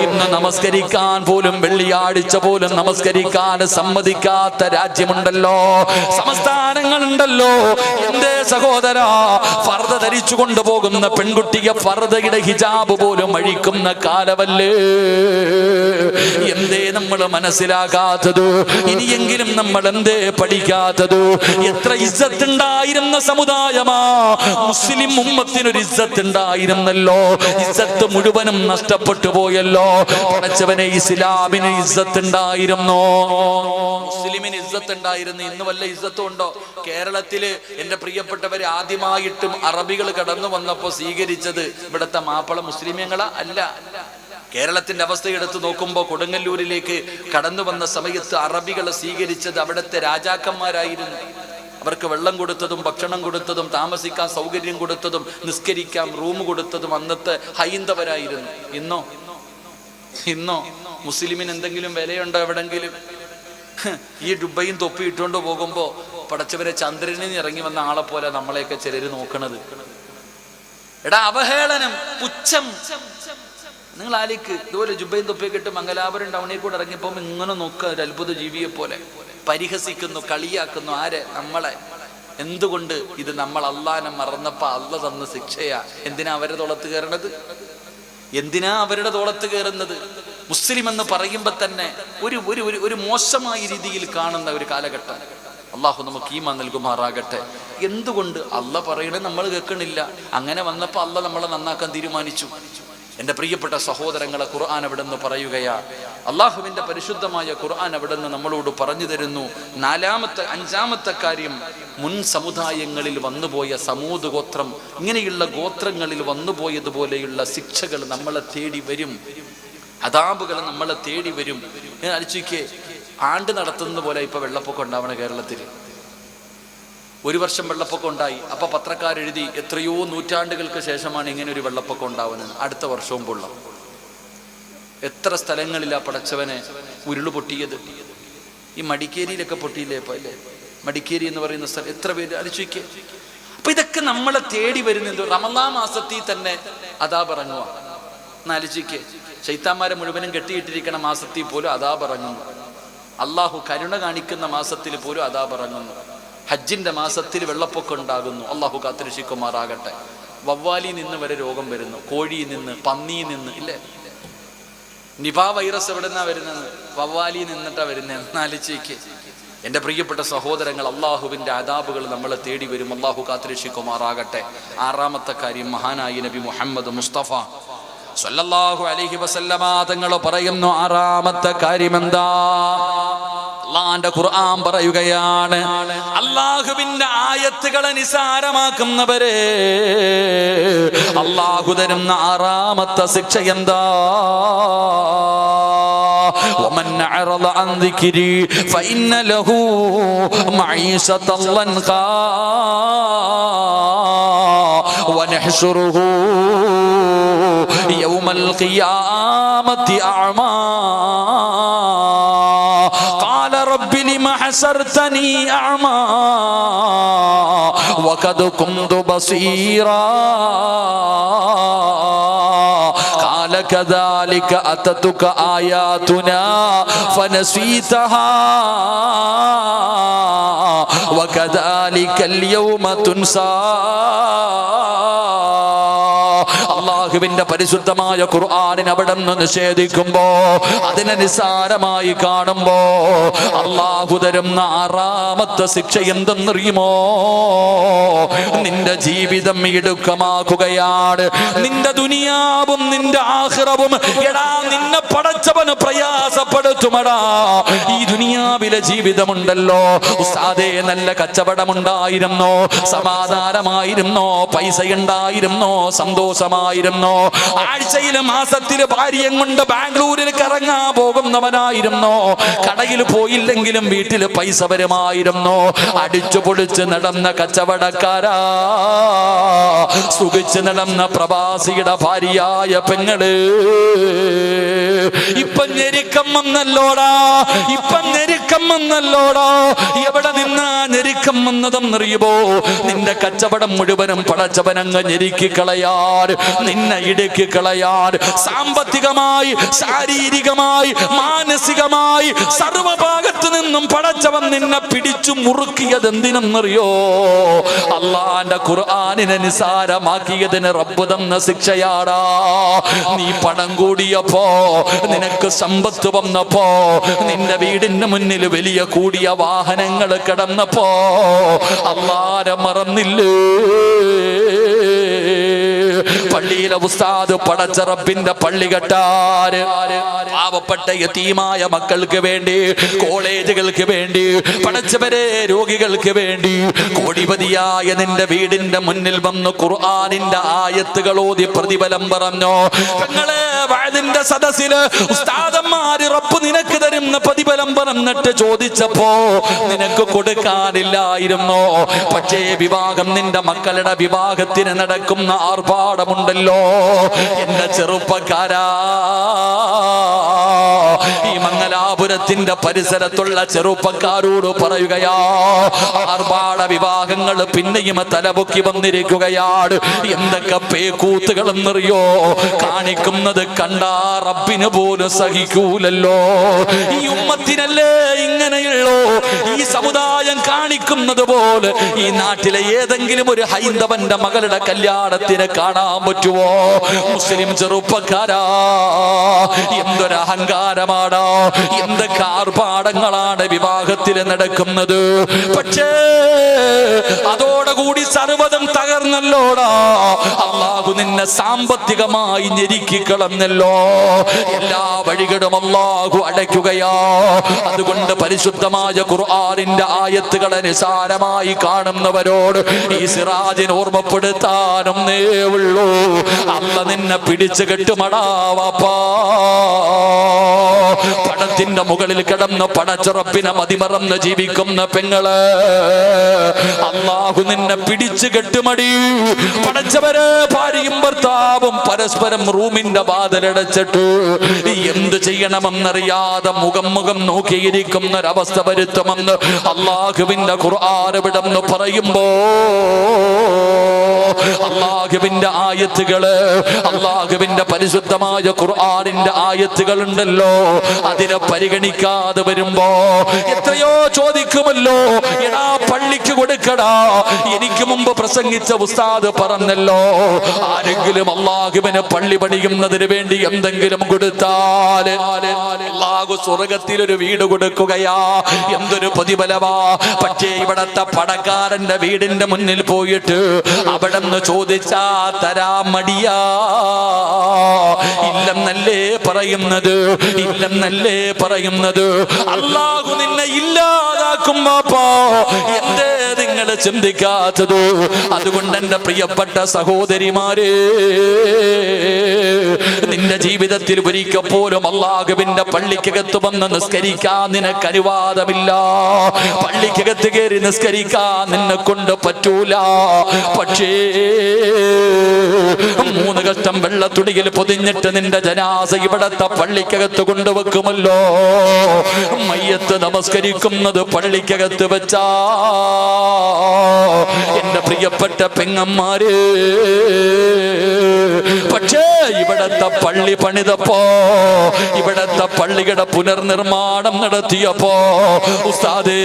S2: ഇന്ന് നമസ്കരിക്കാൻ പോലും, വെള്ളിയാഴ്ച പോലും നമസ്കരിക്കാൻ സമ്മതിക്കാത്ത രാജ്യമുണ്ടല്ലോ, സംസ്ഥാനങ്ങളുണ്ടല്ലോ. എന്തേ സഹോദരാ, ഫർദ ധരിച്ചു കൊണ്ടുപോകുന്ന പെൺകുട്ടിയെ ഫർദയുടെ ഹിജാബ് പോലും അഴിക്കുന്ന കാലമല്ലേ. എന്തേ നമ്മൾ മനസ്സിലാകാത്തത്? ഇനിയെങ്കിലും നമ്മൾ എന്തേ പഠിക്കാത്തത്? എത്ര ഇസ്സത്ത് ഉണ്ടായിരുന്ന സമുദായമാ മുസ്ലിം ഉമ്മത്തിനൊരു ഇസ്സത്ത് ഉണ്ടായിരുന്നല്ലോ. ഇസ്സത്ത് മുഴുവനും നഷ്ടപ്പെട്ടു പോയല്ലോ. പടച്ചവനെ, ഇസ്ലാമിന് ഇസ്സത്ത് ഉണ്ടായിരുന്നു, മുസ്ലിമിന് ഇസ്സത്ത് ഉണ്ടായിരുന്നു. ഇന്ന് വല്ല ഇസ്സത്തും ഉണ്ടോ? കേരളത്തില് എന്റെ പ്രിയപ്പെട്ടവരെ ആദ്യമായിട്ടും അറബികൾ കടന്നു വന്നപ്പോ സ്വീകരിച്ചത് ഇവിടുത്തെ മാപ്പിള മുസ്ലിമീങ്ങളാ? അല്ല. കേരളത്തിന്റെ അവസ്ഥ എടുത്തു നോക്കുമ്പോൾ കൊടുങ്ങല്ലൂരിലേക്ക് കടന്നു വന്ന സമയത്ത് അറബികളെ സ്വീകരിച്ചത് അവിടുത്തെ രാജാക്കന്മാരായിരുന്നു. അവർക്ക് വെള്ളം കൊടുത്തതും ഭക്ഷണം കൊടുത്തതും താമസിക്കാൻ സൗകര്യം കൊടുത്തതും നിസ്കരിക്കാൻ റൂം കൊടുത്തതും അന്നത്തെ ഹൈന്ദവരായിരുന്നു. ഇന്നോ മുസ്ലിമിന് എന്തെങ്കിലും വിലയുണ്ടോ എവിടെങ്കിലും? ഈ ഡുബൈയും തൊപ്പി ഇട്ടുകൊണ്ട് പോകുമ്പോ പടച്ചവരെ ചന്ദ്രനിൽ നിന്ന് ഇറങ്ങി വന്ന ആളെ പോലെ നമ്മളെയൊക്കെ ചിലര് നോക്കണത്. എടാ, അവഹേളനം, പുച്ഛം. നിങ്ങൾ ആലിക്ക് ഇതുപോലെ ജുബൈയും തൊപ്പിയൊക്കെ ഇട്ട് മംഗലാപുരം ടൗണിൽ കൂടെ ഇറങ്ങിയപ്പോ ഇങ്ങനെ നോക്കുക, ഒരു അത്ഭുത ജീവിയെ പോലെ പരിഹസിക്കുന്നു, കളിയാക്കുന്നു. ആരെ? നമ്മളെ. എന്തുകൊണ്ട്? ഇത് നമ്മൾ അല്ലാഹനെ മറന്നപ്പോ അല്ല തന്ന ശിക്ഷയാ. എന്തിനാ അവരുടെ തോളത്ത് കയറണത്? എന്തിനാ അവരുടെ തോളത്ത് കയറുന്നത്? മുസ്ലിം എന്ന് പറയുമ്പോ തന്നെ ഒരു മോശമായ രീതിയിൽ കാണുന്ന ഒരു കാലഘട്ടം. അള്ളാഹു നമുക്ക് ഈമാൻ നൽകുമാറാകട്ടെ. എന്തുകൊണ്ട്? അല്ല പറയണേ നമ്മൾ കേൾക്കണില്ല. അങ്ങനെ വന്നപ്പോ അല്ല നമ്മളെ നന്നാക്കാൻ തീരുമാനിച്ചു. എൻ്റെ പ്രിയപ്പെട്ട സഹോദരങ്ങളെ, ഖുർആൻ അവിടെ നിന്ന് പറയുകയാ. അള്ളാഹുവിൻ്റെ പരിശുദ്ധമായ ഖുർആൻ അവിടെ നിന്ന് നമ്മളോട് പറഞ്ഞു തരുന്നു. അഞ്ചാമത്തെ കാര്യം, മുൻ സമുദായങ്ങളിൽ വന്നുപോയ സമൂത് ഗോത്രം, ഇങ്ങനെയുള്ള ഗോത്രങ്ങളിൽ വന്നുപോയതുപോലെയുള്ള ശിക്ഷകൾ നമ്മളെ തേടി വരും, അദാബുകൾ നമ്മളെ തേടി വരും. ഞാൻ ആലോചിക്കേ, ആണ്ട് നടത്തുന്നത് പോലെ ഇപ്പൊ വെള്ളപ്പൊക്കം ഉണ്ടാവണ കേരളത്തിൽ. ഒരു വർഷം വെള്ളപ്പൊക്കം ഉണ്ടായി. അപ്പൊ പത്രക്കാരെഴുതി എത്രയോ നൂറ്റാണ്ടുകൾക്ക് ശേഷമാണ് ഇങ്ങനെ ഒരു വെള്ളപ്പൊക്കം ഉണ്ടാവുന്നത്. അടുത്ത വർഷവും പൊള്ളും. എത്ര സ്ഥലങ്ങളിലാ പടച്ചവനെ ഉരുള് പൊട്ടിയത്. ഈ മടിക്കേരിയിലൊക്കെ പൊട്ടിയില്ലേ ഇപ്പൊ, അല്ലേ? മടിക്കേരി എന്ന് പറയുന്ന സ്ഥലം എത്ര പേര് ആലോചിക്കുക. അപ്പൊ ഇതൊക്കെ നമ്മളെ തേടി വരുന്നത്. റമളാൻ മാസത്തിൽ തന്നെ അതാ പറഞ്ഞുവാ. എന്നാലോചിക്ക്, ശൈത്താന്മാരെ മുഴുവനും കെട്ടിയിട്ടിരിക്കണ മാസത്തിൽ പോലും അതാ പറഞ്ഞുന്നു. അള്ളാഹു കരുണ കാണിക്കുന്ന മാസത്തിൽ പോലും അതാ പറഞ്ഞുന്നു. ഹജ്ജിന്റെ മാസത്തിൽ വെള്ളപ്പൊക്കം ഉണ്ടാകുന്നു. അള്ളാഹു കാത്തിരക്ഷിക്കുമാറാകട്ടെ. വവ്വാലിൽ നിന്ന് വരെ രോഗം വരുന്നു, കോഴിയിൽ നിന്ന്, പന്നിയിൽ നിന്ന്, ഇല്ലേ? നിപാ വൈറസ് എവിടെ നിന്നാ വരുന്നത്? വവ്വാലിൽ നിന്നിട്ടാ വരുന്നത്. എന്നാലോചിക്ക് എൻ്റെ പ്രിയപ്പെട്ട സഹോദരങ്ങൾ, അള്ളാഹുവിൻ്റെ അദാബുകൾ നമ്മളെ തേടി വരും. അള്ളാഹു കാത്തിരക്ഷിക്കുമാറാകട്ടെ. ആറാമത്തെ കാര്യം, മഹാനായ നബി മുഹമ്മദ് മുസ്തഫ സല്ലല്ലാഹു അലൈഹി വസല്ലമ തങ്ങൾ പറയുന്നു, ആറാമത്തെ കാര്യം എന്താ? അല്ലാഹുവിന്റെ ഖുർആൻ പറയുകയാണ്, അല്ലാഹുവിന്റെ ആയത്തുകളെ നിസാരമാക്കുന്നവരെ അല്ലാഹു തരുന്ന ആറാമത്തെ ശിക്ഷ എന്താ? ومن أعرض عن ذكري فإن له معيشة ضنكا ونحشره يوم القيامة أعمى قال رب لم حشرتني أعمى وقد كنت بصيرا قال كذلك أتتك آياتنا فنسيتها وكذلك اليوم تنسى. അല്ലാഹുവിന്റെ പരിശുദ്ധമായ ഖുർആനിനെ അവിടെ നിന്ന് നിഷേധിക്കുമ്പോ, അതിനെ നിസ്സാരമായി കാണുമ്പോ അല്ലാഹു തരുന്ന ആറാമത്തെ ശിക്ഷ എന്തെന്നറിയുമോ? നിന്റെ ജീവിതം ഇടുക്കമാക്കുകയാണ്. നിന്റെ ദുനിയാവും നിന്റെ ആഖിറവും എടാ നിന്നെ പടച്ചവന് പ്രയാസപ്പെടുത്തുമടാ. ഈ ദുനിയാവിലെ ജീവിതമുണ്ടല്ലോ ഉസ്താദേ, നല്ല കച്ചവടമുണ്ടായിരുന്നോ, സമാധാനമായിരുന്നോ, പൈസ ഉണ്ടായിരുന്നോ, സന്തോഷമായിരുന്നോ, ആഴ്ചയിലും മാസത്തില് ഭാര്യയും കൊണ്ട് ബാംഗ്ലൂരിൽ കറങ്ങാൻ പോകുന്നവനായിരുന്നോ, കടയിൽ പോയില്ലെങ്കിലും വീട്ടിൽ പൈസ വരുമായിരുന്നോ, അടിച്ചു പൊളിച്ച് നടന്ന കച്ചവടക്കാരാ, സുഖിച്ച് നടന്ന പ്രവാസിയുടെ ഭാര്യയായ പെങ്ങള്, ഇപ്പൊ ഞെരുക്കം വന്നല്ലോടാ, ഇപ്പൊ ഞെരുക്കം വന്നല്ലോടാ. എവിടെ നിന്നാ ഞെരുക്കം വന്നതെന്നറിയുമോ? നിന്റെ കച്ചവടം മുഴുവനും പടച്ചവനങ്ങ് ഞെരുക്കി കളയാൻ, നിന്നെ ഇടുക്കി കളയാൻ, സാമ്പത്തികമായി, ശാരീരികമായി, മാനസികമായി സർവഭാഗത്തു നിന്നും പടച്ചവൻ നിന്നെ പിടിച്ചു മുറുക്കിയത് എന്തിനെന്നറിയോ? അള്ളാന്റെ ഖുർആനിനെ നിസാരമാക്കിയതിന് റബ്ബ് തന്ന ശിക്ഷയാടാ. നീ പണം കൂടിയപ്പോ, നിനക്ക് സമ്പത്ത് വന്നപ്പോ, നിന്റെ വീടിന് മുന്നിൽ വലിയ കൂടിയ വാഹനങ്ങൾ കിടന്നപ്പോ അള്ളാരെ മറന്നില്ലേ? പള്ളിയിലെ ഉസ്താദ് പടച്ച റബ്ബിന്റെ പള്ളി കെട്ടാൻ പാവപ്പെട്ട യതീമായ മക്കൾക്ക് വേണ്ടി, കോളേജുകൾക്ക് വേണ്ടി, പടച്ചവരെ രോഗികൾക്ക് വേണ്ടി, കോടിപതിയായ നിന്റെ വീടിന്റെ മുന്നിൽ വന്ന് ഖുർആനിന്റെ ആയത്തുകൾ ഓതി പ്രതിഫലം പറഞ്ഞോ. പെങ്ങളെ, വഅദിന്റെ സദസ്സില് ഉസ്താദന്മാര് റബ്ബ് നിനക്ക് തരുന്ന പ്രതിഫലം പറഞ്ഞിട്ട് ചോദിച്ചപ്പോ നിനക്ക് കൊടുക്കാനില്ലായിരുന്നോ? പക്ഷേ വിവാഹം, നിന്റെ മക്കളുടെ വിവാഹത്തിന് നടക്കുന്ന ആർഭാടമുണ്ടല്ലോ എന്റെ ചെറുപ്പക്കാരാ, ഈ മംഗലാപുരത്തിന്റെ പരിസരത്തുള്ള ചെറുപ്പക്കാരോട് പറയുകയാ, ആർഭാട വിവാഹങ്ങൾ പിന്നെയും തലപൊക്കി വന്നിരിക്കുകയാണ്. എന്തൊക്കെ പേക്കൂത്തുകളെന്നറിയോ കാണിക്കുന്നത്? കണ്ടാ റബ്ബിന് പോലും സഹിക്കൂലല്ലോ. ഈ ഉമ്മത്തിനല്ലേ ഇങ്ങനെയുള്ളോ? ഈ സമുദായം കാണിക്കുന്നത് പോലെ ഈ നാട്ടിലെ ഏതെങ്കിലും ഒരു ഹൈന്ദവന്റെ മകളുടെ കല്യാണത്തിന് കാണാൻ പറ്റുമോ? മുസ്ലിം ചെറുപ്പക്കാരാ, എന്തൊരു അഹങ്കാരമാണോ, എന്തൊക്കെ ആർഭാടങ്ങളാണ് വിവാഹത്തിൽ നടക്കുന്നത്. പക്ഷേ അതോടുകൂടി സർവ്വതും തകർന്നല്ലോടാ. അല്ലാഹു നിന്നെ സാമ്പത്തികമായി ഞെരുക്കിക്കളഞ്ഞല്ലോ. എല്ലാ വഴികളും അല്ലാഹു അടയ്ക്കുകയാ. അതുകൊണ്ട് പരിശുദ്ധമായ ഖുർആനിന്റെ ആയത്തുകളെ നിസാരമായി കാണുന്നവരോട് ഈ സിറാജിനെ ഓർമ്മപ്പെടുത്താനും ഉള്ളൂ, അല്ല നിന്നെ പിടിച്ചു കെട്ടുമടാ വാപ്പാ. പടത്തിന്റെ മുകളിൽ കിടന്ന് പടച്ചുറപ്പിനെ മതിമറന്ന് ജീവിക്കുന്ന പെങ്ങള്, അല്ലാഹു നിന്നെ പിടിച്ചു കെട്ടുമടി. പടച്ചവര് ഭാര്യയും ഭർത്താവും പരസ്പരം റൂമിന്റെ വാതിലടച്ചിട്ട് എന്ത് ചെയ്യണമെന്നറിയാതെ മുഖം നോക്കിയിരിക്കുന്ന ഒരവസ്ഥ വരുത്തുമെന്ന് അല്ലാഹുവിന്റെ ഖുർആൻ വിടന്ന് പറയുമ്പോ, അല്ലാഹുവിന്റെ ആയത്തുകള്, അല്ലാഹുവിന്റെ പരിശുദ്ധമായ ഖുർആനിന്റെ ആയത്തുകൾ ഉണ്ടല്ലോ, അതിനെ പരിഗണിക്കാതെ വരുമ്പോ എത്രയോ ചോദിക്കുമല്ലോ, എടാ പള്ളിക്ക് കൊടുക്കടാ. എനിക്ക് മുമ്പ് പ്രസംഗിച്ച ഉസ്താദ് പറഞ്ഞല്ലോ, ആരെങ്കിലും അല്ലാഹുവിന് പള്ളി പണിയുന്നതിന് വേണ്ടി എന്തെങ്കിലും കൊടുത്താൽ അല്ലാഹു സ്വർഗത്തിൽ ഒരു വീട് കൊടുക്കുകയാ. എന്തൊരു പ്രതിഫലമാ. പക്ഷേ ഇവിടത്തെ പണക്കാരന്റെ വീടിന്റെ മുന്നിൽ പോയിട്ട് അവിടെ നിന്ന് ചോദിച്ചാ തരാൻ മടിയാ. ഇല്ലെന്നല്ലേ പറയുന്നത്, ഇല്ലെന്നല്ലേ പറയുന്നത്. അല്ലാഹു നിന്നെ ഇല്ലാതാക്കും ബാപ്പാ. എന്തേ നിങ്ങൾ ചിന്തിക്കാത്തത്? അതുകൊണ്ട് എന്റെ പ്രിയപ്പെട്ട സഹോദരിമാരെ, നിന്റെ ജീവിതത്തിൽ ഒരിക്കൽ പോലും അല്ലാഹുവിന്റെ പള്ളിക്കകത്ത് വന്ന് നിസ്കരിക്കാൻ നിനക്ക് അനുവാദമില്ല. പള്ളിക്കകത്ത് കയറി നിസ്കരിക്കാൻ നിന്നെ കൊണ്ട് പറ്റൂല. പക്ഷേ 3 കഷ്ടം വെള്ളത്തുടിയിൽ പൊതിഞ്ഞിട്ട് നിന്റെ ജനാസ ഇവിടത്തെ പള്ളിക്കകത്ത് കൊണ്ടുവെക്കുമല്ലോ. മയ്യത്ത് നമസ്കരിക്കുന്നത് പള്ളിക്കകത്ത് വെച്ചാ എന്റെ പ്രിയപ്പെട്ട പെങ്ങന്മാര്. പക്ഷേ ഇവിടത്തെ പള്ളി പണിതപ്പോ, ഇവിടത്തെ പള്ളിയുടെ പുനർനിർമ്മാണം നടത്തിയപ്പോ ഉസ്താദേ,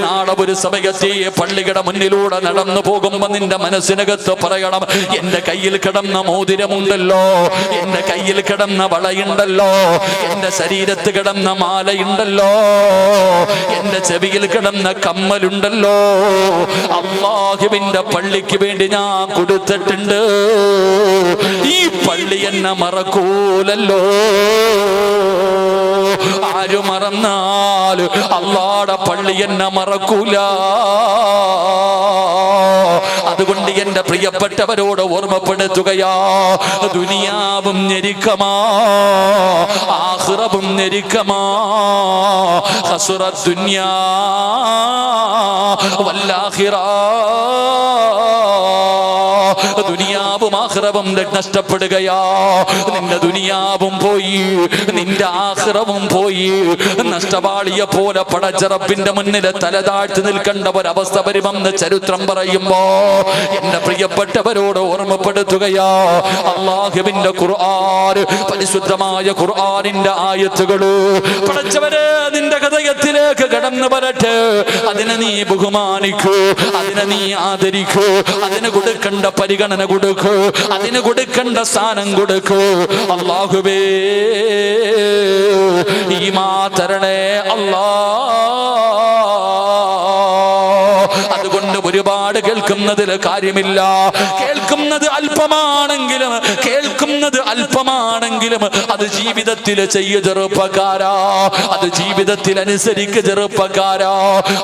S2: നാളെ ഒരു സമയത്ത് പള്ളിയുടെ മുന്നിലൂടെ നടന്നു പോകുമ്പോ നിന്റെ മനസ്സിനകത്ത് പറയണം, എന്റെ കയ്യിൽ കിടന്ന മോതിരമുണ്ടല്ലോ, എന്റെ കയ്യിൽ കിടന്ന വളയുണ്ടല്ലോ, എന്റെ ശരീരത്ത് കിടന്ന മാലയുണ്ടല്ലോ, എന്റെ ചെവിയിൽ കിടന്ന കമ്മലുണ്ടല്ലോ, അല്ലാഹുവിന്റെ പള്ളിക്ക് വേണ്ടി ഞാൻ കൊടുത്തിട്ടുണ്ട്. ഈ പള്ളി എന്നെ മറക്കൂലല്ലോ. ആര് മറന്നാൽ അല്ലാഹുവിന്റെ പള്ളി എന്നെ മറക്കൂല. അതുകൊണ്ട് എന്റെ പ്രിയപ്പെട്ടവരോട് ഓർമ്മപ്പെടുത്തുകയാ, ദുനിയാവും ഞെരുക്കമാ, ആഖിറവും ഞെരുക്കമാ. ഖസ്റത് ദുനിയാ വല്ലാഖിറ. ദുനിയാവും ആഖിറവും നഷ്ടപ്പെടുകയാ. നിന്റെ ദുനിയാവും പോയി, നിന്റെ ആഖിറവും പോയി. നഷ്ടവാളിയെ പോലെ പടച്ച റബ്ബിന്റെ മുന്നിൽ തലതാഴ്ത്തി നിൽക്കേണ്ട ഒരവസ്ഥ വരുമെന്ന് ചരിത്രം പറയുമ്പോ എന്റെ പ്രിയപ്പെട്ടവരോട് ഓർമ്മപ്പെടുത്തുകയാ, അല്ലാഹുവിന്റെ ഖുർആൻ, പരിശുദ്ധമായ ഖുർആനിന്റെ ആയത്തുകള് പടച്ചവരെ നിന്റെ ഹൃദയത്തിലേക്ക് കടന്നു വരട്ടെ. അതിനെ നീ ബഹുമാനിക്കൂ, അതിനെ നീ ആദരിക്കൂ, അതിന് കൊടുക്കേണ്ട പരിഗണന കൊടുക്കൂ, അതിന് കൊടുക്കേണ്ട സ്ഥാനം കൊടുക്കൂ. അല്ലാഹുവേ ഈമാൻ തരണേ അല്ലാ. അതുകൊണ്ട് ഒരുപാട് കേൾക്കുന്നതിൽ കാര്യമില്ല. കേൾക്കുന്നത് അല്പമാണെങ്കിലും, കേൾക്കുന്നത് അല്പമാണെങ്കിലും അത് ജീവിതത്തിൽ ചെയ്യ ചെറുപ്പക്കാരാ, അത് ജീവിതത്തിൽ അനുസരിക്ക് ചെറുപ്പക്കാരാ.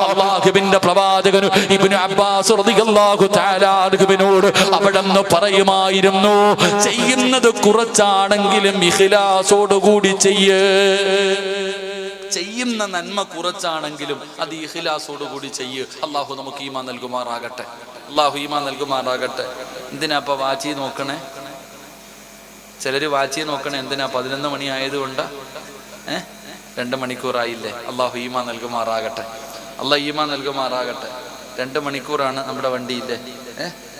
S2: അല്ലാഹുവിന്റെ പ്രവാചകൻ ഇബ്നു അബ്ബാസ് റളിയല്ലാഹു തആല അൻഹുവിനോട് അവിടെന്ന് പറയുമായിരുന്നു, ചെയ്യുന്നത് കുറച്ചാണെങ്കിലും ഇഖ്ലാസോടുകൂടി ചെയ്യ്. ചെയ്യുന്ന നന്മ കുറച്ചാണെങ്കിലും അത് ഇഖ്ലാസോടുകൂടി ചെയ്യ്. അള്ളാഹു നമുക്ക് ഈമാൻ നൽകുമാറാകട്ടെ. അള്ളാഹു ഈമാൻ നൽകുമാറാകട്ടെ. എന്തിനാ ഇപ്പൊ വാച്ചി നോക്കണേ? ചിലര് വാച്ചി നോക്കണേ എന്തിനാ? 11 മണി ആയതുകൊണ്ടാ? 2 മണിക്കൂറായില്ലേ? അള്ളാഹു ഈമാൻ നൽകുമാറാകട്ടെ. അള്ളാഹ് ഈമാൻ നൽകുമാറാകട്ടെ. 2 മണിക്കൂറാണ് നമ്മുടെ വണ്ടിയില്ലേ.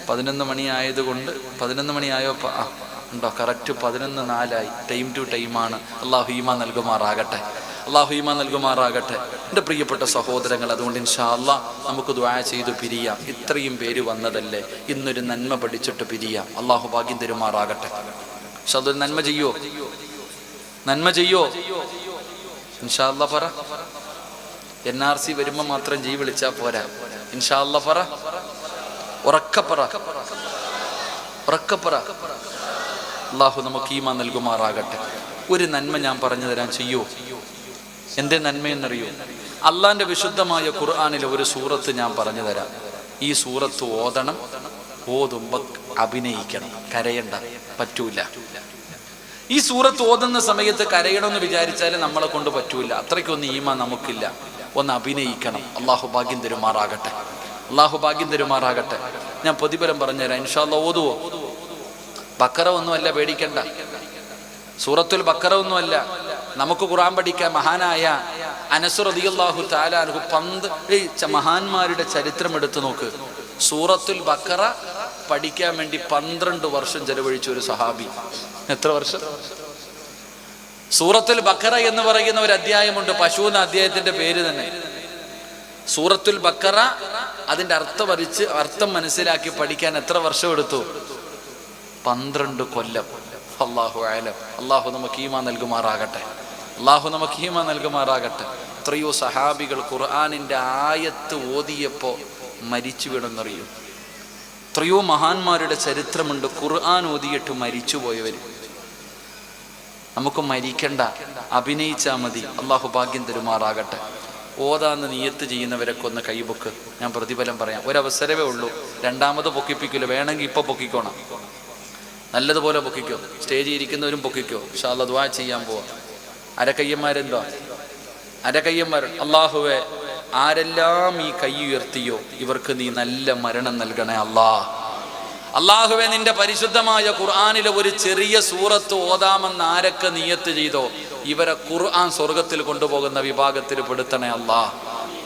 S2: 11 മണി ആയതുകൊണ്ട് 11 മണിയായോ? ഉണ്ടോ? കറക്റ്റ് 11:04 ടൈം ടു ടൈമാണ്. അള്ളാഹു ഈമാൻ നൽകുമാറാകട്ടെ. അള്ളാഹു ഈമാൻ നൽകുമാറാകട്ടെ. എൻ്റെ പ്രിയപ്പെട്ട സഹോദരങ്ങൾ, അതുകൊണ്ട് ഇൻഷാ അല്ലാഹ് നമുക്ക് ദുആ ചെയ്ത് പിരിയാം. ഇത്രയും പേര് വന്നതല്ലേ, ഇന്നൊരു നന്മ പഠിച്ചിട്ട് പിരിയാം. അള്ളാഹു ഭാഗ്യം തരുമാറാകട്ടെ. പക്ഷെ അതൊരു നന്മ ചെയ്യോ? നന്മ ചെയ്യോ? ഇൻഷാ അല്ലാഹ് പറ. NRC വരുമ്പോൾ മാത്രം ജി വിളിച്ചാൽ പോരാ. ഇൻഷാ അല്ലാഹ് പറ. ഉറക്കപ്പറ, ഉറക്കപ്പറ. അള്ളാഹു നമുക്ക് ഈമാൻ നൽകുമാറാകട്ടെ. ഒരു നന്മ ഞാൻ പറഞ്ഞു തരാൻ ചെയ്യോ? എന്റെ നന്മയെന്നറിയോ? അള്ളാന്റെ വിശുദ്ധമായ ഖുർആനിലെ ഒരു സൂറത്ത് ഞാൻ പറഞ്ഞു തരാം. ഈ സൂറത്ത് ഓതണം, ഓതുമ്പോ അഭിനയിക്കണം, കരയണ്ട, പറ്റൂല. ഈ സൂറത്ത് ഓതുന്ന സമയത്ത് കരയണമെന്ന് വിചാരിച്ചാൽ നമ്മളെ കൊണ്ട് പറ്റൂല. അത്രയ്ക്കൊന്നും ഈമാൻ നമുക്കില്ല. ഒന്ന് അഭിനയിക്കണം. അള്ളാഹു ഭാഗ്യം തരുമാറാകട്ടെ. അള്ളാഹു ഭാഗ്യം തരുമാറാകട്ടെ. ഞാൻ പ്രതിഫലം പറഞ്ഞുതരാം. ഇൻഷാ അല്ലാഹ് ഓതുവോ? ബക്കറ ഒന്നുമല്ല, പേടിക്കണ്ട. സൂറത്തുൽ ബക്കറ ഒന്നുമല്ല. നമുക്ക് ഖുർആൻ പഠിക്കാൻ മഹാനായ അനസ് റളിയല്ലാഹു തആല അൻഹു 12 മഹാന്മാരുടെ ചരിത്രം എടുത്തു നോക്ക്. സൂറത്തുൽ ബക്കറ പഠിക്കാൻ വേണ്ടി 12 വർഷം ചെലവഴിച്ച ഒരു സഹാബി. എത്ര വർഷം? സൂറത്തുൽ ബക്കറ എന്ന് പറയുന്ന ഒരു അധ്യായമുണ്ട്. പശു എന്ന അധ്യായത്തിന്റെ പേര് തന്നെ സൂറത്തുൽ ബക്കറ. അതിന്റെ അർത്ഥം മനസ്സിലാക്കി പഠിക്കാൻ എത്ര വർഷം എടുത്തു? 12 കൊല്ലം. അല്ലാഹു അഅലം. അല്ലാഹു നമുക്ക് ഈമാൻ നൽകുമാറാകട്ടെ. അല്ലാഹു നമുക്ക് ഈമാൻ നൽകുമാറാകട്ടെ. എത്രയോ സഹാബികൾ ഖുർആനിന്റെ ആയത്ത് ഓതിയപ്പോ മരിച്ചു വീണെന്നറിയോ? എത്രയോ മഹാന്മാരുടെ ചരിത്രമുണ്ട് ഖുർആൻ ഓതിയിട്ട് മരിച്ചുപോയവര്. നമുക്ക് മരിക്കണ്ട, അഭിനയിച്ചാ മതി. അല്ലാഹു ഭാഗ്യം തരുമാറാകട്ടെ. ഓതാന്ന് നിയത്ത് ചെയ്യുന്നവരൊക്കെ ഒന്ന് കൈപൊക്ക്. ഞാൻ പ്രതിഫലം പറയാം. ഒരവസരമേ ഉള്ളൂ, രണ്ടാമത് പൊക്കിപ്പിക്കില്ല. വേണമെങ്കിൽ ഇപ്പൊ പൊക്കിക്കോണം, നല്ലതുപോലെ പൊക്കിക്കോ. സ്റ്റേജിൽ ഇരിക്കുന്നവരും പൊക്കിക്കോ. ഇൻഷാ അല്ലാഹ് ദുആ ചെയ്യാൻ പോവാ. അരക്കയ്യന്മാരെന്തോ? അരക്കയ്യന്മാർ. അല്ലാഹുവേ, ആരെല്ലാം ഈ കൈ ഉയർത്തിയോ ഇവർക്ക് നീ നല്ല മരണം നൽകണേ അല്ലാഹ്. അല്ലാഹുവേ, നിന്റെ പരിശുദ്ധമായ ഖുർആനിലെ ഒരു ചെറിയ സൂറത്ത് ഓതാമെന്ന് ആരൊക്കെ നിയത്ത് ചെയ്തോ ഇവരെ ഖുർആൻ സ്വർഗത്തിൽ കൊണ്ടുപോകുന്ന വിഭാഗത്തിൽ പെടുത്തണേ അല്ലാഹ്.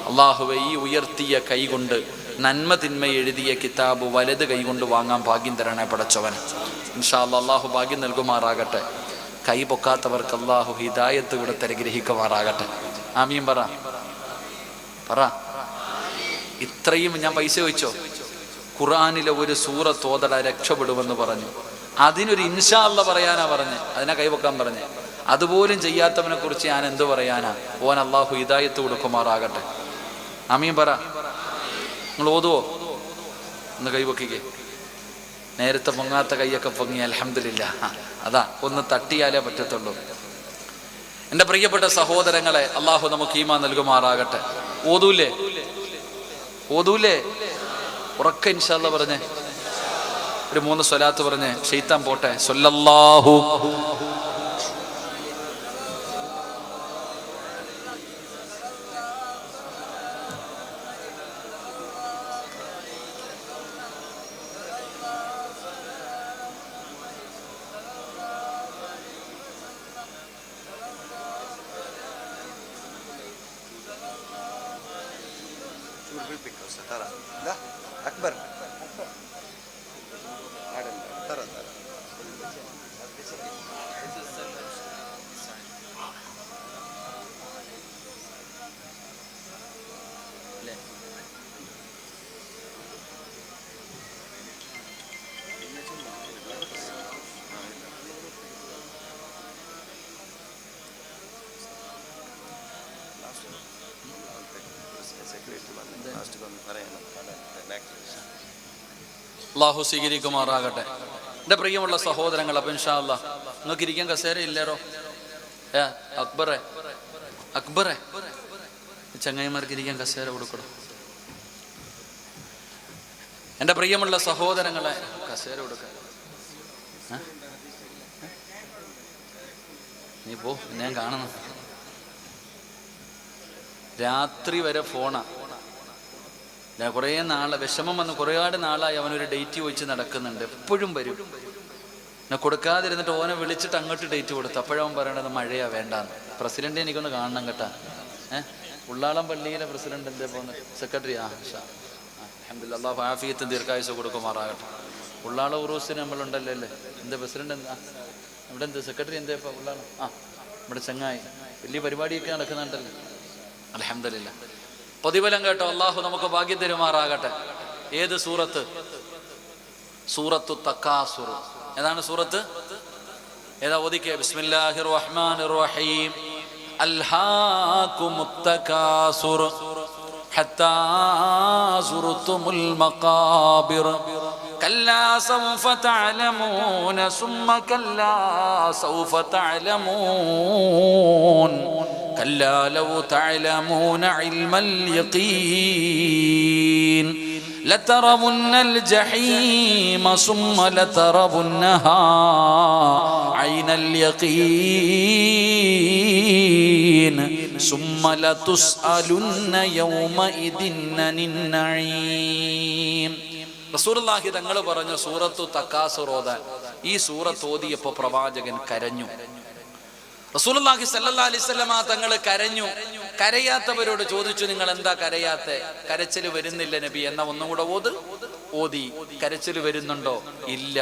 S2: അല്ലാഹുവേ, ഈ ഉയർത്തിയ കൈ കൊണ്ട് നന്മ തിന്മ എഴുതിയ കിതാബ് വലത് കൈകൊണ്ട് വാങ്ങാൻ ഭാഗ്യം തരണേ പടച്ചവൻ. ഇൻഷാ അല്ലാഹ് അള്ളാഹു ഭാഗ്യം നൽകുമാറാകട്ടെ. കൈ പൊക്കാത്തവർക്ക് അള്ളാഹു ഹിദായത്ത് കൊടുത്ത് അനുഗ്രഹിക്കുമാറാകട്ടെ. ആമീൻ പറ. ഇത്രയും ഞാൻ പൈസ ചോദിച്ചോ? ഖുർആനിലെ ഒരു സൂറത്ത് ഓതട രക്ഷപ്പെടുമെന്ന് പറഞ്ഞു. അതിനൊരു ഇൻഷാ അല്ലാഹ് പറയാനാ പറഞ്ഞ്, അതിനാ കൈവക്കാൻ പറഞ്ഞ്. അതുപോലും ചെയ്യാത്തവനെ കുറിച്ച് ഞാൻ എന്ത് പറയാനാ? ഓൻ അള്ളാഹു ഹിദായത്ത് കൊടുക്കുമാറാകട്ടെ. ആമീൻ പറ. നിങ്ങൾ ഓതുവോ? ഒന്ന് കൈവക്കിക്കേ. നേരത്തെ പൊങ്ങാത്ത കൈയൊക്കെ പൊങ്ങി, അൽഹംദുലില്ലാ. അതാ ഒന്ന് തട്ടിയാലേ പറ്റത്തുള്ളൂ. എൻ്റെ പ്രിയപ്പെട്ട സഹോദരങ്ങളെ, അള്ളാഹു നമുക്ക് ഈമാൻ നൽകുമാറാകട്ടെ. ഓതൂലേ? ഉറക്ക ഇൻഷാ അല്ലാഹ് പറഞ്ഞേ. ഒരു 3 സ്വലാത്ത് പറഞ്ഞേ, ശൈത്താൻ പോട്ടെ. സ്വല്ലല്ലാഹു
S3: أكبر ترى
S2: അള്ളാഹു സ്വീകരിക്കുമാറാകട്ടെ. എൻ്റെ പ്രിയമുള്ള സഹോദരങ്ങൾ, അപ്പം ഇൻഷാ അല്ലാഹ് നിങ്ങൾക്ക് ഇരിക്കാൻ കസേര ഇല്ലേറോ? അക്ബറെ ചങ്ങായിമാർക്ക് ഇരിക്കാൻ കസേര കൊടുക്കണം. എൻ്റെ പ്രിയമുള്ള സഹോദരങ്ങളെ, കസേര കൊടുക്കാൻ നീ പോ, ഞാൻ കാണണം. രാത്രി വരെ ഫോണാ. കുറേ നാളെ വിഷമം വന്ന് കുറേപാട് നാളായി അവനൊരു ഡേറ്റ് ചോദിച്ച് നടക്കുന്നുണ്ട്. എപ്പോഴും വരും. ഞാൻ കൊടുക്കാതിരുന്നിട്ട് ഓനെ വിളിച്ചിട്ട് അങ്ങോട്ട് ഡേറ്റ് കൊടുത്തു. അപ്പോഴവൻ പറയണത് മഴയാ വേണ്ടാന്ന്. പ്രസിഡന്റ് എനിക്കൊന്ന് കാണണം കേട്ടാ. ഉള്ളാളം പള്ളിയിലെ പ്രസിഡന്റ് എന്തേ പോകുന്നത്? സെക്രട്ടറി. അൽഹംദുലില്ലാ, അല്ലാഹു ആഫിയത്തും ദീർഘായുസ്സും കൊടുക്കുമാറാകട്ടെ. ഉള്ളാള ഉറൂസിന് നമ്മളുണ്ടല്ലോ അല്ലേ? എന്താ പ്രസിഡന്റ് എന്താ ഇവിടെ? എന്ത് സെക്രട്ടറി എന്തേ ഇപ്പം ഉള്ളാളം? നമ്മുടെ ചങ്ങായി വലിയ പരിപാടിയൊക്കെ നടക്കുന്നുണ്ടല്ലോ. അൽഹംദുലില്ലാ, പ്രതിഫലം കേട്ടോ. അള്ളാഹു നമുക്ക് ഭാഗ്യം തരുമാറാകട്ടെ. ഏത് സൂറത്ത്? സൂറത്തു തക്കാസുർ. ഏതാണ് സൂറത്ത്? ഏതാ? ഓദിക്കേ. ബിസ്മില്ലാഹിർ റഹ്മാനിർ റഹീം. അൽഹാകുമുത് തകാസുർ ഹത്താ സുർതുമുൽ മഖാബിർ കല്ലാ സൗഫ തഅലമൂന സുമ്മ കല്ലാ സൗഫ തഅലമൂൻ كلا لو تعلمون علم اليقين لترون الجحيم ثم لترونها عين اليقين ثم لتسألن يومئذ عن النعيم. റസൂലുള്ളാഹി തങ്ങൾ പറഞ്ഞു സൂറത്തു തക്കാസുർ ഓതാൻ. ഈ സൂറത്ത് ഓതിയപ്പോൾ പ്രവാചകൻ കരഞ്ഞു. റസൂലുള്ളാഹി സ്വല്ലല്ലാഹി അലൈഹി വസല്ലമ തങ്ങൾ കരഞ്ഞു. കരയാത്തവരോട് ചോദിച്ചു, നിങ്ങൾ എന്താ കരയാത്തെ? കരച്ചിൽ വരുന്നില്ല നബി. എന്നാ ഒന്നും കൂടെ ഓതി. കരച്ചിൽ വരുന്നുണ്ടോ? ഇല്ല,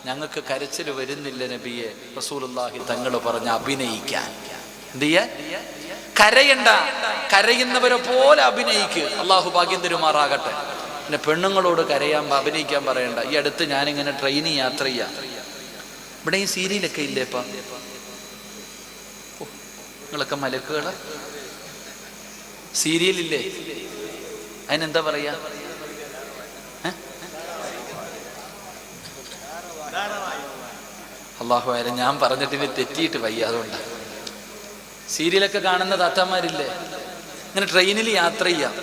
S2: ഞങ്ങൾക്ക് കരച്ചിൽ വരുന്നില്ല നബിയെ. റസൂലുള്ളാഹി തങ്ങൾ പറഞ്ഞ അഭിനയിക്കാൻ. എന്ത് ചെയ്യാൻ? കരയണ്ട, കരയുന്നവരെ പോലെ അഭിനയിക്ക്. അള്ളാഹു ഭാഗ്യം തരുമാറാകട്ടെ. പിന്നെ പെണ്ണുങ്ങളോട് അഭിനയിക്കാൻ പറയണ്ട. ഈ അടുത്ത് ഞാനിങ്ങനെ ട്രെയിനിൽ യാത്ര ചെയ്യാം. ഇവിടെ ഈ സീരിയലൊക്കെ ഇല്ലേപ്പാ? നിങ്ങളൊക്കെ മലക്കുകള് സീരിയലില്ലേ? അതിനെന്താ പറയാ? അള്ളാഹു ആയാലും ഞാൻ പറഞ്ഞിട്ട് ഇനി തെറ്റിയിട്ട് വയ്യ. അതുകൊണ്ട് സീരിയലൊക്കെ കാണുന്ന താത്താമാരില്ലേ, ഇങ്ങനെ ട്രെയിനിൽ യാത്ര ചെയ്യാം.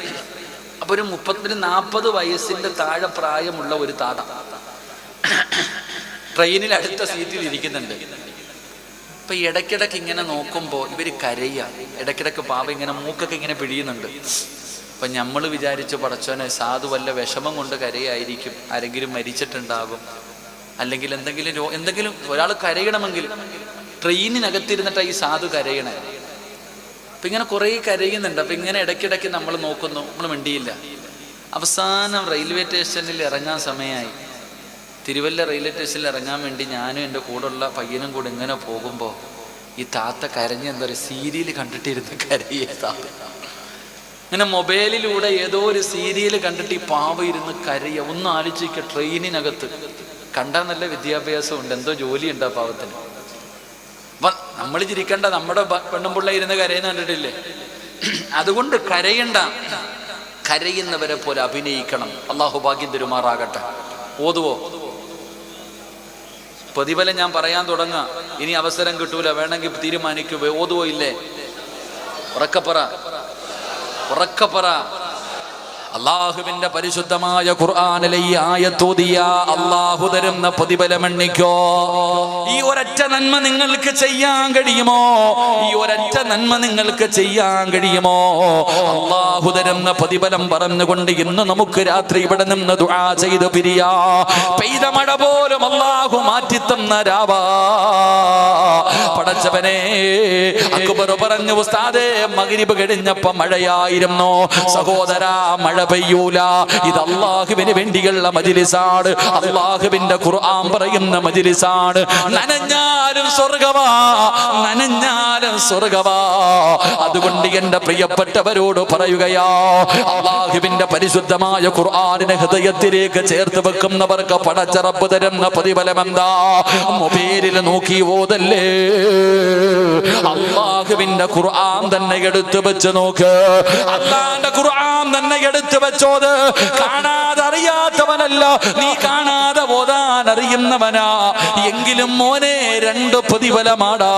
S2: അപ്പൊ ഒരു 30-40 വയസ്സിന്റെ താഴെ പ്രായമുള്ള ഒരു താത ട്രെയിനിൽ അടുത്ത സീറ്റിൽ ഇരിക്കുന്നുണ്ട്. അപ്പൊ ഇടയ്ക്കിടയ്ക്ക് ഇങ്ങനെ നോക്കുമ്പോൾ ഇവര് കരയുക. ഇടയ്ക്കിടയ്ക്ക് പാവ ഇങ്ങനെ മൂക്കൊക്കെ ഇങ്ങനെ പിഴിയുന്നുണ്ട്. അപ്പൊ നമ്മൾ വിചാരിച്ചു, പടച്ചോനെ സാധു വല്ല വിഷമം കൊണ്ട് കരയായിരിക്കും, ആരെങ്കിലും മരിച്ചിട്ടുണ്ടാകും, അല്ലെങ്കിൽ എന്തെങ്കിലും ഒരാൾ കരയണമെങ്കിൽ ട്രെയിനിനകത്തിരുന്നിട്ടാണ് ഈ സാധു കരയണേ. അപ്പൊ ഇങ്ങനെ കുറേ കരയുന്നുണ്ട്. അപ്പൊ ഇങ്ങനെ ഇടയ്ക്കിടയ്ക്ക് നമ്മൾ നോക്കുന്നു, നമ്മൾ മിണ്ടിയില്ല.
S1: അവസാനം റെയിൽവേ സ്റ്റേഷനിൽ ഇറങ്ങാൻ സമയമായി. തിരുവല്ല റെയിൽവേ സ്റ്റേഷനിൽ ഇറങ്ങാൻ വേണ്ടി ഞാനും എൻ്റെ കൂടെയുള്ള പയ്യനും കൂടെ ഇങ്ങനെ പോകുമ്പോൾ ഈ താത്ത കരഞ്ഞ എന്താ പറയുക, സീരിയൽ കണ്ടിട്ടിരുന്ന് കരയേ താത്ത. ഇങ്ങനെ മൊബൈലിലൂടെ ഏതോ ഒരു സീരിയൽ കണ്ടിട്ട് ഈ പാവ ഇരുന്ന് കരയ. ഒന്ന് ആലോചിക്കുക, ട്രെയിനിനകത്ത് കണ്ടാൽ നല്ല വിദ്യാഭ്യാസം ഉണ്ട്, എന്തോ ജോലിയുണ്ട് ആ പാവത്തിന്. അപ്പം നമ്മൾ ചിരിക്കണ്ട, നമ്മുടെ പെണ്ണും പിള്ള ഇരുന്ന് കരയുന്ന കണ്ടിട്ടില്ലേ? അതുകൊണ്ട് കരയണ്ട, കരയുന്നവരെ പോലെ അഭിനയിക്കണം. അള്ളാഹു ഭാഗ്യം തരുമാറാകട്ടെ. ഓതുവോ? പ്രതിഫലം ഞാൻ പറയാൻ തുടങ്ങാം, ഇനി അവസരം കിട്ടൂല, വേണമെങ്കിൽ തീരുമാനിക്കൂ. ഓതുവോ? ഇല്ലേ? ഉറക്കപ്പറ, ഉറക്കപ്പറ. അള്ളാഹുവിന്റെ പരിശുദ്ധമായ ഖുർആനിലെ ഈ ആയത്തോതിയ അള്ളാഹു തരുന്ന പ്രതിഫലം എണ്ണിക്കോ. ഈ ഒരൊറ്റ നന്മ നിങ്ങൾക്ക് ചെയ്യാൻ കഴിയുമോ? ഈ ഒരൊറ്റ നന്മ നിങ്ങൾക്ക് ചെയ്യാൻ കഴിയുമോ? അള്ളാഹു തരുന്ന പ്രതിഫലം പറഞ്ഞുകൊണ്ട് ഇന്ന് നമുക്ക് രാത്രി ഇവിടെ നിന്ന് ദുആ ചെയ്ത് പിരിയാ. പെയ്ത മഴ പോലും അള്ളാഹു മാറ്റിത്തന്ന രാവാ. പടച്ചവനെ, അക്ബർ പറഞ്ഞു, ഉസ്താദേ മഗ്രിബ് കഴിഞ്ഞപ്പോ മഴയായിരുന്നു. സഹോദരാ, മഴ പെയ്യൂല. ഇത് അള്ളാഹുവിന് വേണ്ടിയുള്ള മജ്ലിസാണ്, അള്ളാഹുവിന്റെ ഖുർആൻ പറയുന്ന മജ്ലിസാണ്. നനഞ്ഞാലും സ്വർഗവാ, നനഞ്ഞാലും സ്വർഗവാ. അതുകൊണ്ട് എന്റെ പ്രിയപ്പെട്ടവരോട് പറയുകയാ, അള്ളാഹുവിന്റെ പരിശുദ്ധമായ ഖുർആനിനെ ഹൃദയത്തിലേക്ക് ചേർത്ത് വെക്കുന്നവർക്ക് പടച്ച റബ്ബ് തരുന്ന പ്രതിഫലം എന്താ? മൊബൈലിൽ നോക്കി ഓതല്ലേ, അള്ളാഹുവിന്റെ ഖുർആൻ തന്നെ എടുത്തു വെച്ച് നോക്ക്. അള്ളാന്റെ ഖുർആൻ തന്നെ എടുത്തു വെച്ചോത്. കാണാതെ അറിയാത്തവനല്ല നീ, കാണാതെ ഓതാൻ അറിയുന്നവനാ. എങ്കിലും മോനെ, രണ്ട് പ്രതിഫലമാടാ.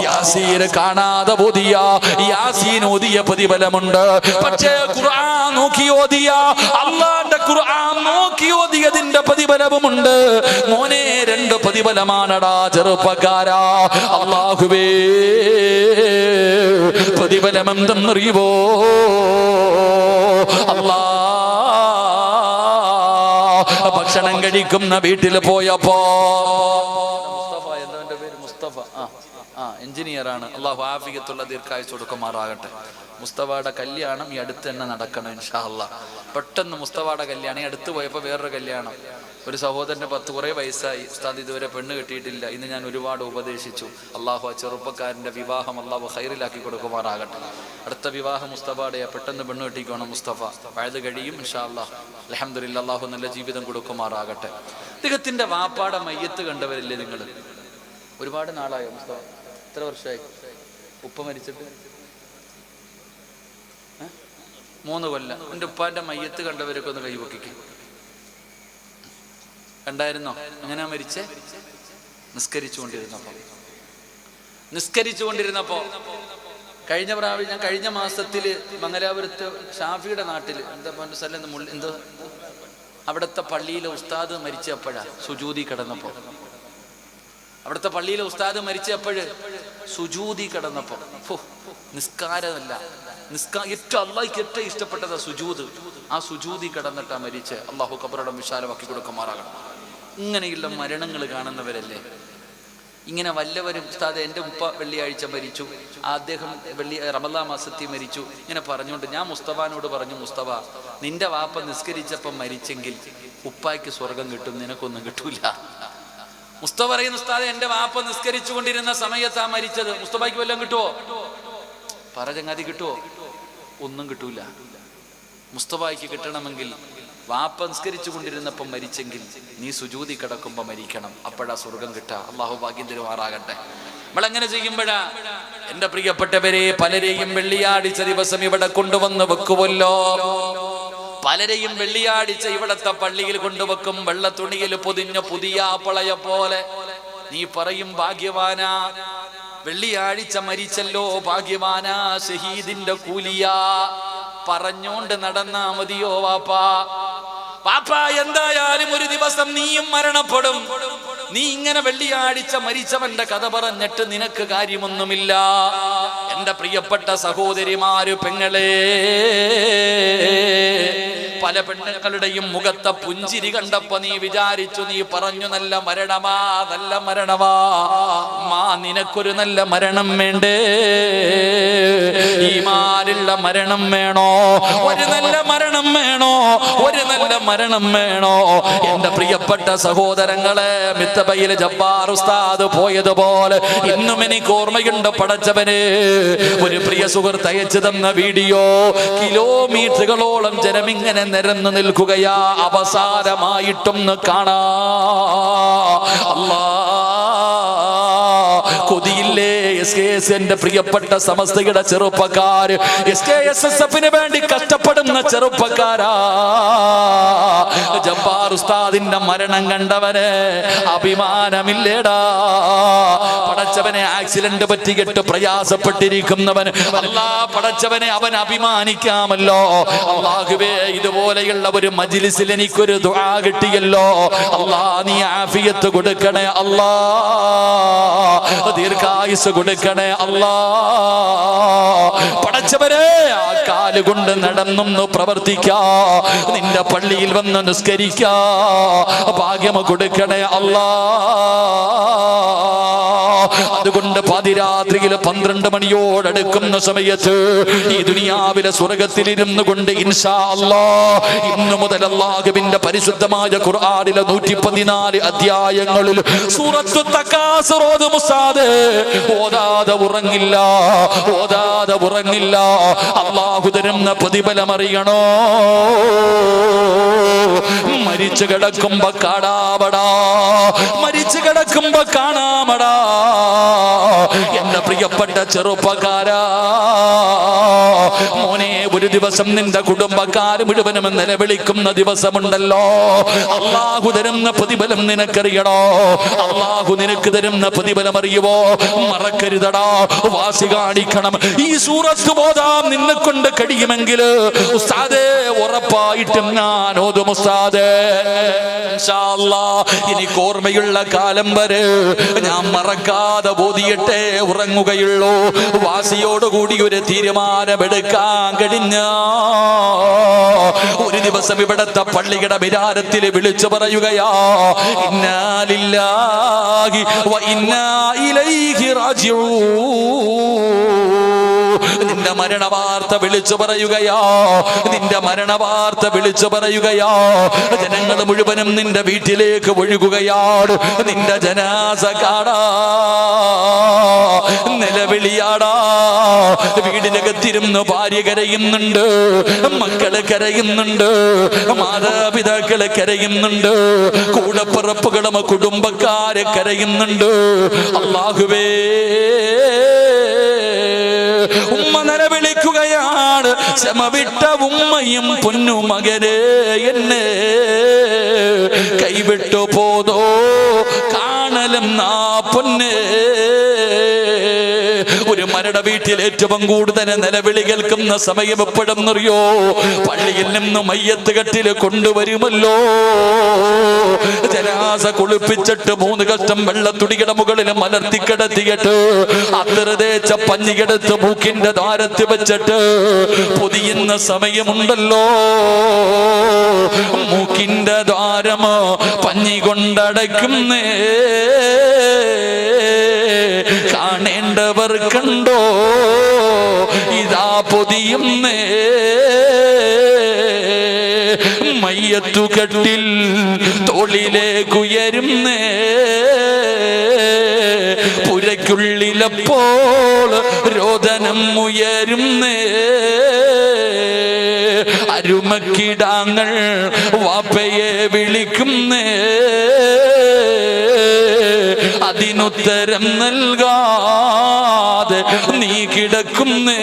S1: യാസീൻ കാണാതെ ഓതിയ, യാസീൻ ഓതിയ പ്രതിഫലമുണ്ട്. പക്ഷേ ഖുർആൻ നോക്കി ഓതിയ, അള്ളാന്റെ ഖുർആൻ നോക്കി ഓതിയതിന്റെ പ്രതിഫലവുമുണ്ട്. മോനെ, രണ്ട് പ്രതിഫലമാണടാ ചെറുപ്പക്കാരാ. അല്ലാഹുവേ, പ്രതിഫലം എന്തെന്നറിയുവോ? അല്ലാ, ഭക്ഷണം കഴിക്കുന്ന വീട്ടിൽ പോയപ്പോ മുസ്തഫ, എന്താ പേര്? മുസ്തഫ. എഞ്ചിനീയറാണ്. അള്ളാഹു ആഫിയത്തുള്ള ദീർഘായുസ്സ് കൊടുക്കുമാറാകട്ടെ. മുസ്തഫയുടെ കല്യാണം ഈ അടുത്ത് തന്നെ നടക്കണം ഇൻഷാ അല്ലാഹ്. പെട്ടെന്ന് മുസ്തഫയുടെ കല്യാണം ഈ അടുത്ത് പോയപ്പോൾ വേറൊരു കല്യാണം. ഒരു സഹോദരൻ്റെ കുറേ വയസ്സായി, ഉസ്താദ് ഇതുവരെ പെണ്ണ് കിട്ടിയിട്ടില്ല. ഇന്ന് ഞാൻ ഒരുപാട് ഉപദേശിച്ചു. അള്ളാഹു ആ ചെറുപ്പക്കാരൻ്റെ വിവാഹം അള്ളാഹു ഖൈറിലാക്കി കൊടുക്കുമാറാകട്ടെ. അടുത്ത വിവാഹം മുസ്തഫയുടെ, പെട്ടെന്ന് പെണ്ണ് കിട്ടിക്കണം മുസ്തഫ. വയത് കഴിയും ഇൻഷാ അല്ലാഹ്. അൽഹംദുലില്ലാഹ്, അള്ളാഹു നല്ല ജീവിതം കൊടുക്കുമാറാകട്ടെ. അദ്ദേഹത്തിൻ്റെ വാപ്പാടെ മയ്യത്ത് കണ്ടവരില്ലേ നിങ്ങൾ? ഒരുപാട് നാളായോ മുസ്തഫ? എത്ര വർഷമായി ഉപ്പ മരിച്ചിട്ട്? 3 കൊല്ലം. എൻ്റെ ഉപ്പാൻ്റെ മയ്യത്ത് കണ്ടവരൊക്കെ ഒന്ന് കൈവക്കിക്കും. കണ്ടായിരുന്നോ? എങ്ങനെയാ മരിച്ചേ? നിസ്കരിച്ചുകൊണ്ടിരുന്നപ്പോ കഴിഞ്ഞ പ്രാവശ്യം, ഞാൻ കഴിഞ്ഞ മാസത്തില് മംഗലാപുരത്ത് ഷാഫിയുടെ നാട്ടില് എന്തോ അവിടുത്തെ പള്ളിയിലെ ഉസ്താദ് മരിച്ചപ്പോഴാ സുജൂദി കിടന്നപ്പോ. അവിടുത്തെ പള്ളിയിലെ ഉസ്താദ് മരിച്ചപ്പോഴ് സുജൂദി കിടന്നപ്പോ, നിസ്കാരമല്ല, ഏറ്റവും അള്ളാഹിക്ക് ഏറ്റവും ഇഷ്ടപ്പെട്ടതാ സുജൂദ്. ആ സുജൂദി കിടന്നിട്ടാ മരിച്ച്. അള്ളാഹു ഖബറടം വിശാലമാക്കി കൊടുക്കുമാറാകണം. ഇങ്ങനെയുള്ള മരണങ്ങൾ കാണുന്നവരല്ലേ ഇങ്ങനെ വല്ലവരും. ഉസ്താദ്, എൻ്റെ ഉപ്പ വെള്ളിയാഴ്ച മരിച്ചു, അദ്ദേഹം റമദാൻ മാസത്തിൽ മരിച്ചു, ഇങ്ങനെ പറഞ്ഞുകൊണ്ട് ഞാൻ മുസ്തഫാനോട് പറഞ്ഞു, മുസ്തഫ, നിന്റെ വാപ്പ നിസ്കരിച്ചപ്പം മരിച്ചെങ്കിൽ ഉപ്പായ്ക്ക് സ്വർഗം കിട്ടും, നിനക്കൊന്നും കിട്ടൂല. മുസ്തഫ പറയുന്നു, ഉസ്താദ്, എൻ്റെ വാപ്പ നിസ്കരിച്ചു കൊണ്ടിരുന്ന സമയത്താ മരിച്ചത്, മുസ്തഫയ്ക്ക് വല്ലതും കിട്ടുവോ? പറ ചങ്ങാതി, കിട്ടുവോ? ഒന്നും കിട്ടൂല. മുസ്തഫയ്ക്ക് കിട്ടണമെങ്കിൽ വാപ്പ നിസ്കരിച്ചു കൊണ്ടിരുന്നപ്പം മരിച്ചെങ്കിൽ നീ സുജൂദി കിടക്കുമ്പോ മരിക്കണം, അപ്പോഴാ സ്വർഗം കിട്ടുക. അള്ളാഹു ഭാഗ്യം തരുമാറാകട്ടെ. നമ്മളെങ്ങനെ ചെയ്യുമ്പോഴാ? എന്റെ പ്രിയപ്പെട്ടവരെ, പലരെയും വെള്ളിയാഴ്ച ദിവസം ഇവിടെ കൊണ്ടുവന്ന് വെക്കുമല്ലോ. പലരെയും വെള്ളിയാഴ്ച ഇവിടത്തെ പള്ളിയിൽ കൊണ്ടുവെക്കും, വെള്ള തുണിയിൽ പൊതിഞ്ഞ പുതിയ പളയ പോലെ. നീ പറയും, ഭാഗ്യവാനാ, വെള്ളിയാഴ്ച മരിച്ചല്ലോ, ഭാഗ്യവാനാ, ഷഹീദിന്റെ കൂലിയാ. പറഞ്ഞോണ്ട് നടന്നാ മതിയോ വാപ്പാ? വാപ്പാ, എന്തായാലും ഒരു ദിവസം നീയും മരണപ്പെടും. നീ ഇങ്ങനെ വെള്ളിയാഴ്ച മരിച്ചവന്റെ കഥ പറഞ്ഞിട്ട് നിനക്ക് കാര്യമൊന്നുമില്ല. എന്റെ പ്രിയപ്പെട്ട സഹോദരിമാര്, പെങ്ങളെ,
S2: പല പെണ്ണുങ്ങളുടെയും മുഖത്തെ പുഞ്ചിരി കണ്ടപ്പോ നീ വിചാരിച്ചു, നീ പറഞ്ഞു നല്ല മരണമാ, നല്ല മരണമാ. മാ നിനക്കൊരു നല്ല മരണം വേണ്ടേ? ഈമാനുള്ള മരണം വേണോ? ഒരു നല്ല മരണം വേണോ? ഒരു നല്ല മരണം വേണോ? എന്റെ പ്രിയപ്പെട്ട സഹോദരങ്ങളെ, മിത്തബയിലെ ജബ്ബാർ ഉസ്താദ് പോയതുപോലെ ഇന്നും എനിക്ക് ഓർമ്മയുണ്ട്. പടച്ചവന് ഒരു പ്രിയ സുഹൃത്ത് അയച്ചു തന്ന വീഡിയോ, കിലോമീറ്ററുകളോളം ജനമിങ്ങനെ നിരന്നു നിൽക്കുകയാ, അവസാനമായിട്ടൊന്ന് കാണാ. അല്ലാ, കൊതിയില്ലേ SKS? എന്റെ പ്രിയപ്പെട്ട സമസ്തയുടെ ചെറുപ്പക്കാര്, SKSSFന് വേണ്ടി കഷ്ടപ്പെടുന്ന ചെറുപ്പക്കാരാ, ജബ്ബാർ ഉസ്താദിന്റെ മരണം കണ്ടവന് അഭിമാനമില്ലേടാ? പടച്ചവനെ, ആക്സിഡന്റ് പറ്റിയിട്ട് പ്രയാസപ്പെട്ടിരിക്കുന്നവൻ, അല്ലാ പടച്ചവനെ, അവൻ അഭിമാനിക്കാമല്ലോ. അല്ലാഹുവേ, ഇതുപോലെയുള്ള ഒരു മജ്ലിസിൽ എനിക്കൊരു ദുആ കിട്ടിയല്ലോ. അല്ലാ, നീ ആഫിയത്ത് കൊടുക്കണേ അല്ലാ, ദീർഘായുസ് കൊടുക്കണേ അല്ലാ. പടച്ചവനെ, ആ കാലുകൊണ്ട് നടന്നൊന്ന് പ്രവർത്തിക്കാ, നിന്റെ പള്ളിയിൽ വന്ന് നിസ്കരിക്കാ ഭാഗ്യം കൊടുക്കണേ അല്ലാ. അതുകൊണ്ട് പാതിരാത്രിയിൽ 12 മണിയോടടുക്കുന്ന സമയത്ത് ഈ ദുനിയാവിലെ സ്വർഗത്തിലിരുന്നു കൊണ്ട് ഇൻഷാ അല്ലാഹ് ഇന്നു മുതൽ അല്ലാഹുവിന്റെ പരിശുദ്ധമായ ഖുർആനിലെ 114 അധ്യായങ്ങളിൽ സൂറത്തു തകാസുർ ഓതു മുസാദ്. ഓതാതെ ഉറങ്ങില്ല, ഓതാതെ ഉറങ്ങില്ല. അല്ലാഹു തരുന്ന പ്രതിഫലം അറിയണോ? മരിച്ചു കിടക്കുമ്പോ കാണാമടാ, മരിച്ചു കിടക്കുമ്പോ കാണാമടാ. എന്റെ പ്രിയപ്പെട്ട ചെറുപ്പക്കാരാ, മോനെ, ഒരു ദിവസം നിന്റെ കുടുംബക്കാർ മുഴുവനും നിലവിളിക്കുന്ന ദിവസമുണ്ടല്ലോ. അല്ലാഹു തരുന്ന പ്രതിഫലം നിനക്കറിയണോ? അല്ലാഹു നിനക്ക് തരുന്ന പ്രതിഫലം അറിയുവോ? മറക്കരുതടാ, വാസി കാണിക്കണം. ഈ സൂറത്ത് ഓതാൻ നിന്നെ കൊണ്ട് കഴിയുമെങ്കിൽ ഉസ്താദേ, ഉറപ്പായിട്ടും ഞാൻ ഓതും ഉസ്താദേ. ഇൻഷാ അല്ലാഹ് എനിക്ക് ഓർമ്മയുള്ള കാലം വരെ ഞാൻ മറക്കാതെ ഓതിയിട്ടേ ഉറങ്ങുകയുള്ളൂ. വാസിയോടുകൂടി ഒരു തീരുമാനമെടുക്കാൻ കഴിഞ്ഞ ഒരു ദിവസം ഇവിടത്തെ പള്ളിയുടെ വിരാരത്തിൽ വിളിച്ചു പറയുകയാ, ഇന്നാ ലില്ലാഹി വ ഇന്നാ ഇലൈഹി റാജിഊൻ. നിന്റെ മരണവാർത്ത വിളിച്ചു പറയുകയാ, നിന്റെ മരണവാർത്ത വിളിച്ചു പറയുകയാ. ജനങ്ങൾ മുഴുവനും നിന്റെ വീട്ടിലേക്ക് ഒഴുകുകയാണ്. നിന്റെ ജനാസ കാണാ, നിലവിളിയാടാ. വീടിനകത്തിരുന്ന് ഭാര്യ കരയുന്നുണ്ട്, മക്കള് കരയുന്നുണ്ട്, മാതാപിതാക്കള് കരയുന്നുണ്ട്, കൂടപ്പിറപ്പുകളും കുടുംബക്കാര് കരയുന്നുണ്ട്. അല്ലാഹുവേ, ഉമ്മ നിലവിളിക്കുകയാണ്, ക്ഷമവിട്ട ഉമ്മയും പൊന്നു മകനെ എന്നെ കൈവിട്ടു പോതോ കാണലും നാ പൊന്നെ. ഒരു മരണ വീട്ടിൽ ഏറ്റവും കൂടുതൽ നിലവിളി കേൾക്കുന്ന സമയം എപ്പോഴെന്നറിയോ? പള്ളിയിൽ നിന്ന് മയ്യത്ത് കെട്ടിൽ കൊണ്ടുവരുമല്ലോ. ജനാസ കുളിപ്പിച്ചിട്ട് 3 കഷ്ടം വെള്ളത്തുടിയുടെ മുകളിൽ മലർത്തിക്കിടത്തിയിട്ട് അത്ര തേച്ച പഞ്ഞിക്കെടുത്ത് മൂക്കിന്റെ ദ്വാരത്ത് വെച്ചിട്ട് പൊതിയുന്ന സമയമുണ്ടല്ലോ. മൂക്കിന്റെ ദ്വാരമോ പഞ്ഞി കൊണ്ടടയ്ക്കുന്നേ, കാണേണ്ടവർ കണ്ടോ ഇതാ പൊതിയുന്നേ. മയ്യത്തുകെട്ടിൽ തോളിലേക്കുയരുന്നേ, പുരയ്ക്കുള്ളിലപ്പോൾ രോദനം ഉയരുന്നേ. അരുമക്കിടാങ്ങൾ വാപ്പയെ വിളിക്കുന്നേ, അതിനുത്തരം നൽകാതെ നീ കിടക്കുന്നേ.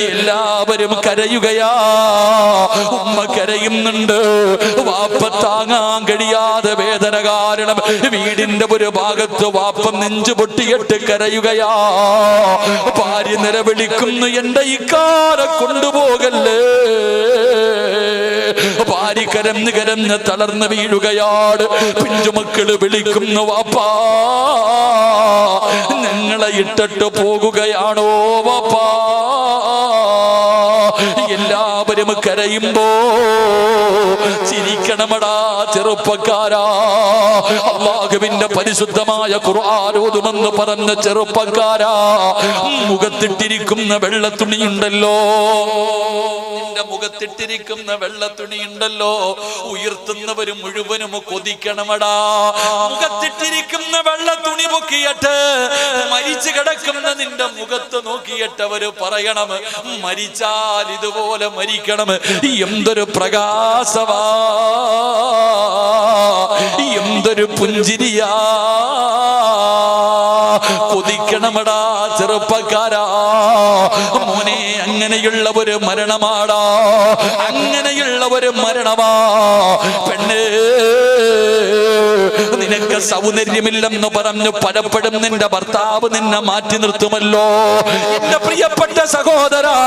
S2: എല്ലാവരും കരയുകയാ, ഉമ്മ കരയുന്നുണ്ട്, വാപ്പ താങ്ങാൻ കഴിയാതെ വേദന കാരണം വീടിന്റെ ഒരു ഭാഗത്ത് വാപ്പ നെഞ്ചു പൊട്ടിയിട്ട് കരയുകയാ. ഭാര്യ നിലവിളിക്കുന്നു, എന്റെ ഇക്കാരെ കൊണ്ടുപോകല്ലേ. ഭാര്യ കരഞ്ഞ് കരഞ്ഞ് തളർന്ന് വീഴുകയാണ്. പിഞ്ചുമക്കള് വിളിക്കുന്നു, വാപ്പാ ഞങ്ങളെ ഇട്ടിട്ട് പോകുകയാണോ വാപ്പാ. എല്ലാവരും കരയുമ്പോ ചിരിക്കണമടാ ചെറുപ്പക്കാരാ. അല്ലാഹുവിന്റെ പരിശുദ്ധമായ ഖുർആൻ ഓതുമെന്ന് പറഞ്ഞ ചെറുപ്പക്കാരാ, മുഖത്തിട്ടിരിക്കുന്ന വെള്ളത്തുണിയുണ്ടല്ലോ, നിന്റെ മുഖത്തിട്ടിരിക്കുന്ന വെള്ളത്തുണിയുണ്ടല്ലോ, ഉയർത്തുന്നവരും മുഴുവനും കൊതിക്കണമടാ. മുഖത്തിട്ടിരിക്കുന്ന വെള്ളത്തുണി പൊക്കിയിട്ട് മരിച്ചു കിടക്കുന്ന നിന്റെ മുഖത്ത് നോക്കിയിട്ട് അവര് പറയണം, മരിച്ചാൽ ഇതുപോലെ മരിക്കണം. എന്തൊരു പ്രകാശവാ, എന്തൊരു പുഞ്ചിരിയാ. കൊതിക്കണമടാ ചെറുപ്പക്കാരാ. മോനെ, അങ്ങനെയുള്ള ഒരു മരണമാടാ, അങ്ങനെയുള്ള ഒരു മരണമാ. പെണ്ണേ, നിനക്ക് സൗന്ദര്യമില്ലെന്ന് പറഞ്ഞു പലപ്പോഴും നിന്റെ ഭർത്താവ് നിന്നെ മാറ്റി നിർത്തുമല്ലോ. എന്റെ പ്രിയപ്പെട്ട സഹോദരാ,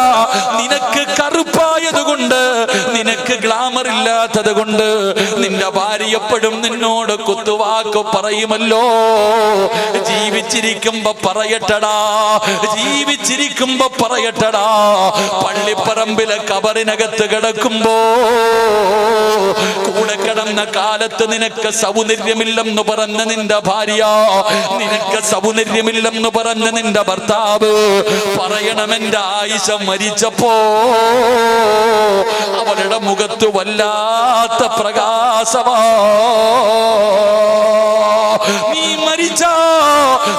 S2: നിനക്ക് കറുപ്പായത് കൊണ്ട്, നിനക്ക് ഗ്ലാമർ ഇല്ലാത്തത് കൊണ്ട് നിന്റെ ഭാര്യ എപ്പോഴും നിന്നോട് കുത്തുവാക്ക് പറയുമല്ലോ. ജീവിച്ചിരിക്കുമ്പോ പറയട്ടടാ, ജീവിച്ചിരിക്കുമ്പോ പറയട്ടടാ. പള്ളിപ്പറമ്പിലെ കബറിനകത്ത് കിടക്കുമ്പോ കൂടെ കിടന്ന കാലത്ത് നിനക്ക് സൗന്ദര്യമില്ലെന്ന് പറഞ്ഞ നിന്റെ ഭാര്യ, നിനക്ക് സൗന്ദര്യമില്ലെന്ന് പറഞ്ഞ നിന്റെ ഭർത്താവ് പറയണം, എന്റെ ആയിഷ മരിച്ചപ്പോ അവരുടെ മുഖത്ത് വല്ലാത്ത പ്രകാശമാ. നീ മരിച്ച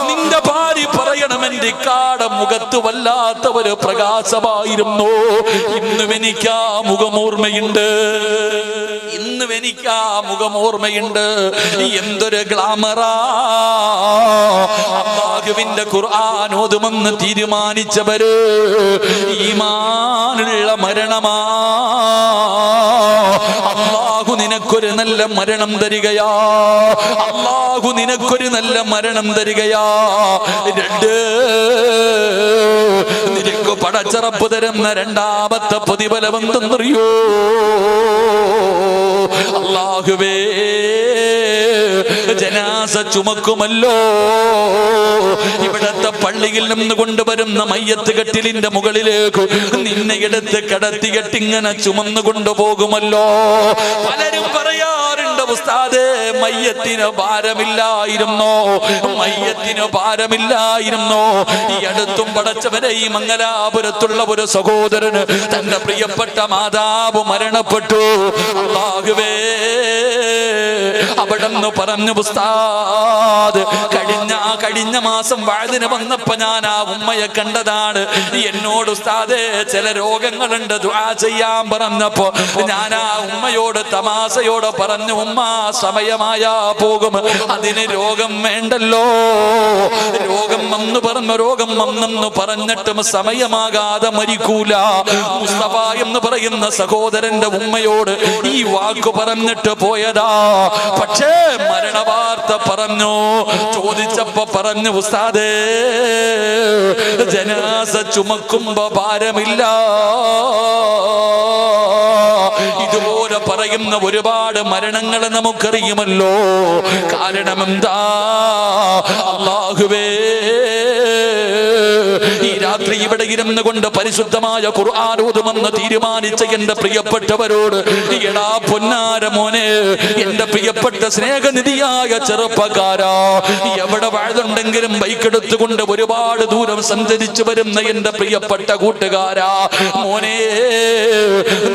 S2: നിന്റെ ഭാര്യ പറയണം, എന്റെ കാട മുഖത്ത് വല്ലാത്ത ഒരു പ്രകാശമായിരുന്നു. ഇന്നും എനിക്ക് ആ മുഖമോർമ്മയുണ്ട്, ഇന്നും എനിക്ക് ആ മുഖമോർമ്മയുണ്ട്. എന്തൊരു ഗ്ലാമറാ. അല്ലാഹുവിന്റെ ഖുർആൻ ഓതുമെന്ന് തീരുമാനിച്ചവര് ഈമാനുള്ള മരണമാ. അല്ലാഹു നിനക്കൊരു നല്ല മരണം തരികയാ, അല്ലാഹു നിനക്കൊരു നല്ല മരണം തരികയാ. രണ്ട്, നിനക്ക് പടച്ചറപ്പ് തരുന്ന രണ്ടാമത്തെ പ്രതിഫലം എന്തെന്നറിയോ? അല്ലാഹുവേ, ജനാസ ചുമക്കുമല്ലോ. ഇവിടത്തെ പള്ളിയിൽ നിന്ന് കൊണ്ടുവരുന്ന മയ്യത്ത് കെട്ടിലിന്റെ മുകളിലേക്ക് നിന്നെ എടുത്ത് കടത്തികെട്ടിങ്ങനെ ചുമന്നു കൊണ്ടുപോകുമല്ലോ. പലരും പറയാറുണ്ട്, ഉസ്താദേ, മയ്യത്തിന് ഭാരമില്ലായിരുന്നോ, മയ്യത്തിന് ഭാരമില്ലായിരുന്നോ. ഈ അടുത്തും പടച്ചവരെ, ഈ മംഗലാപുരത്തുള്ള ഒരു സഹോദരന് തന്റെ പ്രിയപ്പെട്ട മാതാവ് മരണപ്പെട്ടു. അല്ലാഹുവേ, അവിടെന്ന് പറഞ്ഞു, ഉസ്താദ്, കഴിഞ്ഞ മാസം വാഴ്തിന് വന്നപ്പോ ഞാൻ ആ ഉമ്മയെ കണ്ടതാണ്. എന്നോട് ഉസ്താദേ ചില രോഗങ്ങളുണ്ട്, ദുആ ചെയ്യാൻ പറഞ്ഞപ്പോ ഞാൻ ആ ഉമ്മയോട് തമാശയോട് പറഞ്ഞു, ഉമ്മ സമയമായാ പോകും, അതിന് രോഗം വേണ്ടല്ലോ. രോഗം വന്നെന്ന് പറഞ്ഞിട്ടും സമയമാകാതെ മരിക്കൂല. മുസ്തഫ എന്ന് പറയുന്ന സഹോദരന്റെ ഉമ്മയോട് ഈ വാക്ക് പറഞ്ഞിട്ട് പോയതാ. പക്ഷേ മരണവാർത്ത പറഞ്ഞു. ചോദിച്ചപ്പോ പറഞ്ഞു, ഉസ്താദേ, ജനാസ ചുമക്കുമ്പോ ഭാരമില്ല. ഇതുപോലെ പറയുന്ന ഒരുപാട് മരണങ്ങൾ നമുക്കറിയുമല്ലോ. കാരണം എന്താ? അല്ലാഹുവേ, ഈ രാത്രി ഇവിടെ ഇരുന്ന് കൊണ്ട് പരിശുദ്ധമായ ഖുർആൻ ഓതുമെന്ന് തീരുമാനിച്ച എന്റെ പ്രിയപ്പെട്ടവരോട്, എടാ പൊന്നാര മോനെ, എന്റെ പ്രിയപ്പെട്ട സ്നേഹനിധിയായ ചെറുപ്പക്കാരാ, എവിടെ വാഴുന്നുണ്ടെങ്കിലും ബൈക്കെടുത്തുകൊണ്ട് ഒരുപാട് ദൂരം സഞ്ചരിച്ചു വരുന്ന എന്റെ പ്രിയപ്പെട്ട കൂട്ടുകാരാ, മോനെ,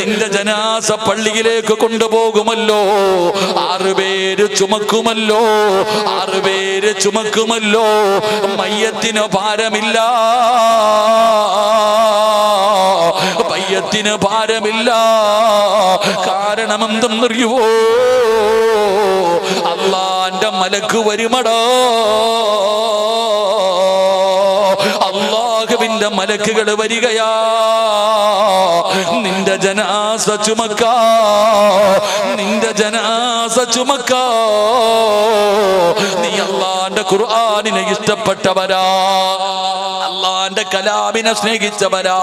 S2: നിന്റെ ജനാസ പള്ളിയിലേക്ക് കൊണ്ടുപോകുമല്ലോ. 6 പേര് ചുമക്കുമല്ലോ, 6 പേര് ചുമക്കുമല്ലോ. മയ്യത്തിന് ഭാരമില്ല, മയ്യത്തിന് ഭാരമില്ല. കാരണം എന്തെന്നറിയുവോ? അല്ലാന്റെ മലക്ക് വരുമടോ. അല്ലാഹുവിന്റെ മലക്കുകൾ വരികയാ. നിന്റെ ജനാസ ചുമക്കാ, നിന്റെ ജനാസ ചുമക്കാ. നീ അല്ലാന്റെ ഖുർആനിനെ ഇഷ്ടപ്പെട്ടവരാ, അല്ലാന്റെ കലാമിനെ സ്നേഹിച്ചവനാ,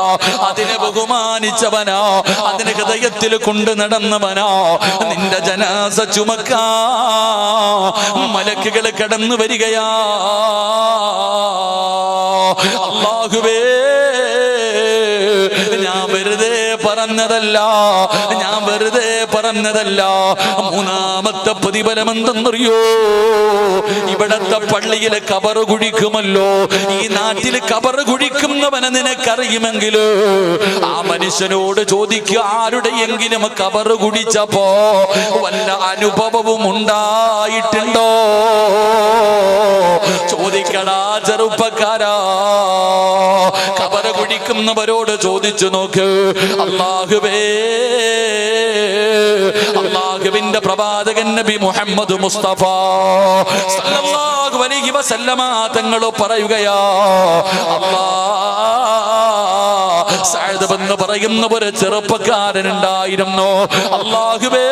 S2: അതിനെ ബഹുമാനിച്ചവനാ, അതിനെ ഹൃദയത്തിൽ കൊണ്ടു നടന്നവനാ. നിന്റെ ജനാസ ചുമക്കാ മലക്കുകൾ കടന്നു വരികയാ. അല്ലാഹുവേ, ഞാൻ വെറുതെ പറഞ്ഞതല്ല, ഞാൻ വെറുതെ പറഞ്ഞതല്ല. മൂന്നാമത്തെ പ്രതിഫലം എന്തെന്നറിയോ? ഇവിടത്തെ പള്ളിയിലെ കബറ് കുഴിക്കുമല്ലോ, ഈ നാട്ടിൽ കബറ് കുഴിക്കുന്നവനെ നിനക്കറിയുമെങ്കിൽ ആ മനുഷ്യനോട് ചോദിക്കുക, ആരുടെയെങ്കിലും കബറ് കുഴിച്ചപ്പോ വല്ല അനുഭവവും ഉണ്ടായിട്ടുണ്ടോ? ചോദിക്കടാ ചെറുപ്പക്കാരാ. കബറ് കുഴിക്കുന്നവരോട് ചോദിച്ചു നോക്ക്. അല്ലാഹുവേ, അല്ലാഹുവിന്റെ പ്രവാചകൻ നബി മുഹമ്മദ് മുസ്തഫ സല്ലല്ലാഹു അലൈഹി വസല്ലമ തങ്ങൾ പറയുകയാ, സഅദ് എന്ന് പറയുന്ന ഒരു ചെറുപ്പക്കാരനുണ്ടായിരുന്നു. അല്ലാഹുവേ,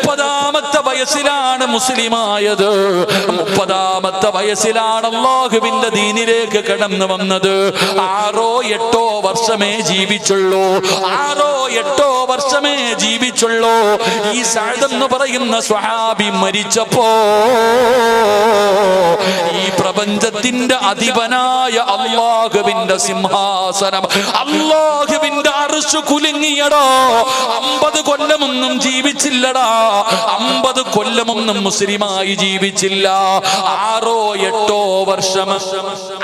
S2: 30-ാമത്തെ വയസ്സിലാണ് മുസ്ലിമായത്. 30-ാമത്തെ വയസ്സിലാണ് അല്ലാഹുവിന്റെ ദീനിലേക്ക് കടന്നു വന്നത്. 6-8 വർഷമേ ജീവിച്ചുള്ളൂ. 6-8 വർഷമേ ജീവിച്ചുള്ളൂ. ഈ സഅദ് എന്ന് പറയുന്ന സ്വഹാബി മരിച്ചപ്പോ ഈ പ്രപഞ്ചത്തിന്റെ അധിപനായ അല്ലാഹുവിന്റെ സിംഹാസനം, അല്ലാഹുവിന്റെ അർശ് കുലുങ്ങിയടാ. 50 കൊല്ലമൊന്നും ജീവിച്ചില്ലടാ. 50 കൊല്ലമൊന്നും മുസ്ലിമായി ജീവിച്ചില്ല. 6-8 വർഷം,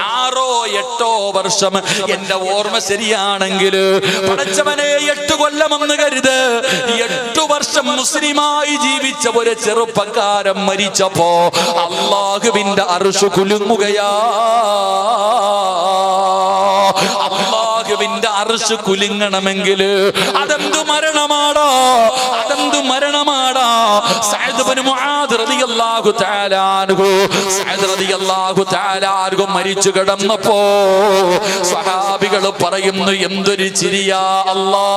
S2: 6-8 വർഷം. എന്റെ ഓർമ്മ ശരിയാണെങ്കിൽ പടച്ചവനെ 8 കൊല്ലമെന്ന് കരുത്. 8 വർഷം മുസ്ലിമായി ജീവിച്ച ഒരു ചെറുപ്പക്കാരൻ മരിച്ചപ്പോ അല്ലാഹുവിന്റെ അർശ് കുലുങ്ങുകയാ. അല്ലാഹുവിന്റെ അർശ് കുലുങ്ങണമെങ്കിൽ അതെന്തു മരണമാടാ, അതെന്തു മരണമാടാ. സഅദ് ഇബ്നു മുആദ് റളിയല്ലാഹു തആല അൻഹു, സഅദ് റളിയല്ലാഹു തആല അൻഹു മരിച്ചു കിടന്നപ്പോ സ്വഹാബികൾ പറയുന്നു, എന്തൊരു ചിരിയാ അല്ലാ,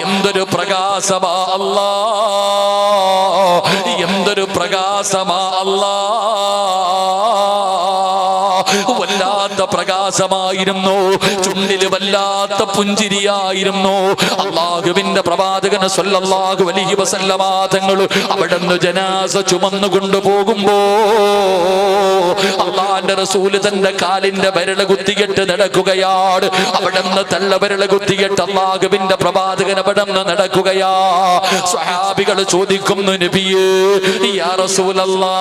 S2: എന്തൊരു പ്രകാശമാ അല്ലാ, എന്തൊരു പ്രകാശമാ അല്ലാ. വല്ലാത്ത പ്രകാശമായിരുന്നു, ചുണ്ടില് വല്ലാത്ത പുഞ്ചിരിയായിരുന്നു. അല്ലാഹുവിന്റെ പ്രവാചകൻ സ്വല്ലല്ലാഹു അലൈഹി വസല്ലമ തങ്ങൾ അവിടുന്ന് ജനാസ ചുമന്നു കൊണ്ടുപോകുമ്പോ അല്ലാഹുവിന്റെ റസൂൽ തന്റെ കാലിന്റെ വിരല് കുത്തിയിട്ട് നടക്കുകയാണ്. അവിടുന്ന് തള്ളവിരല് കുത്തിയിട്ട് അല്ലാഹുവിന്റെ പ്രവാചകൻ അവിടുന്ന് നടക്കുകയാ. സ്വഹാബികൾ ചോദിക്കുന്നു, നബിയേ യാ റസൂലല്ലാഹ്,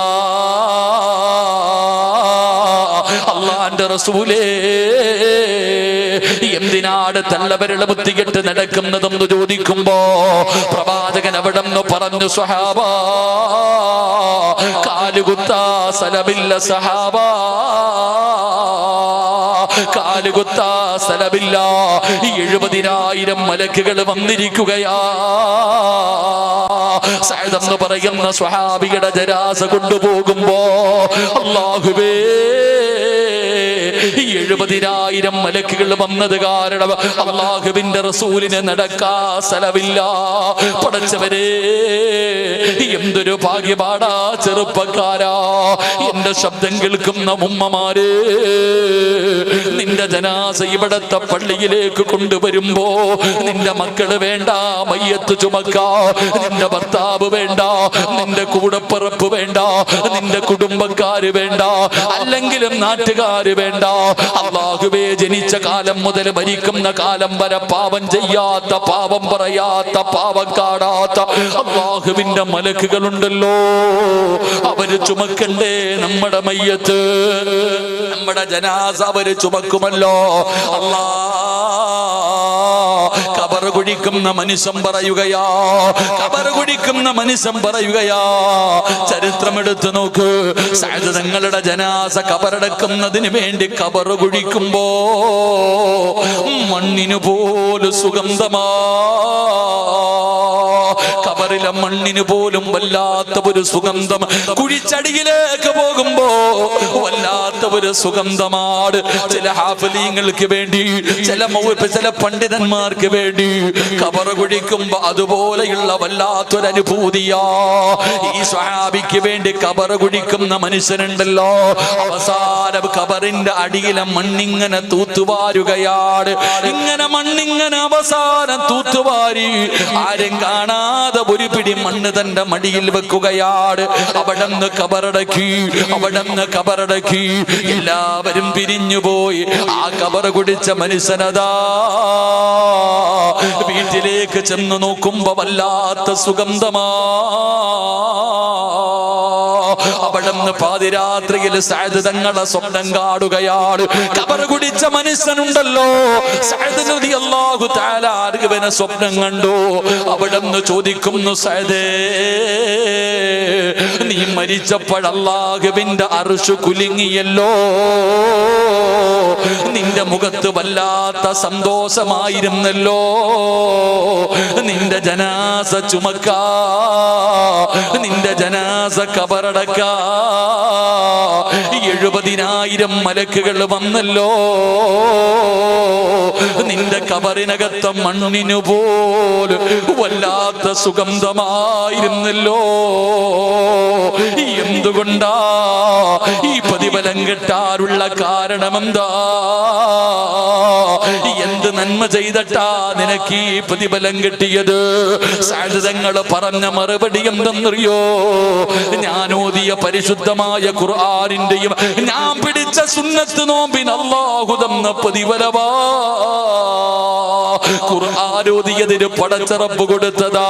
S2: അല്ലാഹുവിന്റെ റസൂലേ, എന്തിനാണ് തള്ളവിരല് കുത്തിയിട്ട് നടക്കുന്നതെന്ന് ചോദിക്കുമ്പോ പ്രവാചകൻ അവിടുന്ന് പറഞ്ഞു, സ്വഹാബാ, കാലുകുത്താ സ്ഥലമില്ല സഹാബാ, കാലുകുത്താ സ്ഥലമില്ല. 70,000 മലക്കുകൾ വന്നിരിക്കുകയാ. സഅദ് എന്ന് പറയുന്ന സ്വഹാബിയുടെ ജനാസ കൊണ്ടുപോകുമ്പോ അല്ലാഹുവേ, 70,000 മലക്കുകൾ വന്നത് കാരണം അല്ലാഹുവിന്റെ റസൂലിനെ നടക്കാ സ്ഥലമില്ല. പടച്ചവരെ, എന്തൊരു ഭാഗ്യപാടാ ചെറുപ്പക്കാരാ. എന്റെ ശബ്ദം കേൾക്കുന്ന ഉമ്മമാര്, നിന്റെ ജനാസ ഇവിടത്തെ പള്ളിയിലേക്ക് കൊണ്ടുവരുമ്പോ നിന്റെ മക്കള് വേണ്ട മയ്യത്ത് ചുമക്കാ, നിന്റെ ഭർത്താവ് വേണ്ട, നിന്റെ കൂടപ്പിറപ്പ് വേണ്ട, നിന്റെ കുടുംബക്കാര് വേണ്ട, അല്ലെങ്കിലും നാട്ടുകാര് വേണ്ട. അല്ലാഹുവേ, ജനിച്ച കാലം മുതൽ മരിക്കുന്ന കാലം വരെ പാപം ചെയ്യാത്ത, പാപം പറയാത്ത, പാപം കാണാത്ത അല്ലാഹുവിന്റെ മലക്കുകളുണ്ടല്ലോ. അവര് ചുമക്കണ്ടേ നമ്മുടെ മയ്യത്ത്, നമ്മുടെ ജനാസ അവര് ചുമക്കുമല്ലോ. അല്ലാ, കബറ് കുഴിക്കുന്ന മനുഷ്യൻ പറയുകയാ, കബറ് കുഴിക്കുന്ന മനുഷ്യൻ പറയുകയാ, ചരിത്രമെടുത്ത് നോക്ക്. സഅദ് തങ്ങളുടെ ജനാസ കബറടക്കുന്നതിന് വേണ്ടി കബറ് കുഴിക്കുമ്പോ മണ്ണിന് പോലും സുഗന്ധമാ. കബറിലെ മണ്ണിന് പോലും വല്ലാത്ത ഒരു സുഗന്ധം. കുഴിച്ചടിയിലേക്ക് പോകുമ്പോ വല്ലാത്ത ഒരു സുഗന്ധമാണ്. ചില ഹാഫിലീങ്ങൾക്ക് വേണ്ടി, ചില പണ്ഡിതന്മാർക്ക് വേണ്ടി കബറ് കുഴിക്കുമ്പോ അതുപോലെയുള്ള വല്ലാത്തൊരനുഭൂതിയാ. ഈ സ്വഹാബിക്ക് വേണ്ടി കബറ് കുഴിക്കുന്ന മനുഷ്യനുണ്ടല്ലോ, അവസാനം കബറിന്റെ അടിയിലെ മണ്ണിങ്ങനെ തൂത്തുവാരുകയാണ്. ഇങ്ങനെ മണ്ണിങ്ങനെ അവസാനം തൂത്തുവാരി ആരും കാണാതെ ഒരു പിടി മണ്ണ് തന്റെ മടിയിൽ വെക്കുകയാണ്. അവിടുന്ന് കബറടക്കി എല്ലാവരും പിരിഞ്ഞുപോയി. ആ കബർ കുടിച്ച മനുഷ്യനതാ വീട്ടിലേക്ക് ചെന്ന് നോക്കുമ്പോ വല്ലാത്ത സുഗന്ധമാ. അവിടുന്ന് പാതിരാത്രിയിൽ സഅദ് തങ്ങളെ സ്വപ്നം കാണുകയാണ്. കബർ കുടിച്ച മനുഷ്യനുണ്ടല്ലോ, സഅദ് റളിയല്ലാഹു തആല അൻഹുവിനെ സ്വപ്നം കണ്ടു. അവിടുന്ന് ചോദിക്കുന്നു, സഅദേ, നീ മരിച്ചപ്പോൾ അല്ലാഹുവിന്റെ അർശ് കുലുങ്ങിയല്ലോ, നിന്റെ മുഖത്ത് വല്ലാത്ത സന്തോഷമായിരുന്നല്ലോ, നിന്റെ ജനാസ ചുമക്കാ, നിന്റെ ജനാസ കബറടക്ക 70,000 മലക്കുകൾ വന്നല്ലോ, നിന്റെ കബറിനകത്ത മണ്ണിനു പോലും വല്ലാത്ത സുഗന്ധമായിരുന്നല്ലോ. എന്തുകൊണ്ടാ ഈ പ്രതിഫലം കിട്ടാറുള്ള കാരണമെന്താ? എന്ത് നന്മ ചെയ്തിട്ടാ നിനക്ക് ഈ പ്രതിഫലം കിട്ടിയത്? സഅദ് തങ്ങൾ പറഞ്ഞ മറുപടി എന്തെന്നറിയോ? ഞാൻ ഓതിയ പരിശുദ്ധമായ ഖുർആനിന്റെയും ഞാൻ പിടിച്ച സുന്നത്ത് നോമ്പിന് അല്ലാഹു തന്ന പ്രതിഫലമാ. ഖുർആൻ ഓതിയതിന് പടച്ച റബ്ബ് കൊടുത്തതാ.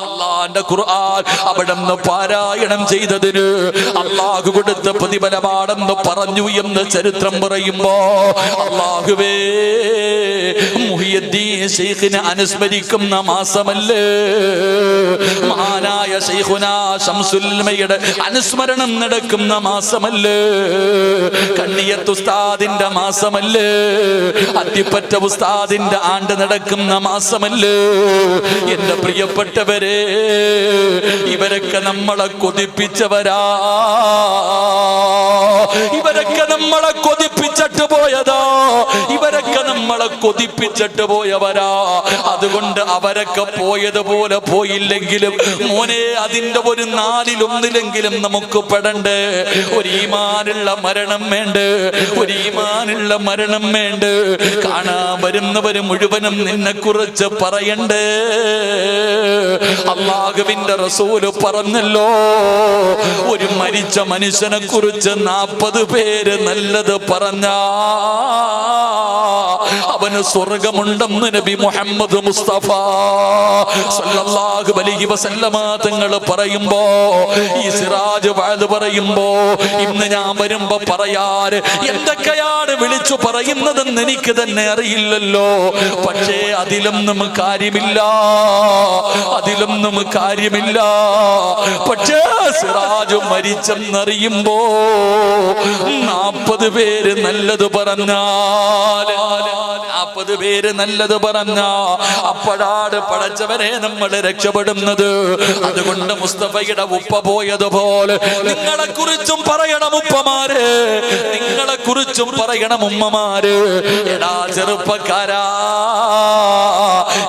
S2: അല്ലാഹുവിന്റെ ഖുർആൻ അവിടുന്ന് പാരായണം ചെയ്തതിന് അല്ലാഹു കൊടുത്ത പ്രതിഫലമാണെന്ന് പറഞ്ഞു എന്ന് ചരിത്രം പറയുമ്പോ, അല്ലാഹുവേ, മുഹിയുദ്ദീൻ ശൈഖിനെ അനുസ്മരിക്കുന്ന മാസമല്ലേ, മഹാനായ ശൈഖുനാ ശംസുൽ ഉലമയുടെ അനുസ്മരണം നടക്കുന്ന മാസമല്ലേ, കണ്ണിയത്ത് ഉസ്താദിന്റെ മാസമല്ലേ, അത്തിപ്പറ്റ ഉസ്താദിന്റെ ആണ്ട് നടക്കുന്ന മാസമല്ലേ. എന്റെ പ്രിയപ്പെട്ടവരെ, ഇവരൊക്കെ നമ്മളെ കൊതിപ്പിച്ചവരാ, ഇവരൊക്കെ നമ്മളെ കൊതിപ്പിച്ചിട്ട് പോയതാ, ഇവരൊക്കെ നമ്മളെ കൊതിപ്പിച്ചിട്ട് പോയവരാ. അതുകൊണ്ട് അവരൊക്കെ പോയതുപോലെ പോയില്ലെങ്കിലും മോനെ, അതിന്റെ ഒരു 4-1 നമുക്ക് പെടണ്ടേ. ഒരു ഈമാനുള്ള മരണം വേണ്ട, ഒരു ഈമാനുള്ള മരണം വേണ്ട. കാണാൻ വരുന്നവര് മുഴുവനും നിന്നെ കുറിച്ച് പറയണ്ടേ. അല്ലാഹുവിന്റെ റസൂല് പറഞ്ഞല്ലോ, ഒരു മരിച്ച മനുഷ്യനെ കുറിച്ച് 40 പേര് നല്ലത് പറഞ്ഞാ അവന് സ്വർഗമുണ്ടെന്ന് നബി മുഹമ്മദ് മുസ്തഫ സല്ലല്ലാഹു അലൈഹി വസല്ലമ തങ്ങൾ പറയുമ്പോ, ഈ സിറാജ് വഅദ് പറയുമ്പോ, ഇന്ന് ഞാൻ വരുമ്പോ പറയാറ് എന്തൊക്കെയാണ് വിളിച്ചു പറയുന്നതെന്ന് എനിക്ക് തന്നെ അറിയില്ലല്ലോ. പക്ഷേ അതിലൊന്നും കാര്യമില്ല, അതിലൊന്നും കാര്യമില്ല. പക്ഷേ സിറാജ് മരിച്ചെന്നറിയുമ്പോ 40 പേര് നല്ലത് പറഞ്ഞാൽ, 40 പേര് നല്ലത് പറഞ്ഞ അപ്പോഴാണ് പടച്ചവനെ നമ്മൾ രക്ഷപ്പെടുന്നത്. അതുകൊണ്ട് മുസ്തഫയുടെ ഉപ്പ പോയതുപോലെ നിങ്ങളെ കുറിച്ചും പറയണം ഉപ്പമാര്, നിങ്ങളെ കുറിച്ചും പറയണം ഉമ്മമാര്. എടാ ചെറുപ്പക്കാരാ,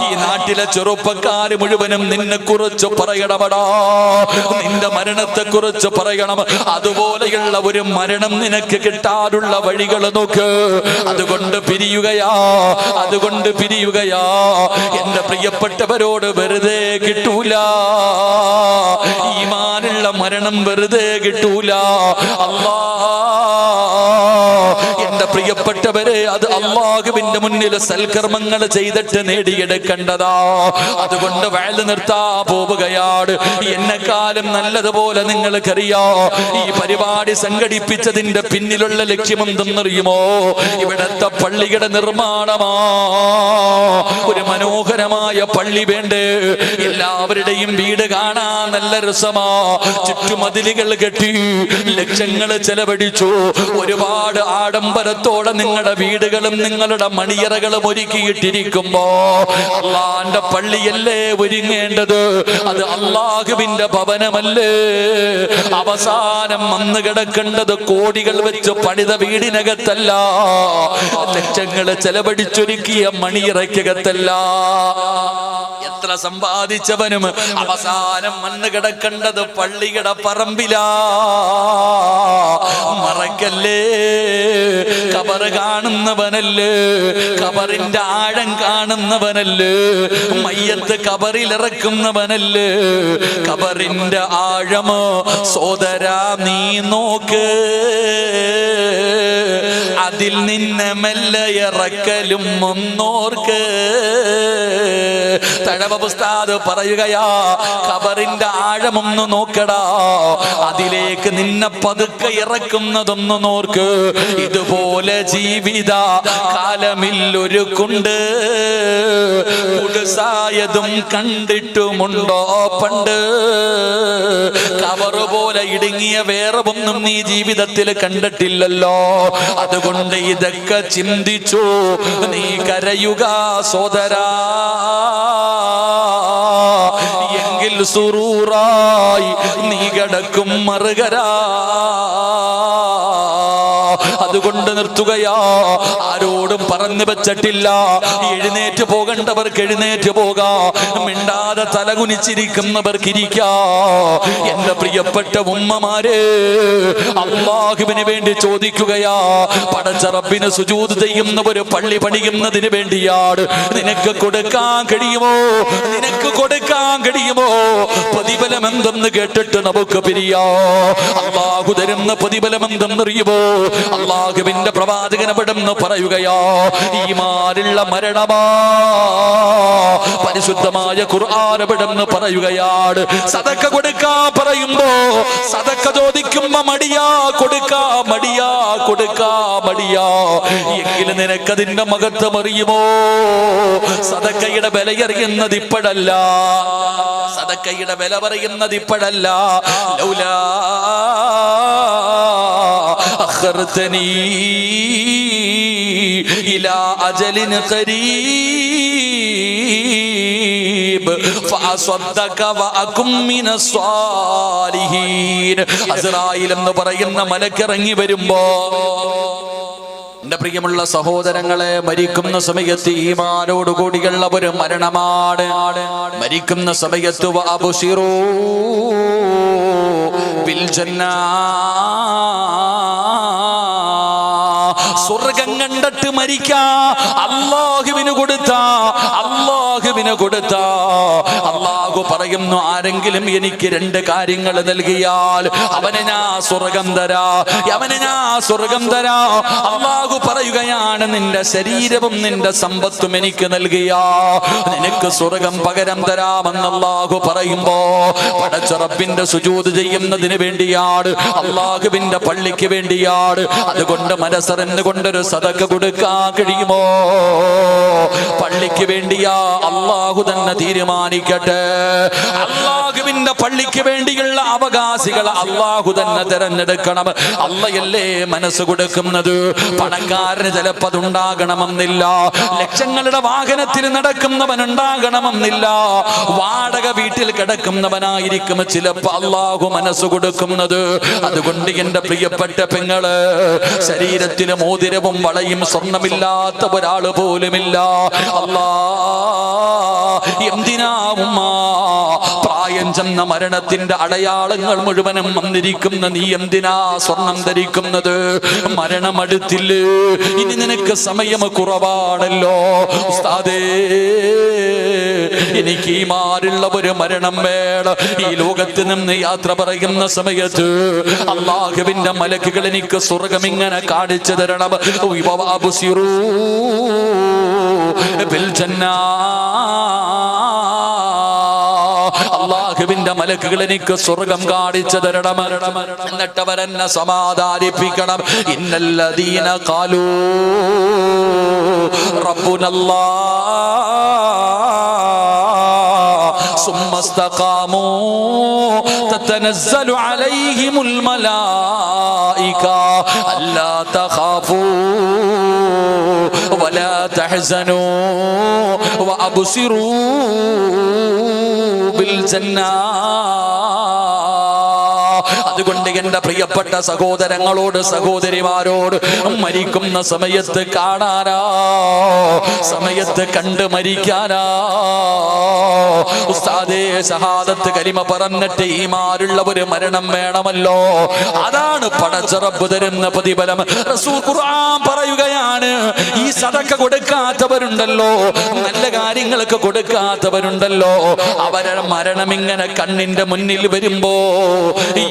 S2: ഈ നാട്ടിലെ ചെറുപ്പക്കാര് മുഴുവനും നിന്നെ കുറിച്ച് പറയണമടാ, നിന്റെ മരണത്തെ കുറിച്ച് പറയണം. അതുപോലെയുള്ള ഒരു മരണം നിനക്ക് കിട്ടാനുള്ള വഴികൾ നോക്ക്. അതുകൊണ്ട് പിരിയുകയാ, അതുകൊണ്ട് പിരിയുകയാ. എന്റെ പ്രിയപ്പെട്ടവരോട് വെറുതെ കിട്ടൂല, ഈമാനുള്ള മരണം വെറുതെ കിട്ടൂല. എന്റെ പ്രിയപ്പെട്ടവരെ, അത് അല്ലാഹുവിന്റെ മുന്നിൽ സൽക്കർമ്മങ്ങൾ ചെയ്തിട്ട് നേടിയെടുക്കേണ്ടതാ. അതുകൊണ്ട് വഅദ് നിർത്താ പോവുകയാണ്. എന്നെക്കാലം നല്ലതുപോലെ നിങ്ങൾക്കറിയോ ഈ പരിപാടി സംഘടിപ്പിച്ചതിന്റെ പിന്നിലുള്ള ലക്ഷ്യം എന്തെന്നറിയുമോ? ഇവിടത്തെ പള്ളിയുടെ നിർമ്മാണമാ. ഒരു മനോഹരമായ പള്ളി വേണ്ടേ? എല്ലാവരുടെയും വീട് കാണാൻ നല്ല രസമാ. ചുറ്റുമതിലുകൾ കെട്ടി ലക്ഷങ്ങൾ ചെലവഴിച്ചു. ഒരുപാട് ആഡംബരത്തോടെ നിങ്ങളുടെ വീടുകളും നിങ്ങളുടെ മണിയറകളും ഒരുക്കിയിട്ടിരിക്കുമ്പോ അള്ളാന്റെ പള്ളിയല്ലേ ഒരുങ്ങേണ്ടത്? അത് അള്ളാഹുവിന്റെ ഭവനമല്ലേ? അവസാനം വന്ന് കിടക്കേണ്ടത് കോടികൾ വെച്ച് പണിത വീടിനകത്തല്ല, ലക്ഷങ്ങൾ ചെലവഴിച്ചൊരുക്കിയ മണിയറയ്ക്കകത്തല്ല. എത്ര സമ്പാദിച്ചവനും അവസാനം വന്ന് കിടക്കേണ്ടത് പള്ളിയുടെ പറമ്പിലാ. മറക്കല്ലേ, കബറ് കാണുന്നവന് കാണുന്നവനല്ലേ, ഖബറിന്റെ ആഴം കാണുന്നവനല്ലേ, മയ്യത്ത് ഖബറിലിറക്കുന്നവനല്ലേ. ഖബറിന്റെ ആഴമോ സോദരാ നീ നോക്ക്, അതിൽ നിന്നെ മെല്ലെ ഇറക്കലും ഒന്നോർക്ക്. തഴവ ഉസ്താദ് പറയുകയാ, ഖബറിന്റെ ആഴമൊന്ന് നോക്കടാ, അതിലേക്ക് നിന്നെ പതുക്കെ ഇറക്കുന്നതൊന്ന് നോർക്ക്. ഇതുപോലെ ജീവിത കാലമില്ലൊരു കൊണ്ട്, കുടുസായതും കണ്ടിട്ടുമുണ്ടോ പണ്ട്. ഖബറ് പോലെ ഇടുങ്ങിയ വേറെ ഒന്നും നീ ജീവിതത്തിൽ കണ്ടിട്ടില്ലല്ലോ. അതുകൊണ്ട് ഇതൊക്കെ ചിന്തിച്ചു നീ കരയുക സോദരാ, എങ്കിൽ സുറൂറായി നീ കിടക്കും മറുകരാ. അതുകൊണ്ട് നിർത്തുകയാ, ആരോടും പറഞ്ഞു വെച്ചിട്ടില്ല. എഴുന്നേറ്റ് പോകേണ്ടവർക്ക് എഴുന്നേറ്റ് പോകാം, മിണ്ടാതെ തലകുനിച്ചിരിക്കുന്നവർക്ക് ഇരിക്കാം. എന്റെ പ്രിയപ്പെട്ട ഉമ്മമാരെ, അല്ലാഹുവിന് വേണ്ടി ചോദിക്കുകയാ, പടച്ച റബ്ബിന് സുജൂദ് ചെയ്യുന്ന ഒരു പള്ളി പണിയുന്നതിന് വേണ്ടിയാണ്. നിനക്ക് കൊടുക്കാൻ കഴിയുമോ? നിനക്ക് കൊടുക്കാൻ കഴിയുമോ? പ്രതിഫലം എന്തെന്ന് കേട്ടിട്ട് നമുക്ക് പിരിയാ. അല്ലാഹു തരുന്ന പ്രതിഫലം എന്തെന്നറിയുമോ? അല്ലാഹുവിന്റെ പ്രവാചകൻ അവിടെന്ന് പറയുകയാ, ഈമാനുള്ള മരണമാ. പരിശുദ്ധമായ ഖുർആൻ അവിടെന്ന് പറയുകയാണ്, സദക്ക കൊടുക്കാ പറയുമ്പോ, സദക്ക ചോദിക്കുമ്പോ മടിയാ കൊടുക്കാ, മടിയാ കൊടുക്കാ, മടിയാ. എങ്കിലും നിനക്കതിന്റെ മഹത്വം അറിയുമോ? സദക്കയുടെ വിലയറിയുന്നത് ഇപ്പോഴല്ല, സദക്കയുടെ വില പറയുന്നത് ഇപ്പോഴല്ല. ലൗലാ അഖർതനീ ഇലാ അജലിൻ ഖരീബ് ഫഅസ്വദ്ദക വഅകും മിനസ് സ്വാലിഹീൻ. അസ്റായീൽ എന്ന് പറയുന്ന മലക്ക് ഇറങ്ങി വരുമ്പോ, എന്റെ പ്രിയമുള്ള സഹോദരങ്ങളെ, മരിക്കുന്ന സമയത്ത് ഈമാനോട് കൂടിയുള്ള ഒരു മരണമാണ്. മരിക്കുന്ന സമയത്ത് വഅബ്ശിറൂ ബിൽ ജന്നാ, സ്വർഗം കണ്ടിട്ട് മരിക്കാ. അല്ലാഹുവിന് കൊടുത്ത, അല്ലാഹുവിന് കൊടുത്ത. അല്ലാഹു പറയുന്നു, ആരെങ്കിലും എനിക്ക് രണ്ട് കാര്യങ്ങൾ നൽകിയാൽ അവന് ഞാൻ സ്വർഗം തരാ, അവന് ഞാൻ സ്വർഗം തരാ. അല്ലാഹു പറയുകയാണ്, നിന്റെ ശരീരവും നിന്റെ സമ്പത്തും എനിക്ക് നൽകിയാ നിനക്ക് സ്വർഗം പകരം തരാമെന്ന് അല്ലാഹു പറയുമ്പോ, പടച്ച റബ്ബിന്റെ സുജൂദ് ചെയ്യുന്നതിന് വേണ്ടിയാണ്, അല്ലാഹുവിന്റെ പള്ളിക്ക് വേണ്ടിയാണ്. അതുകൊണ്ട് മനസ്സറിഞ്ഞ് കൊണ്ടൊരു സദക്ക കൊടുക്കാൻ കഴിയുമോ? പള്ളിക്ക് വേണ്ടിയാ, അല്ലാഹു തന്നെ തീരുമാനിക്കട്ടെ. അല്ലാഹുവിന്റെ പള്ളിക്ക് വേണ്ടിയുള്ള അവകാശികൾ അല്ലാഹു തന്നെ തിരഞ്ഞെടുക്കണം. അല്ലയല്ലേ മനസ്സ് കൊടുക്കുന്നത്. പണക്കാരന് ചിലപ്പോൾ അതുണ്ടാകണമെന്നില്ല, ലക്ഷങ്ങളുടെ വാഹനത്തിൽ നടക്കുന്നവനുണ്ടാകണമെന്നില്ല, വാടക വീട്ടിൽ കിടക്കുന്നവനായിരിക്കും ചിലപ്പോൾ അല്ലാഹു മനസ്സ് കൊടുക്കുന്നത്. അതുകൊണ്ട് എന്റെ പ്രിയപ്പെട്ട പെങ്ങള്, ശരീരത്തിന് മോതിരവും വളയും സ്വർണമില്ലാത്ത ഒരാള് പോലുമില്ല. അല്ലാ, എന്തിനാ ഉമ്മ പ്രായം ചെന്ന മരണത്തിന്റെ അടയാളങ്ങൾ മുഴുവനും വന്നിരിക്കുന്ന നീ എന്തിനാ സ്വർണം ധരിക്കുന്നത്? മരണം അടുത്തില്ലേ? ഇനി നിനക്ക് സമയം കുറവാണല്ലോ. ഉസ്താദേ, എനിക്ക് ഈ മാറുള്ള ഒരു മരണം വേണം. ഈ ലോകത്ത് നിന്ന് യാത്ര പറയുന്ന സമയത്ത് അല്ലാഹുവിന്റെ മലക്കുകൾ എനിക്ക് സ്വർഗം ഇങ്ങനെ കാണിച്ചു തരണം. അബ്ശിറൂ ബിൽ ജന്നാ, അല്ലാഹുവിന്റെ മലക്കുകൾ എനിക്ക് സ്വർഗം കാണിച്ചു തരണം. എന്നിട്ട് അവരെന്നെ സമാധാനിപ്പിക്കണം. ഇന്നല്ലദീന ഖാലൂ റബ്ബുനല്ലാഹ് സുമ്മ ഇസ്തഖാമൂ തതനസ്സലു അലൈഹിമുൽ മലായിക അല്ലാ തഖാഫൂ വലാ തഹ്സനൂ വഅബ്ശിറൂ ബിൽ ജന്നാ. അതുകൊണ്ട് എൻ്റെ പ്രിയപ്പെട്ട സഹോദരങ്ങളോട് സഹോദരിമാരോട് മരിക്കുന്ന സമയത്ത് കാണാനാ, സമയത്ത് കണ്ട് മരിക്കാനാ. ഉസ്താദേ ഷഹാദത്ത് കലിമ പറഞ്ഞിട്ട് ഈമാനുള്ള ഒരു മരണം വേണമല്ലോ. അതാണ് പടച്ച റബ്ബ് തരുന്ന പ്രതിഫലം. റസൂൽ ഖുർആൻ പറയുകയാണ്, ഈ സദഖ കൊടുക്കാത്തവരുണ്ടല്ലോ, നല്ല കാര്യങ്ങൾക്ക് കൊടുക്കാത്തവരുണ്ടല്ലോ, അവരുടെ മരണം ഇങ്ങനെ കണ്ണിന്റെ മുന്നിൽ വരുമ്പോ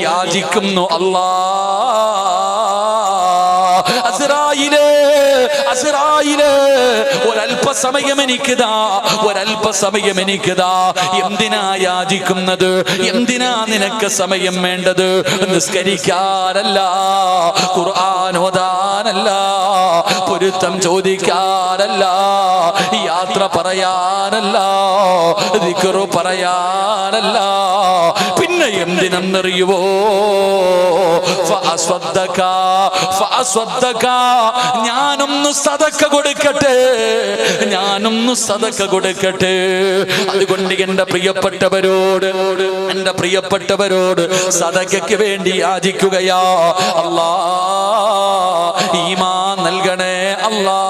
S2: യാചിക്കുന്നു, അല്ലാ അസ്റായിലേ ഒരല്പസമയം എനിക്കിതാ, ഒരല്പസമയം എനിക്കിതാ. എന്തിനാ യാചിക്കുന്നത്? എന്തിനാ നിനക്ക് സമയം വേണ്ടത്? നിസ്കരിക്കാനല്ല, ഖുർആൻ ഓതാനല്ല, പൊരുത്തം ചോദിക്കാനല്ല, യാത്ര പറയാനല്ല, ദിക്റ് പറയാനല്ല. പിന്നെ എന്തിനെന്നറിയുവോ? ഞാനൊന്ന് സദഖ കൊടുക്കട്ടെ, ഞാനൊന്ന് സദഖ കൊടുക്കട്ടെ. അതുകൊണ്ട് എൻ്റെ പ്രിയപ്പെട്ടവരോട്, എൻ്റെ പ്രിയപ്പെട്ടവരോട് സദഖയ്ക്ക് വേണ്ടി യാചിക്കുകയാ. അല്ലാ ഈമാൻ നൽകണേ അല്ലാ.